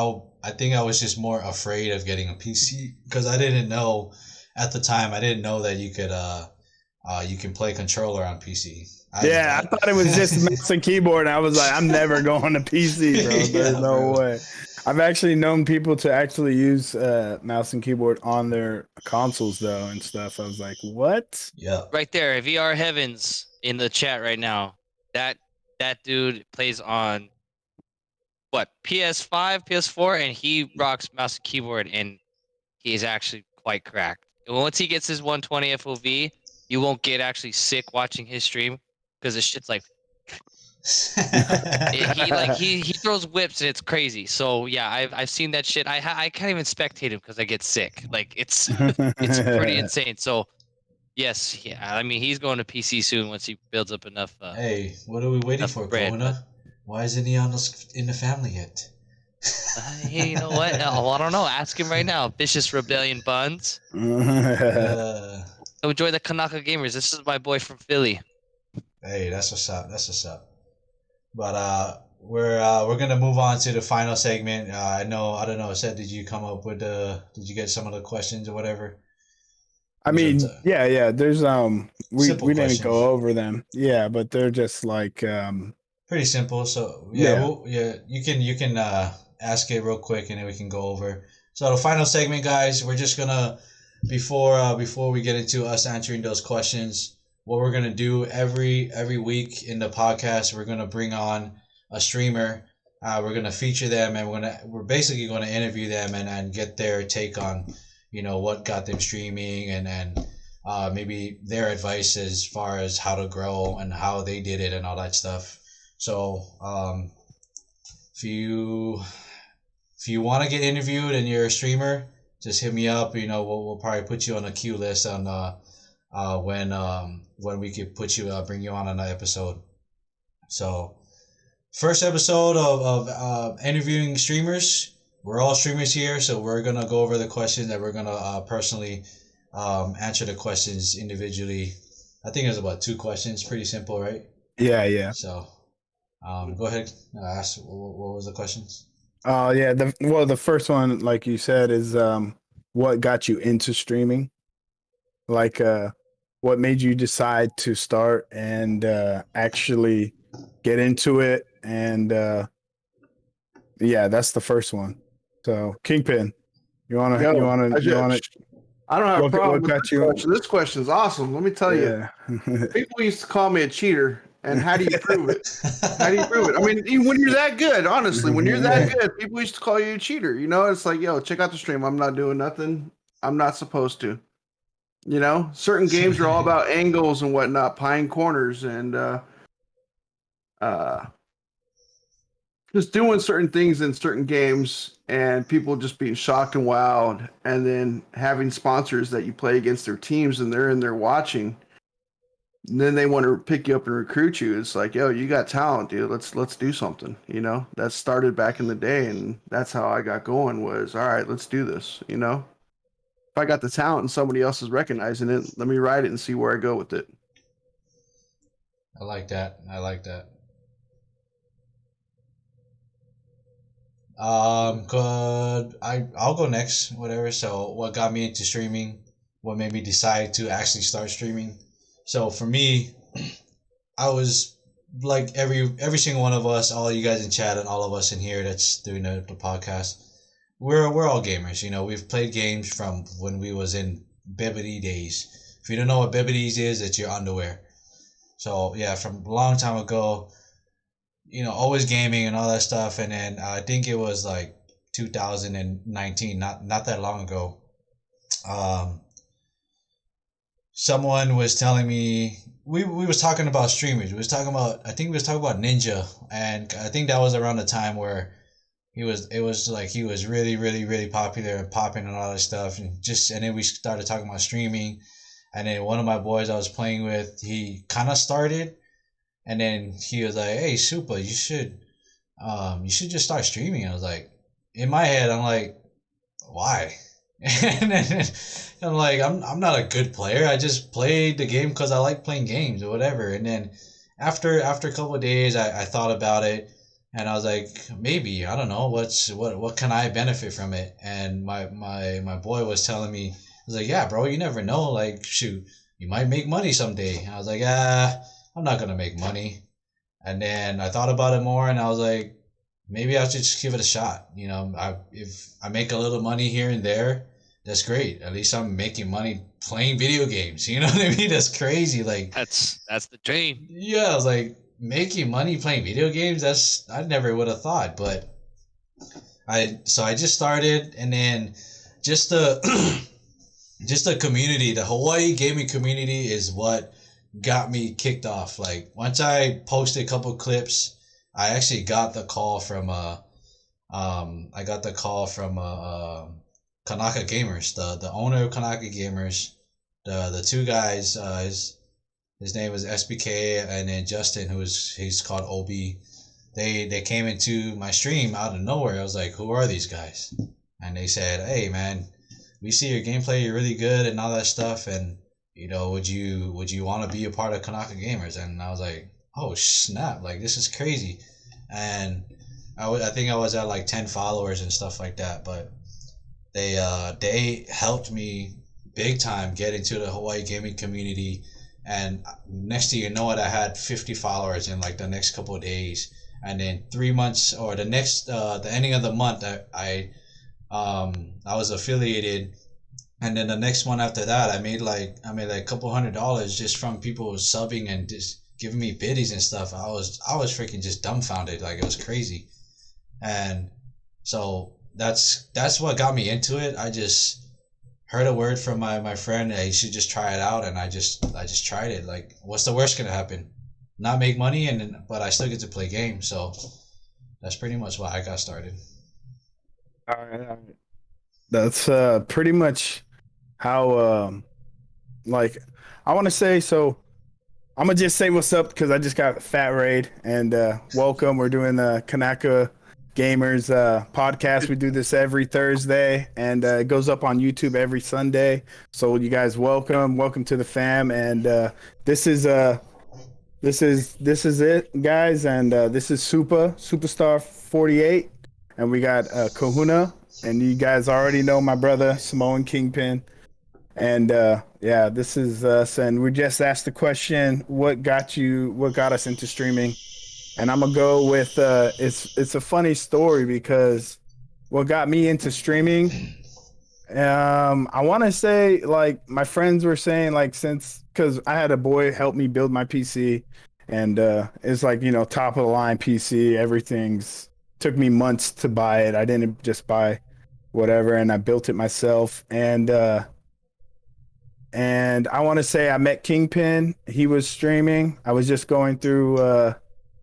[SPEAKER 1] I think I was just more afraid of getting a PC because I didn't know at the time. I didn't know that you can play controller on PC.
[SPEAKER 5] I thought it was just mouse and keyboard, and I was like, I'm never going to PC, bro. There's no way. I've actually known people to actually use mouse and keyboard on their consoles though and stuff. I was like, what?
[SPEAKER 1] Yeah.
[SPEAKER 3] Right there, VR Heavens in the chat right now. That dude plays on what, PS5, PS4, and he rocks mouse and keyboard, and he's actually quite cracked. And once he gets his 120 FOV, you won't get actually sick watching his stream because the shit's like he throws whips and it's crazy. So yeah, I've seen that shit. I can't even spectate him because I get sick. Like it's pretty insane. So yes, yeah. I mean, he's going to PC soon once he builds up enough.
[SPEAKER 1] Hey, what are we waiting for, Kona? Why isn't he in the family yet?
[SPEAKER 3] You know what? Oh, I don't know. Ask him right now. Vicious Rebellion Buns. Enjoy the Kanaka Gamers. This is my boy from Philly.
[SPEAKER 1] Hey, that's what's up. But we're gonna move on to the final segment. I don't know. Seth, did you come up with did you get some of the questions or whatever?
[SPEAKER 5] I mean, yeah. There's we didn't
[SPEAKER 1] questions.
[SPEAKER 5] go over them. Yeah, but they're just like
[SPEAKER 1] pretty simple. So you can ask it real quick and then we can go over. So the final segment, guys, we're just gonna before we get into us answering those questions, what we're gonna do every week in the podcast, we're gonna bring on a streamer we're gonna feature them, and we're basically gonna interview them and get their take on, what got them streaming, and maybe their advice as far as how to grow and how they did it and all that stuff. So if you want to get interviewed and you're a streamer, just hit me up. We'll probably put you on a queue list on when we could bring you on an episode. So first episode of interviewing streamers. We're all streamers here, so we're gonna go over the questions that we're gonna personally answer the questions individually. I think there's about 2 questions. Pretty simple, right?
[SPEAKER 5] Yeah.
[SPEAKER 1] So go ahead. Ask what was the questions?
[SPEAKER 5] Yeah. The first one, like you said, is what got you into streaming? Like, what made you decide to start and actually get into it? And yeah, that's the first one. So, Kingpin, you wanna?
[SPEAKER 4] I don't have a problem with this question. This question is awesome. Let me tell you, people used to call me a cheater. And how do you prove it? I mean, when you're that good, honestly, when you're that good, people used to call you a cheater. It's like, yo, check out the stream. I'm not doing nothing I'm not supposed to. Certain games are all about angles and whatnot, pine corners, and just doing certain things in certain games, and people just being shocked and wowed, and then having sponsors that you play against their teams, and they're in there watching. And then they want to pick you up and recruit you. It's like, yo, you got talent, dude. Let's do something. That started back in the day, and that's how I got going. Was all right. Let's do this. If I got the talent and somebody else is recognizing it, let me ride it and see where I go with it.
[SPEAKER 1] I like that. Good. I'll go next. Whatever. So, what got me into streaming? What made me decide to actually start streaming? So for me, I was like every single one of us, all you guys in chat and all of us in here that's doing the podcast, we're all gamers. We've played games from when we was in Bibbidi days. If you don't know what Bibbidi's is, it's your underwear. So yeah, from a long time ago, always gaming and all that stuff. And then I think it was like 2019, not that long ago. Someone was telling me we was talking about streamers. I think we was talking about Ninja, and I think that was around the time where he was really really really popular and popping and all that stuff, and then we started talking about streaming, and then one of my boys I was playing with, he kind of started, and then he was like, "Hey, Supa, you should just start streaming." I was like, in my head, I'm like, why? And then I'm like, I'm not a good player. I just played the game because I like playing games or whatever. And then after a couple of days, I thought about it, and I was like, maybe, I don't know, what can I benefit from it? And my boy was telling me, he was like, yeah, bro, you never know. Like, shoot, you might make money someday. And I was like, I'm not gonna make money. And then I thought about it more, and I was like, maybe I should just give it a shot. If I make a little money here and there, that's great. At least I'm making money playing video games. You know what I mean? That's crazy. Like,
[SPEAKER 3] that's the dream.
[SPEAKER 1] Yeah, I was like, making money playing video games. I never would have thought. But I just started, and then just the community, the Hawaii gaming community is what got me kicked off. Like, once I posted a couple clips, I actually got the call from Kanaka Gamers, the owner of Kanaka Gamers, the 2 guys, his name was SBK, and then Justin, he's called OB. They came into my stream out of nowhere. I was like, who are these guys? And they said, hey man, we see your gameplay, you're really good and all that stuff, and would you want to be a part of Kanaka Gamers? And I was like, oh snap, like this is crazy. And I think I was at like 10 followers and stuff like that, but they helped me big time get into the Hawaii gaming community, and next thing you know it, I had 50 followers in like the next couple of days. And then 3 months, or the ending of the month, I was affiliated, and then the next one after that, I made like a couple $100 just from people subbing and just giving me biddies and stuff. I was freaking just dumbfounded, like it was crazy. and so that's what got me into it. I just heard a word from my friend that you should just try it out, and I just tried it. Like, what's the worst gonna happen? Not make money, but I still get to play games. So that's pretty much why I got started.
[SPEAKER 5] All right. That's pretty much how like I want to say. So I'm gonna just say what's up because I just got Fat Raid and welcome. We're doing the Kanaka Gamers podcast. We do this every Thursday and it goes up on YouTube every Sunday. So you guys welcome to the fam. And this is it, guys. And this is Superstar 48, and we got Kahuna. And you guys already know my brother Samoan Kingpin. And yeah, this is us. And we just asked the question, what got us into streaming? And I'm gonna go with it's a funny story because what got me into streaming, I want to say, like, my friends were saying, like, because I had a boy help me build my PC, and it's like, you know, top of the line PC. Everything's took me months to buy it. I didn't just buy whatever, and I built it myself. And I want to say I met Kingpin. He was streaming. I was just going through.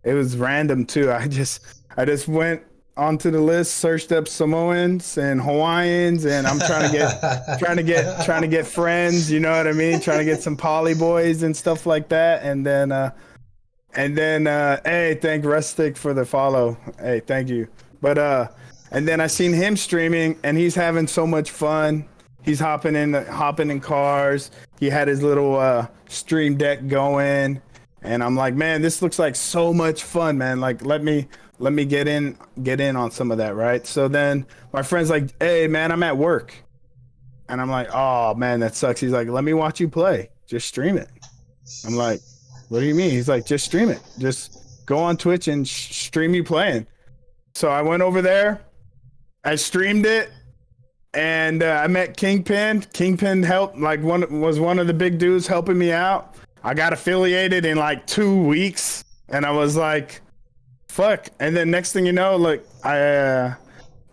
[SPEAKER 5] It was random too. I just went onto the list, searched up Samoans and Hawaiians, and I'm trying to get friends. You know what I mean? Trying to get some poly boys and stuff like that. And then hey, thank Rustic for the follow. Hey, thank you. But and then I seen him streaming, and he's having so much fun. He's hopping in cars. He had his little stream deck going, and I'm like, man, this looks like so much fun, man. Like, let me get in on some of that, right? So then my friend's like, hey, man, I'm at work, and I'm like, oh man, that sucks. He's like, let me watch you play. Just stream it. I'm like, what do you mean? He's like, just stream it. Just go on Twitch and stream you playing. So I went over there. I streamed it. And I met Kingpin. Kingpin helped, like, was one of the big dudes helping me out. I got affiliated in like 2 weeks, and I was like, fuck. And then next thing you know, like, I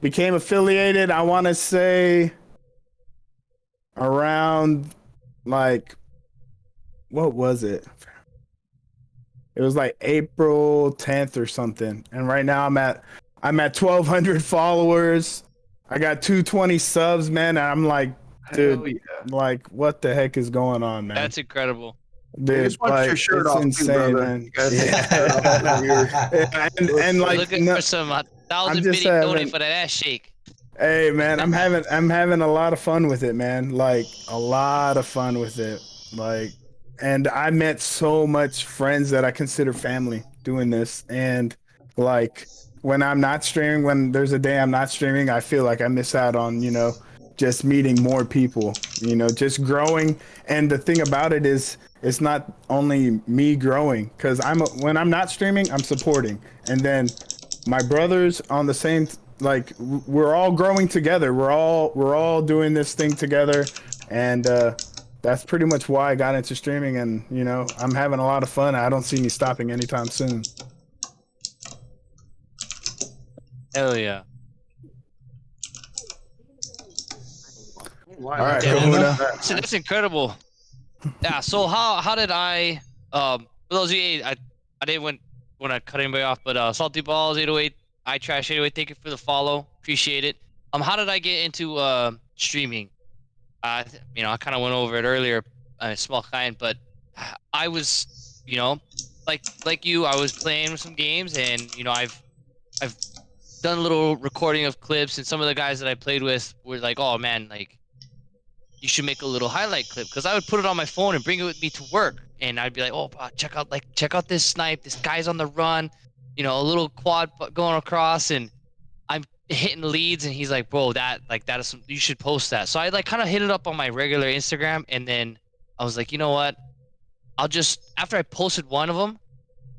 [SPEAKER 5] became affiliated. I want to say around, like, what was it? It was like April 10th or something. And right now I'm at 1,200 followers. I got 220 subs, man, and I'm like, dude, yeah. Like, what the heck is going on, man?
[SPEAKER 3] That's incredible.
[SPEAKER 5] Dude,
[SPEAKER 4] just watch
[SPEAKER 5] like,
[SPEAKER 4] your shirt
[SPEAKER 5] it's
[SPEAKER 4] off,
[SPEAKER 5] insane, man. Yeah. and like,
[SPEAKER 3] looking for some 1,000 bitty donate for that ass shake.
[SPEAKER 5] Hey, man, I'm having a lot of fun with it, man. Like, a lot of fun with it. Like, and I met so much friends that I consider family doing this, and like, when I'm not streaming, when there's a day I'm not streaming, I feel like I miss out on, you know, just meeting more people, you know, just growing. And the thing about it is, it's not only me growing, because when I'm not streaming, I'm supporting. And then my brothers on the same, like, we're all growing together. We're all doing this thing together. And that's pretty much why I got into streaming. And, you know, I'm having a lot of fun. I don't see me stopping anytime soon.
[SPEAKER 3] Hell yeah.
[SPEAKER 5] All right,
[SPEAKER 3] Kahuna. So that's incredible. Yeah, so how did I for those of you, I didn't want to cut anybody off, but Salty Balls 808, I Trash 808, thank you for the follow. Appreciate it. How did I get into streaming? You know, I kind of went over it earlier, small kind, but I was, you know, like you, I was playing some games, and you know, I've done a little recording of clips, and some of the guys that I played with were like, oh man, like, you should make a little highlight clip, because I would put it on my phone and bring it with me to work, and I'd be like, oh, check out this snipe, this guy's on the run, you know, a little quad going across, and I'm hitting leads, and he's like, bro, that is some, you should post that. So I like kind of hit it up on my regular Instagram, and then I was like, you know what, after I posted one of them,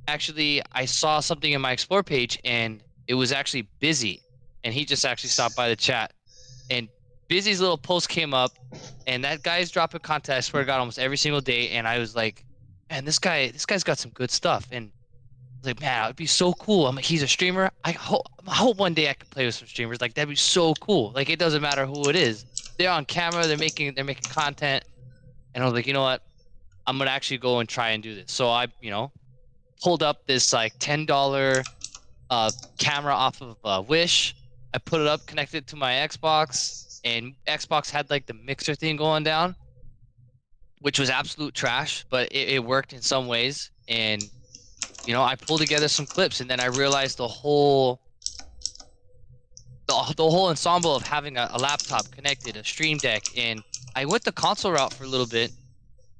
[SPEAKER 3] actually I saw something in my explore page, and it was actually Busy, and he just actually stopped by the chat, and Busy's little post came up, and that guy's dropping content, I swear to God, almost every single day, and I was like, man, this guy's got some good stuff, and was like, man, it'd be so cool. I'm like, he's a streamer. I hope one day I can play with some streamers. Like that'd be so cool. Like it doesn't matter who it is. They're on camera. They're making content. And I was like, you know what? I'm gonna actually go and try and do this. So I, pulled up this like $10 camera off of Wish. I put it up, connected it to my Xbox, and Xbox had like the mixer thing going down, which was absolute trash, but it worked in some ways. And I pulled together some clips, and then I realized the whole ensemble of having a laptop connected, a stream deck, and I went the console route for a little bit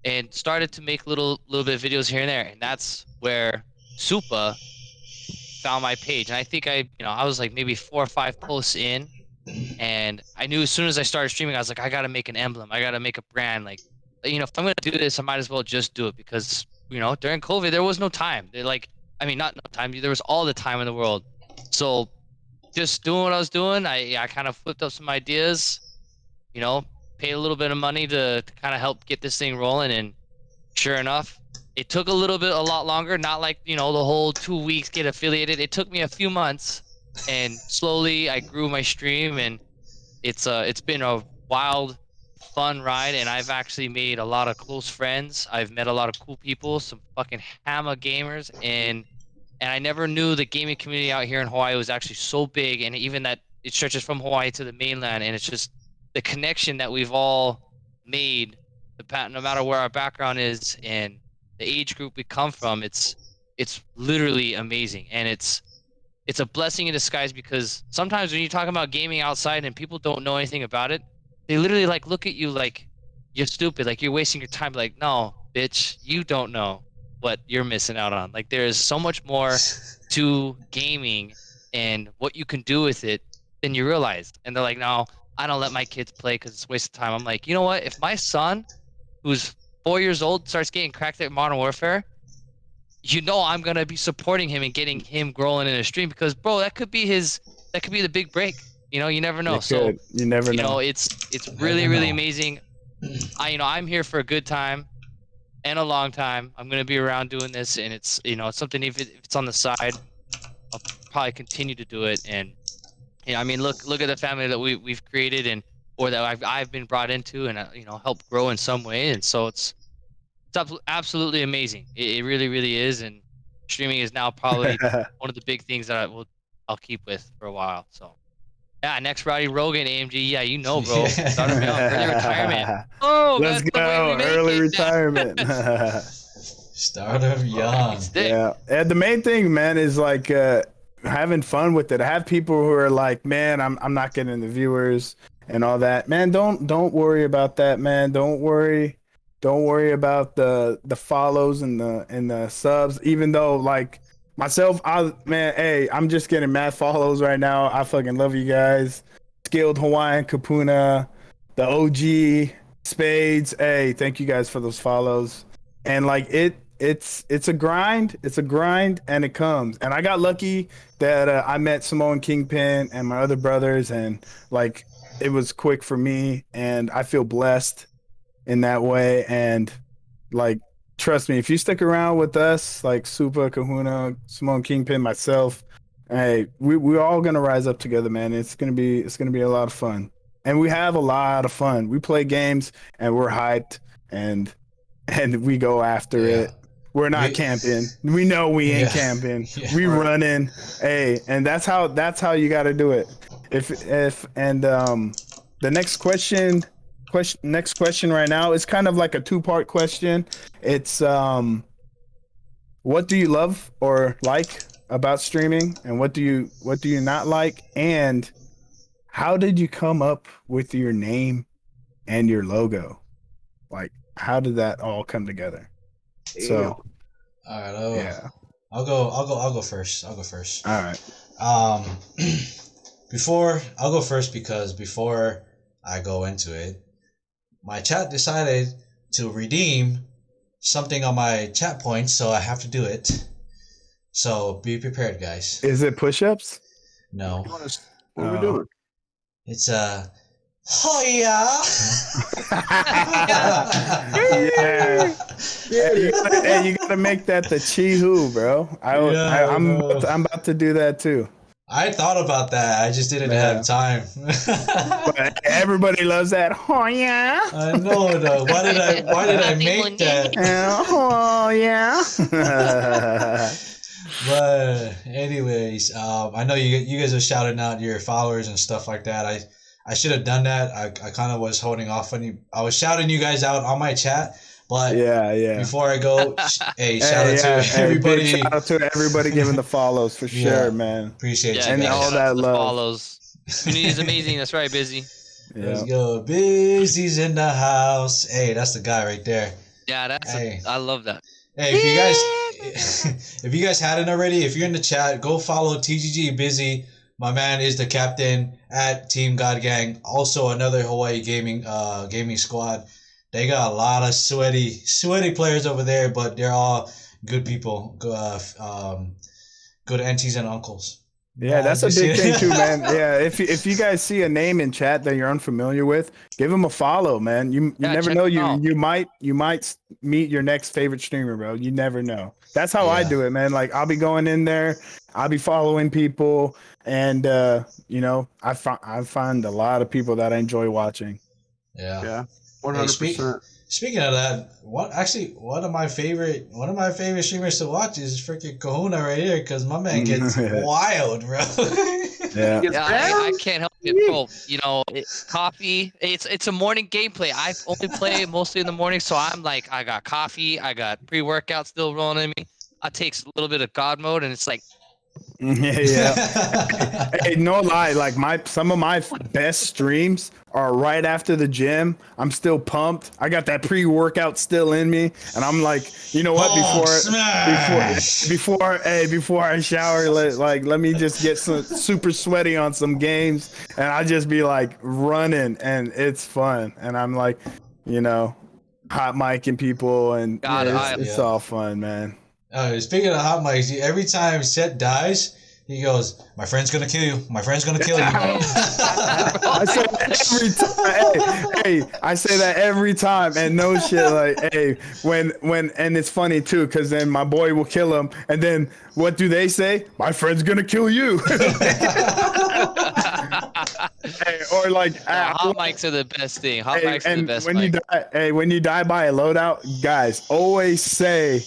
[SPEAKER 3] and started to make little bit of videos here and there, and that's where Supa found my page. And I think I was like maybe 4 or 5 posts in, and I knew as soon as I started streaming, I was like, I gotta make an emblem, I gotta make a brand. Like, if I'm gonna do this, I might as well just do it, because during COVID there was no time. Not no time. There was all the time in the world. So just doing what I was doing, I kind of flipped up some ideas, paid a little bit of money to kind of help get this thing rolling, and sure enough, it took a lot longer. Not like the whole 2 weeks get affiliated. It took me a few months, and slowly I grew my stream, and it's been a wild, fun ride, and I've actually made a lot of close friends. I've met a lot of cool people, some fucking hammer gamers, and I never knew the gaming community out here in Hawaii was actually so big, and even that it stretches from Hawaii to the mainland, and it's just the connection that we've all made, no matter where our background is and the age group we come from. It's literally amazing, and it's a blessing in disguise, because sometimes when you talk about gaming outside and people don't know anything about it, they literally like look at you like you're stupid, like you're wasting your time. Like, no, bitch, you don't know what you're missing out on. Like, there is so much more to gaming and what you can do with it than you realize. And they're like, no, I don't let my kids play because it's a waste of time. I'm like, you know what? If my son, who's 4 years old, starts getting cracked at Modern Warfare, I'm gonna be supporting him and getting him growing in a stream, because bro, that could be the big break. You never know. So
[SPEAKER 5] you never know.
[SPEAKER 3] It's really, really amazing. I'm here for a good time and a long time. I'm gonna be around doing this, and it's it's something, if it's on the side, I'll probably continue to do it. And look at the family that we've created, or that I've been brought into, and helped grow in some way. And so it's absolutely amazing. It really, really is. And streaming is now probably one of the big things that I'll keep with for a while. So yeah, next Rowdy Rogan, AMG. Yeah, bro. Started me off early retirement. Oh,
[SPEAKER 5] let's go early retirement.
[SPEAKER 1] Start of young.
[SPEAKER 5] Yeah, and the main thing, man, is like having fun with it. I have people who are like, man, I'm not getting the viewers and all that. Man, don't worry about that, man. Don't worry about the follows and the subs. Even though, like myself, I'm just getting mad follows right now. I fucking love you guys. Skilled Hawaiian Kapuna, the OG Spades. Hey, thank you guys for those follows. And like it's a grind. It's a grind, and it comes. And I got lucky that I met Samoan Kingpin and my other brothers, and like it was quick for me, and I feel blessed in that way. And like, trust me, if you stick around with us, like Supa, Kahuna, Samoan Kingpin, myself, hey, we're all gonna rise up together, man. It's gonna be a lot of fun, and we have a lot of fun. We play games, and we're hyped, and we go after it. We're not camping. We know we ain't camping. We running. Hey, and that's how you got to do it. The next question right now is kind of like a 2-part question. It's what do you love or like about streaming, and what do you not like, and how did you come up with your name and your logo? Like, how did that all come together? So,
[SPEAKER 1] all right, I'll go first. All right. I'll go first because before I go into it, my chat decided to redeem something on my chat points, so I have to do it. So be prepared, guys.
[SPEAKER 5] Is it push-ups?
[SPEAKER 1] No.
[SPEAKER 4] What are we doing?
[SPEAKER 1] It's Oh yeah.
[SPEAKER 5] Hey, you gotta make that the chi-hu, bro. I'm
[SPEAKER 1] Bro.
[SPEAKER 5] I'm about to do that too.
[SPEAKER 1] I thought about that. I just didn't have
[SPEAKER 5] Yeah.
[SPEAKER 1] time.
[SPEAKER 5] But everybody loves that. Oh yeah.
[SPEAKER 1] I know though. Why did I make that?
[SPEAKER 5] Oh yeah.
[SPEAKER 1] But anyways, I know you guys are shouting out your followers and stuff like that. I should have done that. I kind of was holding off on you. I was shouting you guys out on my chat, but
[SPEAKER 5] yeah.
[SPEAKER 1] before I go, hey, shout out to
[SPEAKER 5] Hey,
[SPEAKER 1] everybody.
[SPEAKER 5] big shout out to everybody giving the follows for sure, man.
[SPEAKER 1] Appreciate
[SPEAKER 3] Yeah,
[SPEAKER 1] you
[SPEAKER 5] And
[SPEAKER 3] big
[SPEAKER 1] guys.
[SPEAKER 5] all
[SPEAKER 3] shout out
[SPEAKER 5] that
[SPEAKER 3] to the
[SPEAKER 5] love.
[SPEAKER 3] follows. Community is amazing. That's right, Busy.
[SPEAKER 1] Let's
[SPEAKER 5] Yeah.
[SPEAKER 1] go. Busy's in the house. Hey, that's the guy right there.
[SPEAKER 3] Yeah,
[SPEAKER 1] Hey.
[SPEAKER 3] I love that.
[SPEAKER 1] Hey, if you guys hadn't already, if you're in the chat, go follow TGG Busy. My man is the captain at Team God Gang. Also another Hawaii gaming squad. They got a lot of sweaty players over there, but they're all good people. Good aunties and uncles.
[SPEAKER 5] Yeah, that's a
[SPEAKER 1] just-
[SPEAKER 5] big thing too, man. Yeah, if you guys see a name in chat that you're unfamiliar with, give them a follow, man. You
[SPEAKER 3] Yeah,
[SPEAKER 5] never
[SPEAKER 3] check
[SPEAKER 5] know.
[SPEAKER 3] them out.
[SPEAKER 5] You might meet your next favorite streamer, bro. You never know. That's how I
[SPEAKER 1] Yeah.
[SPEAKER 5] do it, man. Like I'll be going in there, I'll be following people, and I find a lot of people that I enjoy watching.
[SPEAKER 1] Yeah.
[SPEAKER 4] Yeah,
[SPEAKER 1] Hey,
[SPEAKER 4] 100%.
[SPEAKER 1] speaking of that, one of my favorite streamers to watch is freaking Kahuna right here, because my man gets wild, bro.
[SPEAKER 5] Yeah.
[SPEAKER 4] Gets
[SPEAKER 3] Yeah,
[SPEAKER 4] down?
[SPEAKER 3] I can't help it, bro. You know, coffee. It's a morning gameplay. I only play mostly in the morning, so I'm like, I got coffee, I got pre-workout still rolling in me. I take a little bit of God mode, and it's like,
[SPEAKER 5] Yeah. Hey, no lie, like some of my best streams are right after the gym. I'm still pumped. I got that pre-workout still in me, and I'm like, you know what?
[SPEAKER 1] Hulk smash!
[SPEAKER 5] Before I shower, let me just get super sweaty on some games, and I just be like running, and it's fun, and I'm like, hot micing people, and
[SPEAKER 3] God,
[SPEAKER 5] it's all fun, man.
[SPEAKER 1] Speaking of hot mics, every time Seth dies, he goes, "My friend's gonna kill you. My friend's gonna kill you."
[SPEAKER 5] I say that every time. Hey, I say that every time, and no shit. Like, hey, when, and it's funny too, because then my boy will kill him, and then what do they say? My friend's gonna kill you. Hey, or like,
[SPEAKER 3] hot mics are the best thing. Hot mics are the best.
[SPEAKER 5] When you die by a loadout, guys, always say,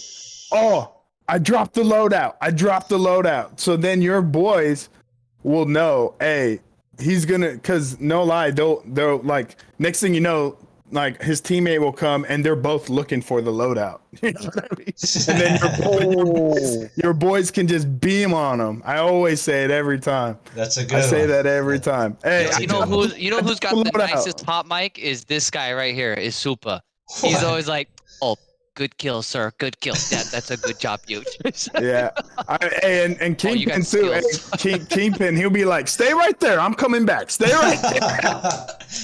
[SPEAKER 5] "Oh, I dropped the loadout. I dropped the loadout." So then your boys will know, hey, he's gonna, cause no lie, they'll like, next thing you know, like his teammate will come and they're both looking for the loadout. You know what I mean? And then your boys can just beam on them. I always say it every time.
[SPEAKER 1] That's a good
[SPEAKER 5] I say
[SPEAKER 1] one.
[SPEAKER 5] that every time. Hey,
[SPEAKER 1] That's a
[SPEAKER 3] You
[SPEAKER 1] good
[SPEAKER 3] know
[SPEAKER 1] one.
[SPEAKER 3] who's got the nicest hot mic is this guy right here. Is Supa. He's
[SPEAKER 1] What?
[SPEAKER 3] always like, "Oh, good kill, sir. Good kill. That's a good job, you."
[SPEAKER 5] Yeah, and
[SPEAKER 3] you got
[SPEAKER 5] Kingpin too. Hey,
[SPEAKER 3] skills.
[SPEAKER 5] Kingpin, he'll be like, "Stay right there. I'm coming back. Stay right there."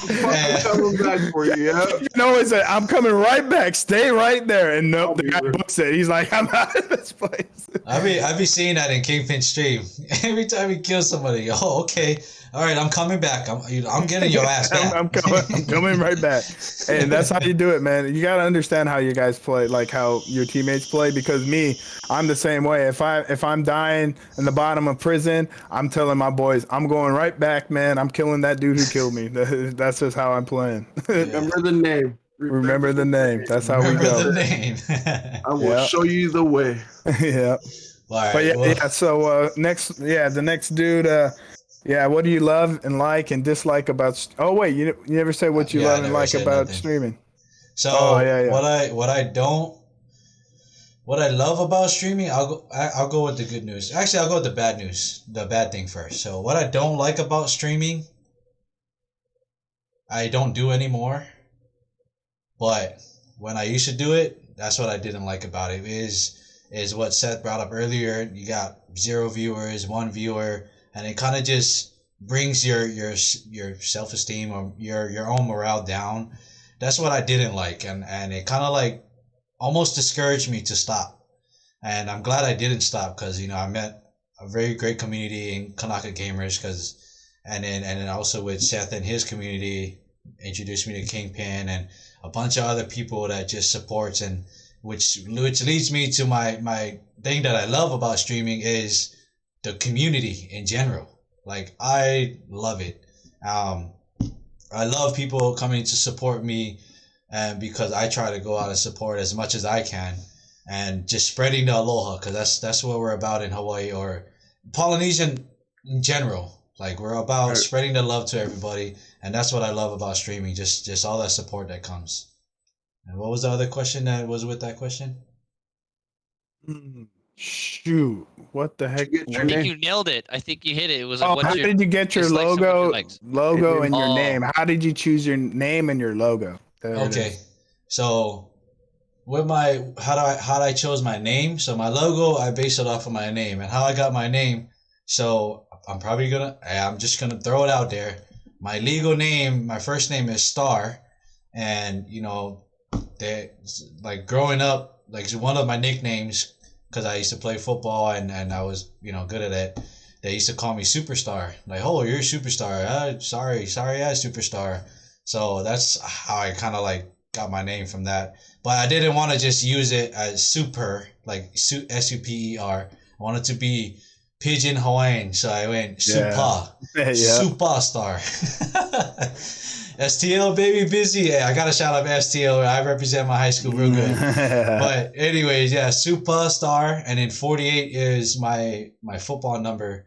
[SPEAKER 4] I'm coming back for you, yeah.
[SPEAKER 5] You know, it's like, I'm coming right back. Stay right there. And nope,
[SPEAKER 4] I'll
[SPEAKER 5] the
[SPEAKER 4] be
[SPEAKER 5] guy
[SPEAKER 4] right-
[SPEAKER 5] books it. He's like, I'm out of this place.
[SPEAKER 1] I be seeing that in Kingpin stream every time he kills somebody. Oh, okay, all right, I'm coming back. I'm getting your ass back.
[SPEAKER 5] I'm coming right back. And that's how you do it, man. You got to understand how you guys play, like how your teammates play. Because I'm the same way. If I'm dying in the bottom of prison, I'm telling my boys, I'm going right back, man. I'm killing that dude who killed me. That's just how I'm playing.
[SPEAKER 4] Remember the name.
[SPEAKER 5] Remember the name. That's how
[SPEAKER 1] Remember
[SPEAKER 5] we go.
[SPEAKER 1] the name.
[SPEAKER 4] I will show you the way.
[SPEAKER 5] Yeah.
[SPEAKER 1] All right,
[SPEAKER 5] But
[SPEAKER 1] well,
[SPEAKER 5] yeah. So the next dude. What do you love and like and dislike about? Oh wait, you never said what you
[SPEAKER 1] Yeah, I
[SPEAKER 5] love and
[SPEAKER 1] never
[SPEAKER 5] like
[SPEAKER 1] said
[SPEAKER 5] about
[SPEAKER 1] nothing.
[SPEAKER 5] streaming.
[SPEAKER 1] So
[SPEAKER 5] yeah.
[SPEAKER 1] what I love about streaming, I'll go with the good news. Actually, I'll go with the bad news. The bad thing first. So what I don't like about streaming, I don't do anymore. But when I used to do it, that's what I didn't like about it. Is what Seth brought up earlier. You got 0 viewers, 1 viewer, and it kind of just brings your self-esteem or your own morale down. That's what I didn't like, and it kind of like almost discouraged me to stop. And I'm glad I didn't stop, because I met a very great community in Kanaka gamers, and then also with Seth and his community, introduced me to Kingpin and a bunch of other people that just supports, and which leads me to my thing that I love about streaming is the community in general. Like I love it. Um, I love people coming to support me, and because I try to go out and support as much as I can, and just spreading the aloha, because that's what we're about in Hawaii or Polynesian in general. Like we're about spreading the love to everybody, and that's what I love about streaming. Just all that support that comes. And what was the other question that was with that question?
[SPEAKER 5] Shoot, what the heck?
[SPEAKER 3] I think you nailed it. I think you hit it. It was like,
[SPEAKER 5] Oh,
[SPEAKER 3] what's
[SPEAKER 5] how
[SPEAKER 3] your
[SPEAKER 5] did you get your
[SPEAKER 3] dislikes and what's your
[SPEAKER 5] logo,
[SPEAKER 3] likes?
[SPEAKER 5] and your
[SPEAKER 3] Oh.
[SPEAKER 5] name? How did you choose your name and your logo? There it
[SPEAKER 1] Okay,
[SPEAKER 5] is.
[SPEAKER 1] so with my how I chose my name. So my logo I based it off of my name, and how I got my name. So I'm just gonna throw it out there. My legal name, my first name is Star, and you know, that like growing up, like one of my nicknames, because I used to play football and I was good at it. They used to call me Superstar. Like, oh, you're a superstar. Sorry, superstar. So that's how I kind of like got my name from that. But I didn't want to just use it as super, like Super. I wanted to be Pigeon Hawaiian, so I went Supa, Superstar. STL baby busy. Yeah, I gotta shout out STL. I represent my high school real good. But anyways, yeah, Superstar, and then 48 is my football number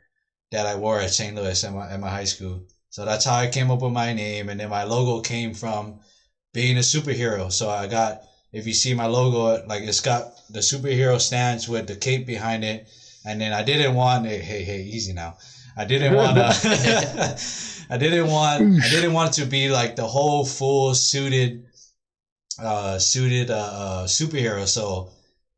[SPEAKER 1] that I wore at St. Louis at my high school. So that's how I came up with my name, and then my logo came from being a superhero. So I got, if you see my logo, like it's got the superhero stance with the cape behind it, and then I didn't want hey easy now. I didn't want to I didn't want to be like the whole full suited superhero. So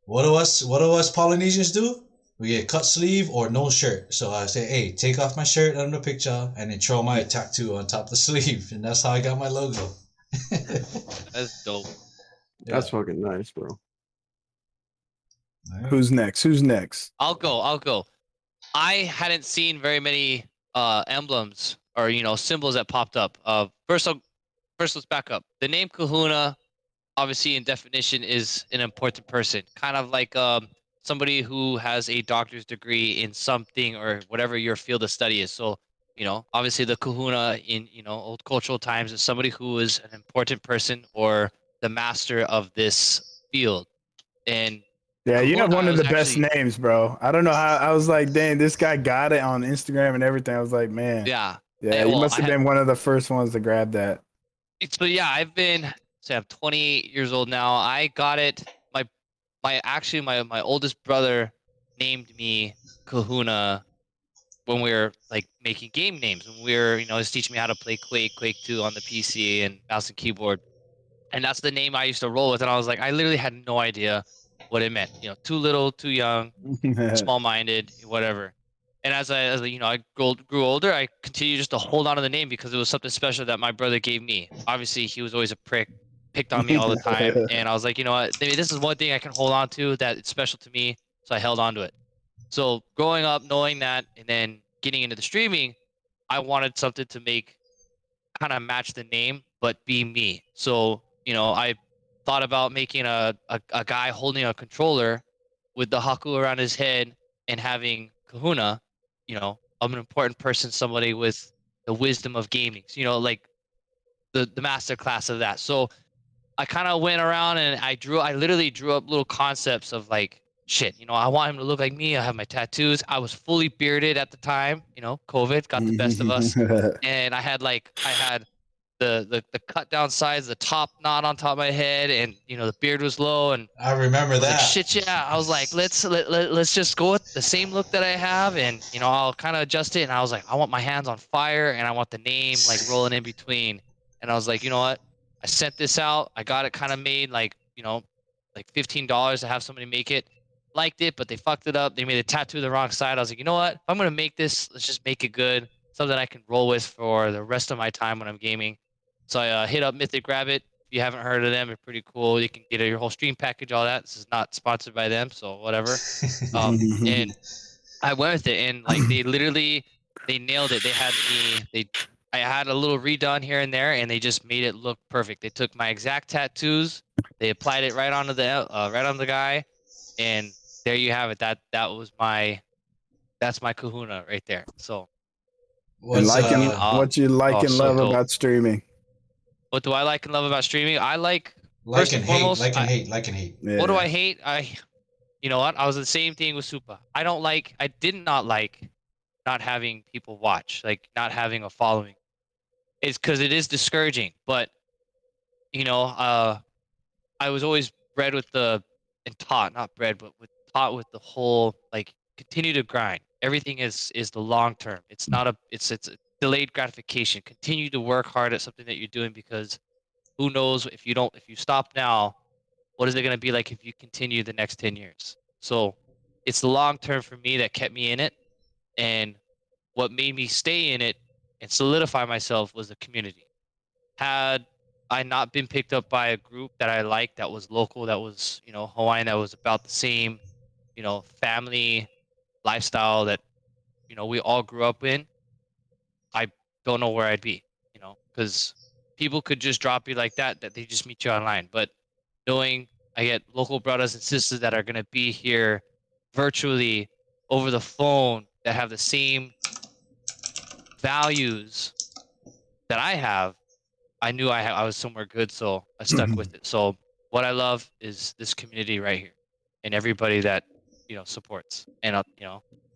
[SPEAKER 1] what do us Polynesians do? We get cut sleeve or no shirt. So I say, hey, take off my shirt under the picture and then throw my tattoo on top of the sleeve, and that's how I got my logo.
[SPEAKER 3] That's dope.
[SPEAKER 4] That's fucking nice, bro.
[SPEAKER 5] Who's next?
[SPEAKER 3] I'll go. I hadn't seen very many emblems or symbols that popped up. First let's back up. The name Kahuna, obviously in definition, is an important person, kind of like somebody who has a doctor's degree in something or whatever your field of study is. So obviously the Kahuna in old cultural times is somebody who is an important person or the master of this field. And
[SPEAKER 5] yeah, you have
[SPEAKER 3] Kahuna
[SPEAKER 5] one of the
[SPEAKER 3] was
[SPEAKER 5] best names, bro. I don't know how. I was like, dang, this guy got it on Instagram and everything. I was like, man,
[SPEAKER 3] yeah,
[SPEAKER 5] you must have been one of the first ones to grab that.
[SPEAKER 3] So yeah, I'm 28 years old now. I got it. My oldest brother named me Kahuna when we were like making game names. When we were, he's teaching me how to play Quake 2 on the PC and mouse and keyboard. And that's the name I used to roll with. And I was like, I literally had no idea what it meant. Too little, too young, small-minded, whatever. And as I grew older, I continued just to hold on to the name because it was something special that my brother gave me. Obviously, he was always a prick, picked on me all the time, and I was like, you know what, maybe this is one thing I can hold on to that it's special to me, so I held on to it. So growing up, knowing that, and then getting into the streaming, I wanted something to make kind of match the name, but be me. So I thought about making a guy holding a controller with the haku around his head and having Kahuna, I'm an important person, somebody with the wisdom of gaming. So, like the master class of that. So I kind of went around and I literally drew up little concepts of like, shit, I want him to look like me. I have my tattoos. I was fully bearded at the time. COVID got the best of us. And I had the cut down sides, the top knot on top of my head, and the beard was low. And
[SPEAKER 1] I remember that.
[SPEAKER 3] Like, shit, yeah. I was like, let's just go with the same look that I have, and I'll kind of adjust it. And I was like, I want my hands on fire, and I want the name like rolling in between. And I was like, you know what? I sent this out. I got it kind of made like like $15 to have somebody make it. Liked it, but they fucked it up. They made a tattoo the wrong side. I was like, you know what? If I'm gonna make this, let's just make it good, something I can roll with for the rest of my time when I'm gaming. So I hit up Mythic Rabbit. If you haven't heard of them, they're pretty cool. You can get your whole stream package, all that. This is not sponsored by them, so whatever. And I went with it, and like they nailed it. They had me. I had a little redone here and there, and they just made it look perfect. They took my exact tattoos, they applied it right onto the guy, and there you have it. That's my Kahuna right there. So
[SPEAKER 5] And
[SPEAKER 1] What's
[SPEAKER 5] liking what you like
[SPEAKER 3] oh,
[SPEAKER 5] and
[SPEAKER 3] so
[SPEAKER 5] love
[SPEAKER 3] dope.
[SPEAKER 5] about streaming.
[SPEAKER 3] What do I like and love about streaming? I like
[SPEAKER 1] like
[SPEAKER 3] first
[SPEAKER 1] and
[SPEAKER 3] and
[SPEAKER 1] hate,
[SPEAKER 3] foremost.
[SPEAKER 1] like and hate, like and hate?
[SPEAKER 5] Yeah.
[SPEAKER 3] What do I hate? You know what? I was the same thing with Supa. I did not like not having people watch, like not having a following. It's because it is discouraging. But you know, I was always bred with and taught, not bred, but taught with the whole like continue to grind. Everything is the long term. It's a delayed gratification. Continue to work hard at something that you're doing because who knows if you stop now, what is it going to be like if you continue the next 10 years? So it's the long term for me that kept me in it. And what made me stay in it and solidify myself was the community. Had I not been picked up by a group that I liked that was local, that was, Hawaiian, that was about the same, family lifestyle that, we all grew up in, I don't know where I'd be, because people could just drop you like that they just meet you online. But knowing I get local brothers and sisters that are going to be here virtually over the phone that have the same values that I have, I knew I was somewhere good, so I stuck with it. So what I love is this community right here, and everybody that supports. And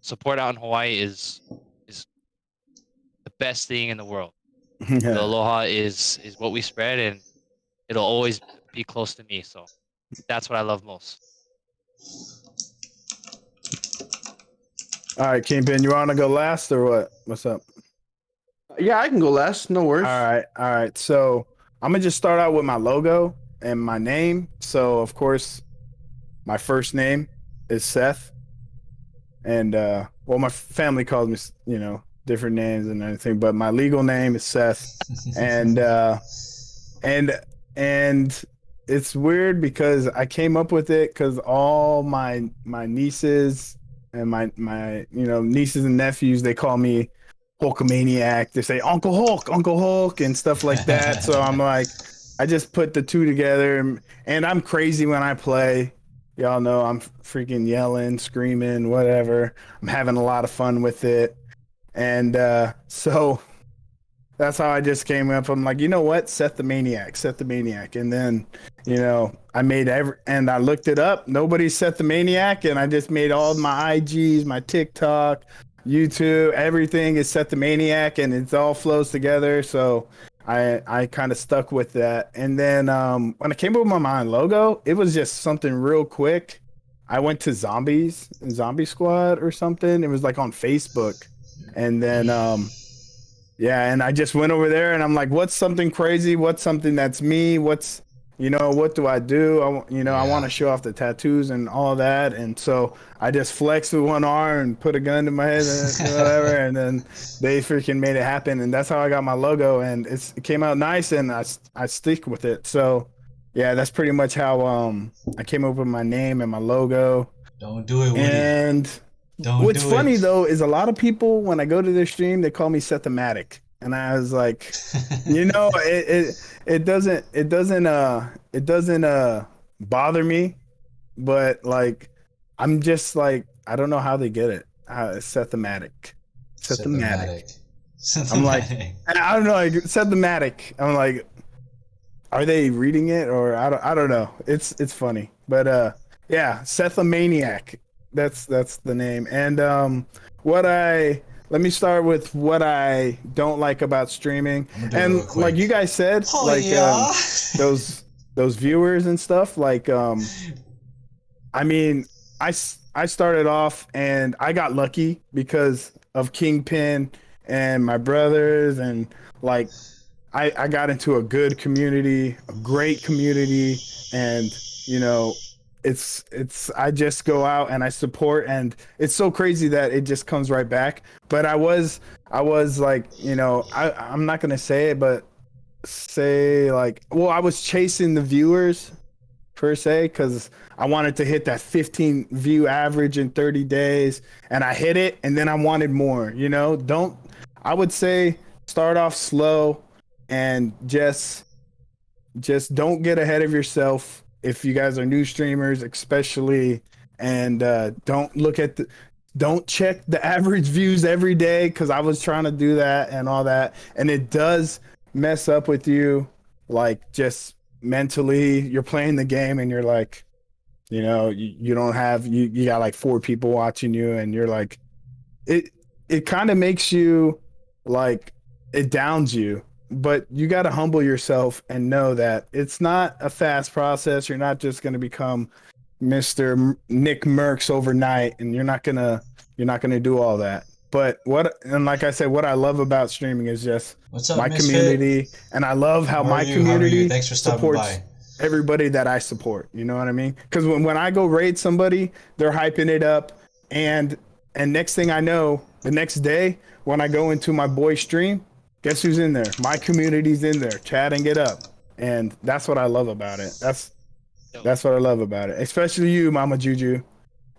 [SPEAKER 3] support out in Hawaii is the best thing in the world. The
[SPEAKER 5] Yeah.
[SPEAKER 3] aloha is what we spread, and it'll always be close to me. So that's what I love most.
[SPEAKER 5] All right, Kingpin, you want to go last or what? What's up?
[SPEAKER 4] Yeah, I can go last. No worries.
[SPEAKER 5] All right. So I'm gonna just start out with my logo and my name. So of course, my first name is Seth, and well, my family calls me, different names and everything, but my legal name is Seth, and and it's weird because I came up with it because all my nieces and my nieces and nephews, they call me Hulkamaniac. They say Uncle Hulk, and stuff like that. So I'm like, I just put the two together, and I'm crazy when I play. Y'all know I'm freaking yelling, screaming, whatever. I'm having a lot of fun with it, and so that's how I just came up. I'm like, you know what? Set the Maniac. And then, I made and I looked it up. Nobody set the Maniac. And I just made all my IGs, my TikTok, YouTube, everything is Set the Maniac, and it all flows together. So I kind of stuck with that. And then when I came up with my logo, it was just something real quick. I went to Zombie Squad or something. It was like on Facebook. And then yeah, and I just went over there and I'm like, what's something crazy? What's something that's me? What do I do? I want to show off the tattoos and all that. And so I just flexed with one arm and put a gun to my head and whatever. And then they freaking made it happen. And that's how I got my logo. And it came out nice, and I stick with it. So yeah, that's pretty much how I came up with my name and my logo.
[SPEAKER 1] Don't do it, Woody.
[SPEAKER 5] And what's funny though is a lot of people, when I go to their stream, they call me Sethematic, and I was like, it doesn't bother me, but like I'm just like, I don't know how they get it. Sethematic. I'm like, I don't know, like Sethematic. I'm like, are they reading it or I don't know. It's funny, but yeah, Sethomaniac. That's the name. And let me start with what I don't like about streaming. And like you guys said, those viewers and stuff, like I mean, I started off and I got lucky because of Kingpin and my brothers, and like I got into a good community, a great community, and it's I just go out and I support, and it's so crazy that it just comes right back. But I was like, I'm not gonna say it, but say like, well, I was chasing the viewers per se, because I wanted to hit that 15 view average in 30 days, and I hit it, and then I wanted more. I would say start off slow and just don't get ahead of yourself if you guys are new streamers, especially, and don't check the average views every day, because I was trying to do that and all that, and it does mess up with you, like just mentally. You're playing the game and you're like, you know, you don't have you got like 4 people watching you, and you're like, it kind of makes you like, it downs you. But you got to humble yourself and know that it's not a fast process. You're not just going to become Mr. Nick Merckx overnight, and you're not gonna do all that. But like I said, what I love about streaming is just my community, and I love how my community
[SPEAKER 1] Thanks for stopping
[SPEAKER 5] supports
[SPEAKER 1] by.
[SPEAKER 5] everybody that I support. You know what I mean? Because when I go raid somebody, they're hyping it up, and next thing I know, the next day when I go into my boy stream, guess who's in there? My community's in there, chatting it up, and that's what I love about it. That's what I love about it, especially you, Mama Juju,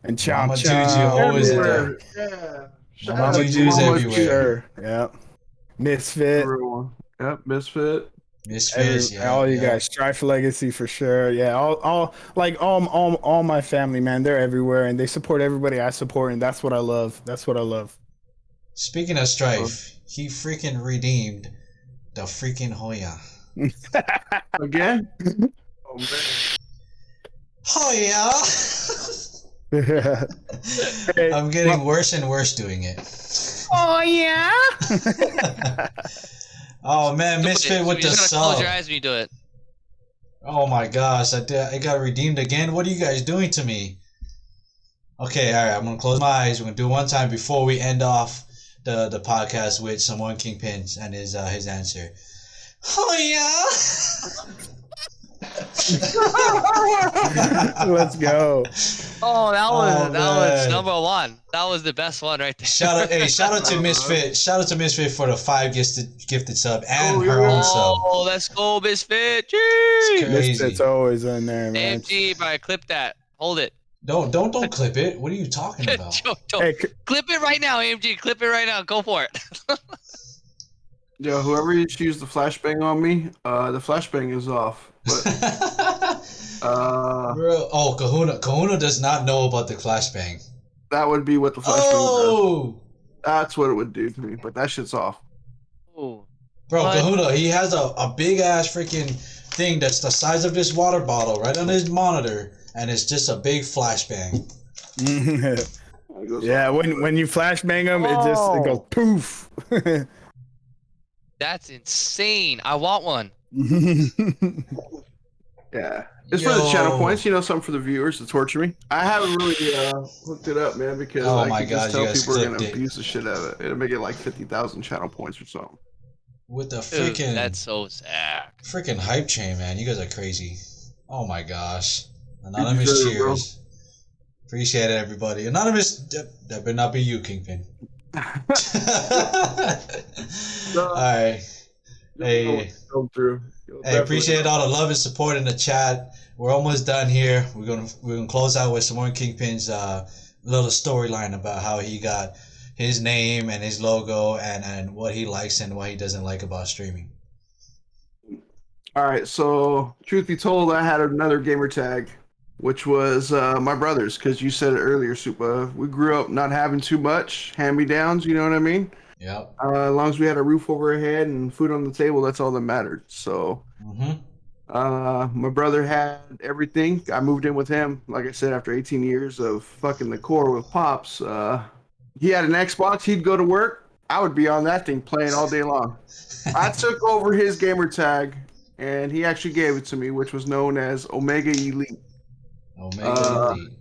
[SPEAKER 5] and Chomp
[SPEAKER 1] Mama
[SPEAKER 5] Chomp.
[SPEAKER 1] Juju always in
[SPEAKER 4] Everywhere.
[SPEAKER 1] there.
[SPEAKER 4] Yeah.
[SPEAKER 1] Mama Juju's everywhere.
[SPEAKER 5] Sure. Yeah. Misfit.
[SPEAKER 4] Everyone. Yep, Misfit.
[SPEAKER 1] Misfits, yeah.
[SPEAKER 5] All you guys, Strife Legacy for sure. Yeah, all my family, man, they're everywhere, and they support everybody I support, and that's what I love. That's what I love.
[SPEAKER 1] Speaking of Strife, he freaking redeemed the freaking Hoya.
[SPEAKER 4] Again? Oh man.
[SPEAKER 1] Hoya! I'm getting worse and worse doing it.
[SPEAKER 5] Oh yeah.
[SPEAKER 1] Oh man, Misfit with the
[SPEAKER 3] just
[SPEAKER 1] sub.
[SPEAKER 3] close your eyes when you do it.
[SPEAKER 1] Oh my gosh, I got redeemed again. What are you guys doing to me? Okay, all right, I'm gonna close my eyes. We're gonna do it one time before we end off the podcast with Samoan Kingpin and his answer. Oh yeah.
[SPEAKER 5] Let's go.
[SPEAKER 3] Oh, that was
[SPEAKER 1] man.
[SPEAKER 3] number 1. That was the best one right there.
[SPEAKER 1] Shout out to Misfit. Shout out to Misfit for the 5 gifted sub and her own sub.
[SPEAKER 3] Oh, let's go, Misfit.
[SPEAKER 1] It's crazy.
[SPEAKER 5] Misfit's always in there, man.
[SPEAKER 3] AMG, bro, clip that. Hold it.
[SPEAKER 1] Don't clip it. What are you talking about?
[SPEAKER 3] Don't.
[SPEAKER 5] Hey,
[SPEAKER 3] Clip it right now, AMG. Clip it right now. Go for it.
[SPEAKER 4] Yo, whoever you choose the flashbang on me, the flashbang is off. But
[SPEAKER 1] Bro, oh, Kahuna does not know about the flashbang.
[SPEAKER 4] that would be what the flashbang does. That's what it would do to me, but that shit's off.
[SPEAKER 3] Ooh.
[SPEAKER 1] Bro,
[SPEAKER 3] What?
[SPEAKER 1] Kahuna, he has a big ass freaking thing that's the size of this water bottle right on his monitor, and it's just a big flashbang.
[SPEAKER 4] It goes
[SPEAKER 5] yeah,
[SPEAKER 4] off.
[SPEAKER 5] when you flashbang them, it goes poof.
[SPEAKER 3] That's insane. I want one.
[SPEAKER 4] Yeah. It's for the channel points, something for the viewers to torture me. I haven't really hooked it up, man, because
[SPEAKER 1] Oh
[SPEAKER 4] I
[SPEAKER 1] my
[SPEAKER 4] can
[SPEAKER 1] God,
[SPEAKER 4] just
[SPEAKER 1] you
[SPEAKER 4] tell
[SPEAKER 1] guys
[SPEAKER 4] people are going
[SPEAKER 1] clipped
[SPEAKER 4] to
[SPEAKER 1] it.
[SPEAKER 4] abuse the shit out of it. It'll make it like 50,000 channel points or something.
[SPEAKER 1] With the
[SPEAKER 3] Dude,
[SPEAKER 1] freaking
[SPEAKER 3] that's so sad.
[SPEAKER 1] freaking hype chain, man. You guys are crazy. Oh my gosh. Anonymous
[SPEAKER 4] deserve it, bro.
[SPEAKER 1] cheers. Appreciate it, everybody. Anonymous, that better not be you, Kingpin. Alright. Hey.
[SPEAKER 4] Come through.
[SPEAKER 1] Hey, appreciate all the love and support in the chat. We're almost done here. We're gonna close out with Samoan Kingpin's little storyline about how he got his name and his logo and what he likes and what he doesn't like about streaming.
[SPEAKER 4] All right, so truth be told, I had another gamer tag, which was my brother's, because you said it earlier, Supa. We grew up not having too much hand-me-downs, you know what I mean?
[SPEAKER 1] Yep.
[SPEAKER 4] As long as we had a roof over our head and food on the table, that's all that mattered. So my brother had everything. I moved in with him, like I said, after 18 years of fucking the core with Pops. He had an Xbox. He'd go to work. I would be on that thing playing all day long. I took over his gamer tag, and he actually gave it to me, which was known as Omega Elite.
[SPEAKER 1] Omega Elite.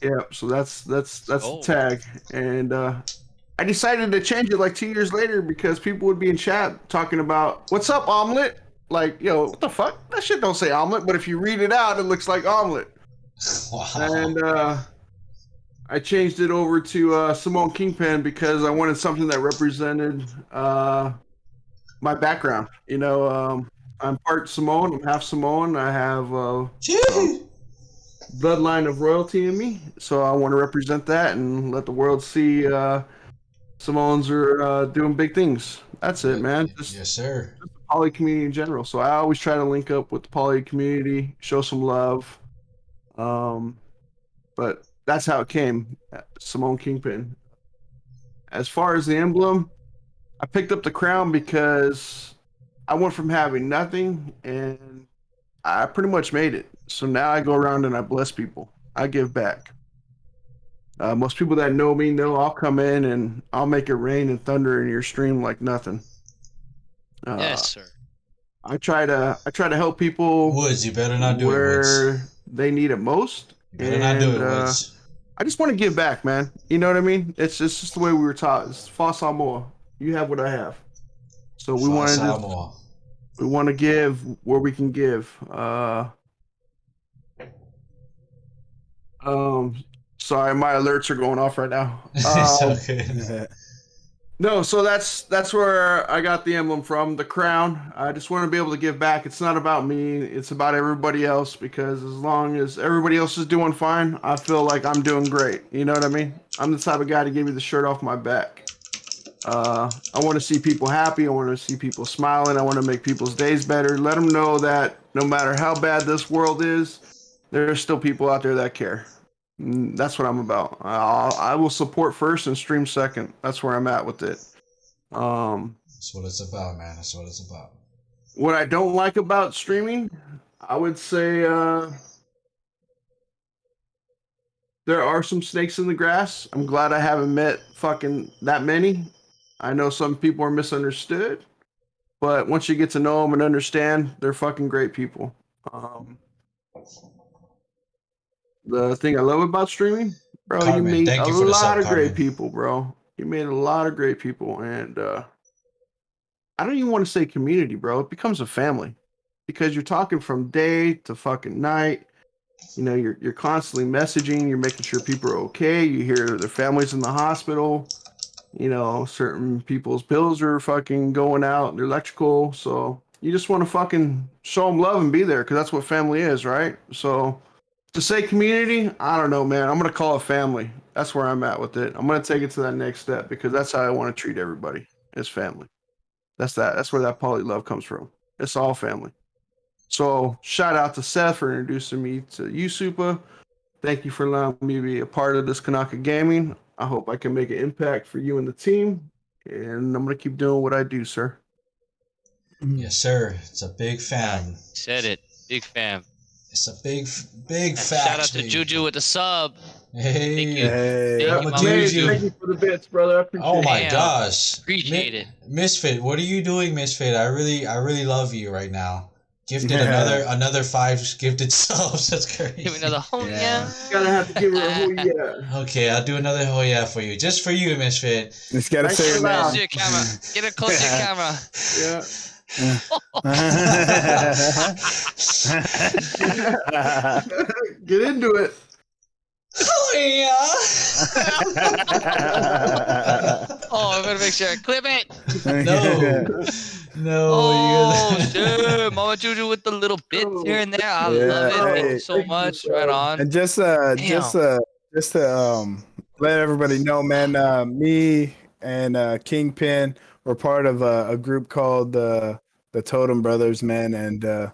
[SPEAKER 4] Yeah, so that's the tag. And I decided to change it like 2 years later because people would be in chat talking about, what's up, omelet? Like, yo, what the fuck? That shit don't say omelet, but if you read it out, it looks like omelet.
[SPEAKER 1] Wow.
[SPEAKER 4] And I changed it over to Samoan Kingpin because I wanted something that represented my background. I'm part Samoan, I'm half Samoan. I have bloodline of royalty in me, so I want to represent that and let the world see Samoans are doing big things. That's it, man. Just
[SPEAKER 1] Yes, sir.
[SPEAKER 4] the poly community in general. So I always try to link up with the poly community, show some love. Um, but that's how it came. Simone Kingpin. As far as the emblem, I picked up the crown because I went from having nothing and I pretty much made it. So now I go around and I bless people. I give back. Most people that know me know I'll come in and I'll make it rain and thunder in your stream like nothing.
[SPEAKER 3] Yes, sir.
[SPEAKER 4] I try to help people
[SPEAKER 1] Woods, you better not do it, Woods.
[SPEAKER 4] where they need it most.
[SPEAKER 1] You better not do it, Woods.
[SPEAKER 4] I just want to give back, man. You know what I mean? It's just the way we were taught. It's Foss more. You have what I have. So we want to give where we can give. Sorry, my alerts are going off right now.
[SPEAKER 1] It's okay.
[SPEAKER 4] No, so that's where I got the emblem from, the crown. I just want to be able to give back. It's not about me, it's about everybody else, because as long as everybody else is doing fine, I feel like I'm doing great. You know what I mean? I'm the type of guy to give you the shirt off my back. I want to see people happy. I want to see people smiling. I want to make people's days better. Let them know that no matter how bad this world is, there's still people out there that care. That's what I'm about. I will support first and stream second. That's where I'm at with it.
[SPEAKER 1] That's what it's about, man. That's what it's about.
[SPEAKER 4] What I don't like about streaming, I would say there are some snakes in the grass. I'm glad I haven't met fucking that many. I know some people are misunderstood, but once you get to know them and understand, they're fucking great people. The thing I love about streaming, bro,
[SPEAKER 1] Cartman,
[SPEAKER 4] you meet a lot of
[SPEAKER 1] Cartman.
[SPEAKER 4] great people, bro. You made a lot of great people, and I don't even want to say community, bro. It becomes a family because you're talking from day to fucking night. You know, you're constantly messaging. You're making sure people are okay. You hear their families in the hospital. You know, certain people's bills are fucking going out. They're electrical, so you just want to fucking show them love and be there because that's what family is, right? So. To say community, I don't know, man. I'm gonna call it family. That's where I'm at with it. I'm gonna take it to that next step because that's how I want to treat everybody as family. That's where that poly love comes from. It's all family. So shout out to Seth for introducing me to you, Supa. Thank you for allowing me to be a part of this Kanaka Gaming. I hope I can make an impact for you and the team. And I'm gonna keep doing what I do, sir.
[SPEAKER 1] Yes, sir. It's a big fam.
[SPEAKER 3] Said it. Big fam.
[SPEAKER 1] It's a big fact.
[SPEAKER 3] Shout out to Juju with the sub.
[SPEAKER 1] Hey,
[SPEAKER 3] Thank you.
[SPEAKER 5] Hey.
[SPEAKER 3] Thank you, Mama
[SPEAKER 1] Juju.
[SPEAKER 4] Thank you for the bits, brother. I appreciate
[SPEAKER 1] oh my
[SPEAKER 3] Damn.
[SPEAKER 1] gosh.
[SPEAKER 3] Appreciate it.
[SPEAKER 1] Misfit, what are you doing, Misfit? I really love you right now. Gifted
[SPEAKER 5] Yeah.
[SPEAKER 1] another 5 gifted subs. That's crazy.
[SPEAKER 3] Give me another home, yeah.
[SPEAKER 4] Gotta have to give her a whole yeah.
[SPEAKER 1] Okay, I'll do another oh yeah for you. Just for you, Misfit.
[SPEAKER 5] Just gotta
[SPEAKER 4] Thanks
[SPEAKER 5] say
[SPEAKER 4] for
[SPEAKER 5] it,
[SPEAKER 4] that.
[SPEAKER 5] man.
[SPEAKER 3] Close to your camera. Get it close to your camera.
[SPEAKER 4] Yeah. Get into it.
[SPEAKER 1] Oh yeah.
[SPEAKER 3] Oh, I'm gonna make sure I clip it.
[SPEAKER 1] No.
[SPEAKER 3] Oh shit, Mama Juju with the little bits here and there. I love it. Thank you so much. Right on.
[SPEAKER 5] And just to let everybody know, man, me and Kingpin were part of a group called the Totem Brothers, man. And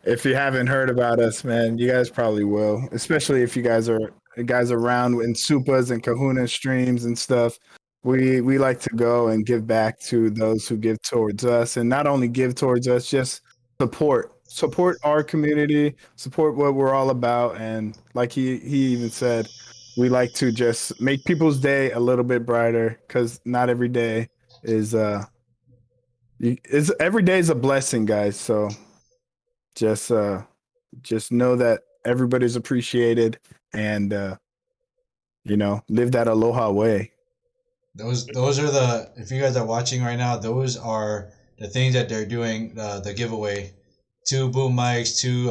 [SPEAKER 5] if you haven't heard about us, man, you guys probably will, especially if you guys are around in Supas and Kahuna streams and stuff. We like to go and give back to those who give towards us, and not only give towards us, just support our community, support what we're all about. And like he even said, we like to just make people's day a little bit brighter, because not every day is every day is a blessing, guys. So just know that everybody's appreciated, and live that aloha way.
[SPEAKER 1] Those are if you guys are watching right now, those are the things that they're doing, the giveaway. 2 boom mics, 2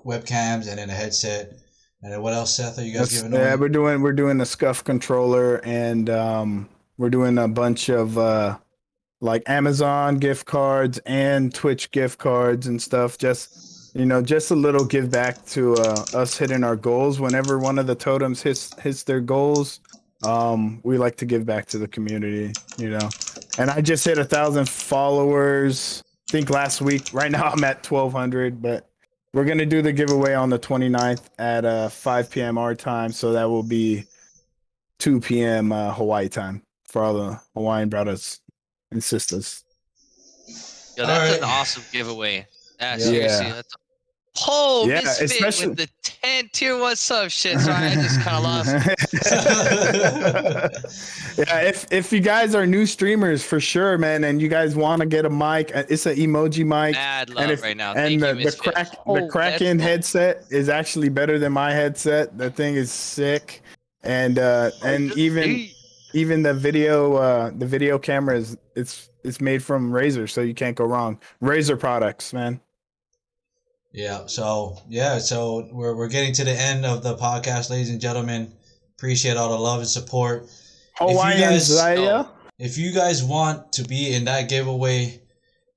[SPEAKER 1] webcams, and then a headset. And then what else, Seth, are you guys giving away?
[SPEAKER 5] Yeah, we're doing a Scuff controller, and we're doing a bunch of like Amazon gift cards and Twitch gift cards and stuff. Just a little give back to us hitting our goals. Whenever one of the totems hits their goals, we like to give back to the community, And I just hit 1,000 followers. I think last week. Right now I'm at 1,200, but we're gonna do the giveaway on the 29th at 5 p.m. our time, so that will be 2 p.m. Hawaii time for all the Hawaiian brothers and sisters.
[SPEAKER 3] Yo, that's
[SPEAKER 1] Alright.
[SPEAKER 3] an awesome giveaway.
[SPEAKER 1] Yeah.
[SPEAKER 3] Seriously, that's. Oh,
[SPEAKER 5] Yeah,
[SPEAKER 3] Misfit
[SPEAKER 5] especially-
[SPEAKER 3] with the 10 tier 1 sub shit. Sorry, I just kind of lost.
[SPEAKER 5] Yeah, if you guys are new streamers for sure, man, and you guys want to get a mic, it's an emoji mic.
[SPEAKER 3] Mad love
[SPEAKER 5] And if,
[SPEAKER 3] right now.
[SPEAKER 5] and
[SPEAKER 3] Thank you,
[SPEAKER 5] the
[SPEAKER 3] Misfit.
[SPEAKER 5] the Kraken
[SPEAKER 3] let's go.
[SPEAKER 5] headset is actually better than my headset. That thing is sick, and even the video camera is it's made from Razer, so you can't go wrong. Razer products, man.
[SPEAKER 1] Yeah. So we're getting to the end of the podcast, ladies and gentlemen. Appreciate all the love and support.
[SPEAKER 5] Hawaiian Zaya.
[SPEAKER 1] If you guys want to be in that giveaway,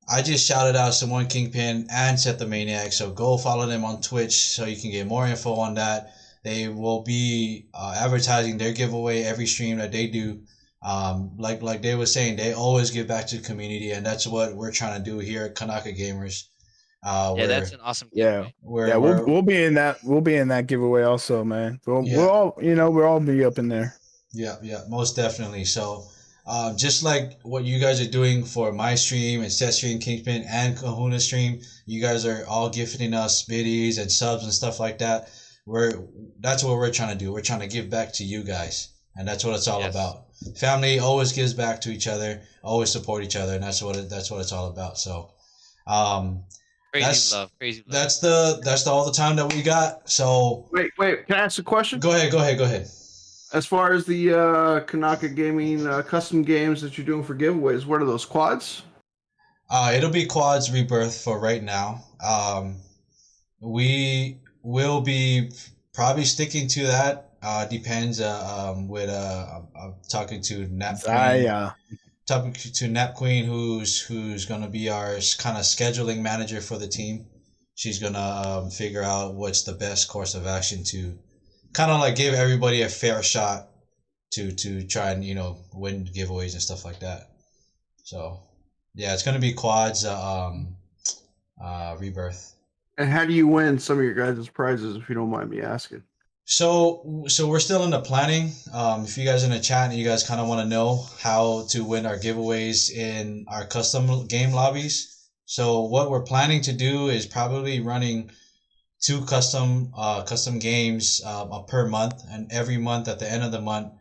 [SPEAKER 1] I just shouted out Samoan Kingpin and Set the Maniac. So go follow them on Twitch so you can get more info on that. They will be advertising their giveaway every stream that they do. Like they were saying, they always give back to the community, and that's what we're trying to do here at Kanaka Gamers.
[SPEAKER 3] Yeah, that's an awesome giveaway.
[SPEAKER 5] We'll be in that giveaway also, man. We'll all be up in there.
[SPEAKER 1] Yeah, most definitely. So, just like what you guys are doing for my stream and Set Stream, Kingpin, and Kahuna stream, you guys are all gifting us biddies and subs and stuff like that. That's what we're trying to do. We're trying to give back to you guys, and that's what it's all about. Family always gives back to each other, always support each other, and that's what it's all about. So,
[SPEAKER 3] Crazy love.
[SPEAKER 1] That's all the time that we got. So
[SPEAKER 4] wait, can I ask a question?
[SPEAKER 1] Go ahead.
[SPEAKER 4] As far as the Kanaka Gaming custom games that you're doing for giveaways, what are those quads?
[SPEAKER 1] It'll be quads rebirth for right now. We will be probably sticking to that. Depends. With I'm talking to Nap Queen. Talking to Nap Queen, who's gonna be our kind of scheduling manager for the team. She's gonna figure out what's the best course of action to kind of like give everybody a fair shot to try and win giveaways and stuff like that. So yeah, it's gonna be quads rebirth.
[SPEAKER 4] And how do you win some of your guys' prizes, if you don't mind me asking?
[SPEAKER 1] So we're still in the planning. If you guys are in the chat and you guys kind of want to know how to win our giveaways in our custom game lobbies, so what we're planning to do is probably running 2 custom games per month, and every month at the end of the month,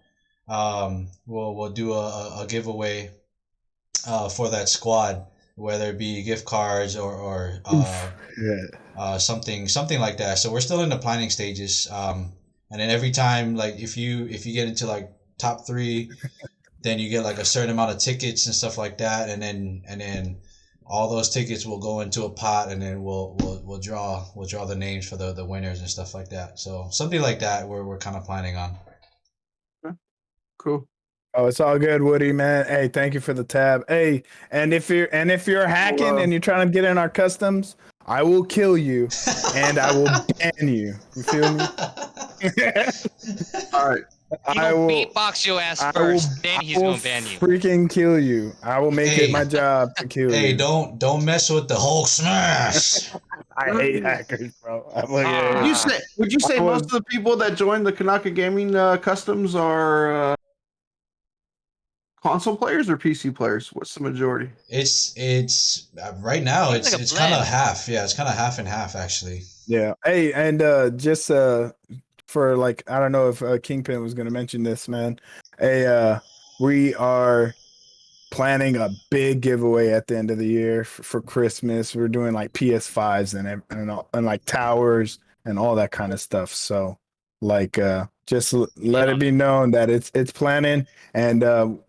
[SPEAKER 1] we'll do a giveaway for that squad, whether it be gift cards or something like that. So we're still in the planning stages. And then every time, like if you get into like top 3, then you get like a certain amount of tickets and stuff like that, and then all those tickets will go into a pot, and then we'll draw the names for the winners and stuff like that. So something like that we're kind of planning on.
[SPEAKER 4] Cool.
[SPEAKER 5] Oh, it's all good, Woody, man. Hey, thank you for the tab. Hey, and if you're hacking and you're trying to get in our customs, I will kill you and I will ban you. You feel me?
[SPEAKER 4] All right.
[SPEAKER 3] I will beatbox your ass first, then he's gonna ban you.
[SPEAKER 5] Freaking kill you. I will make it my job to kill you.
[SPEAKER 1] Hey, don't mess with the Hulk smash.
[SPEAKER 5] I hate hackers, bro.
[SPEAKER 4] Would you say most of the people that join the Kanaka Gaming customs are console players or PC players? What's the majority?
[SPEAKER 1] It's right now it's kind of half. Yeah, it's kind of half and half actually.
[SPEAKER 5] Yeah. Hey, and just for like, I don't know if Kingpin was gonna mention this, man. Hey, we are planning a big giveaway at the end of the year for Christmas. We're doing like PS5s and like towers and all that kind of stuff. So like just let it be known that it's planning, and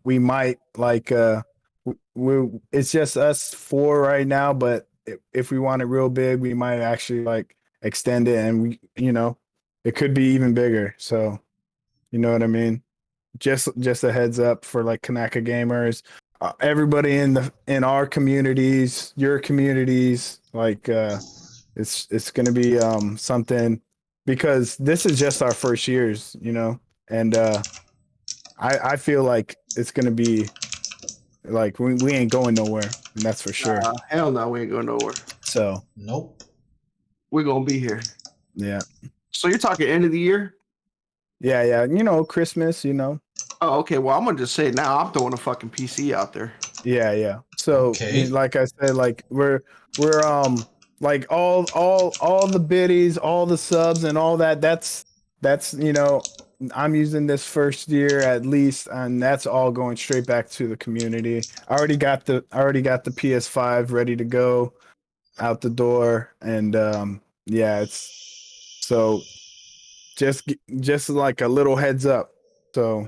[SPEAKER 5] we might like it's just us 4 right now, but if we want it real big, we might actually like extend it, and we it could be even bigger. So you know what I mean? Just a heads up for like Kanaka gamers, everybody in our communities, your communities, like it's gonna be something, because this is just our first years, and I feel like it's gonna be Like we ain't going nowhere. That's for sure.
[SPEAKER 4] Hell no, we ain't going nowhere.
[SPEAKER 5] So
[SPEAKER 1] Nope.
[SPEAKER 4] We're gonna be here.
[SPEAKER 5] yeah.
[SPEAKER 4] So you're talking end of the year?
[SPEAKER 5] Yeah. You know, Christmas. You know.
[SPEAKER 4] Oh, okay. Well, I'm gonna just say now I'm throwing a fucking PC out there.
[SPEAKER 5] Yeah. So
[SPEAKER 1] Okay.
[SPEAKER 5] like I said, like we're like all the biddies, all the subs, and all that. That's you know, I'm using this first year at least, and that's all going straight back to the community. I already got the PS5 ready to go out the door, and yeah, it's so just like a little heads up. So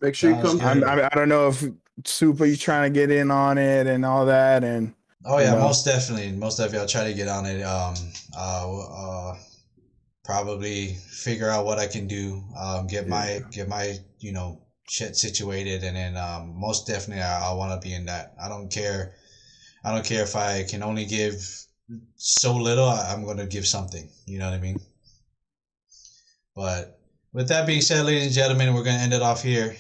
[SPEAKER 4] Make sure you
[SPEAKER 1] Sounds
[SPEAKER 4] come.
[SPEAKER 1] good.
[SPEAKER 5] I don't know if Super you trying to get in on it and all that, and
[SPEAKER 1] Oh yeah,
[SPEAKER 5] you know.
[SPEAKER 1] most definitely. Most definitely, I'll try to get on it. Probably figure out what I can do. Get my you know shit situated, and then most definitely I want to be in that. I don't care. I don't care if I can only give so little. I'm gonna give something. You know what I mean? But with that being said, ladies and gentlemen, we're gonna end it off here.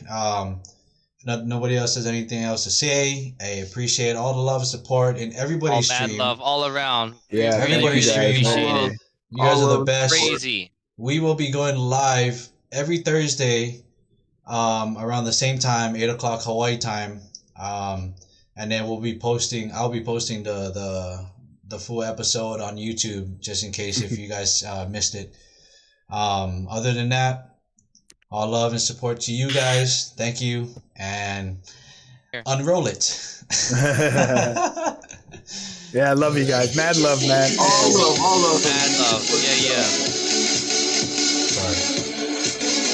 [SPEAKER 1] Nobody else has anything else to say. I appreciate all the love and support in
[SPEAKER 3] All
[SPEAKER 1] everybody's
[SPEAKER 3] mad
[SPEAKER 1] stream.
[SPEAKER 3] love all around.
[SPEAKER 5] Yeah,
[SPEAKER 3] Really,
[SPEAKER 1] Everybody's
[SPEAKER 3] really
[SPEAKER 1] stream.
[SPEAKER 3] appreciate it.
[SPEAKER 1] You guys
[SPEAKER 4] All
[SPEAKER 1] are the
[SPEAKER 4] love
[SPEAKER 1] best.
[SPEAKER 3] Crazy.
[SPEAKER 1] We will be going live every Thursday, around the same time, 8 o'clock Hawaii time, and then we'll be posting. I'll be posting the full episode on YouTube just in case if you guys missed it. Other than that, all love and support to you guys. Thank you, and
[SPEAKER 3] Here.
[SPEAKER 1] unroll it.
[SPEAKER 5] Yeah, I love you guys. Mad love, man.
[SPEAKER 4] All love.
[SPEAKER 3] Mad love. Yeah.
[SPEAKER 1] Sorry.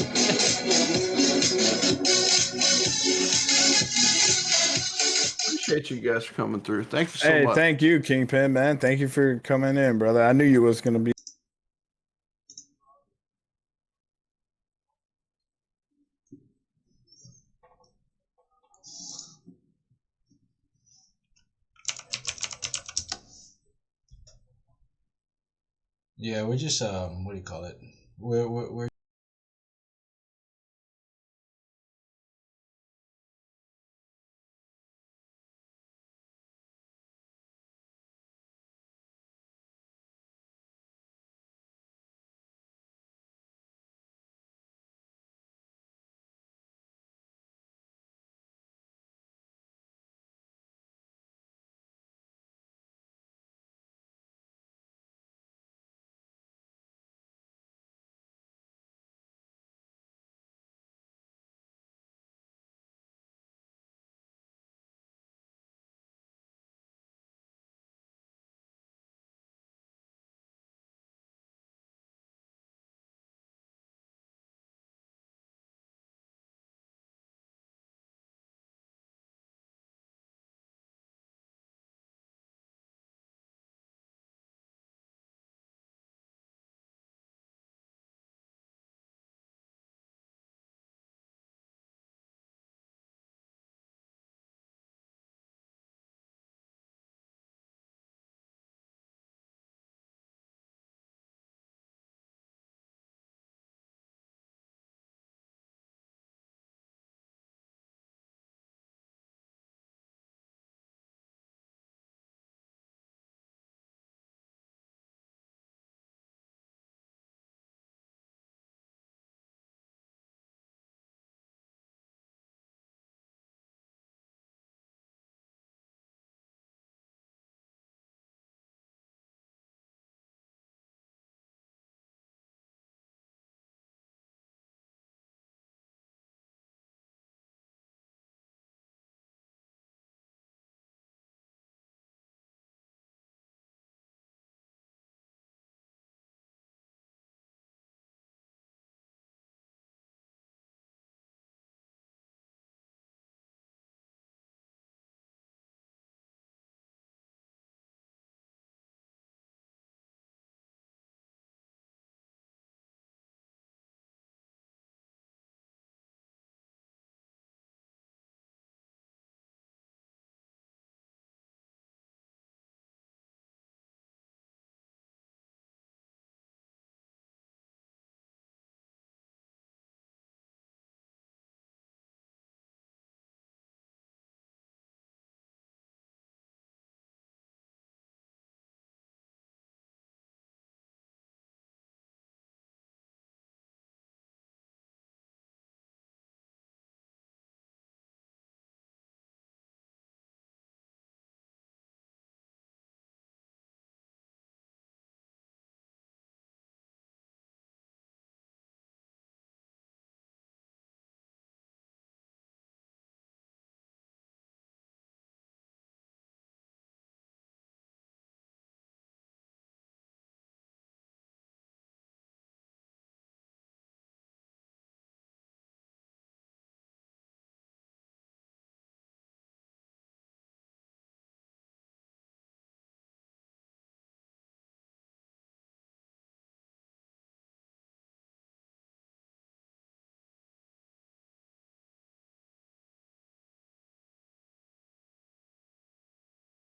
[SPEAKER 4] Appreciate you guys for coming through. Thank you so
[SPEAKER 5] Hey,
[SPEAKER 4] much.
[SPEAKER 5] thank you, Kingpin, man. Thank you for coming in, brother. I knew you was gonna be.
[SPEAKER 1] Yeah, we're just what do you call it? We're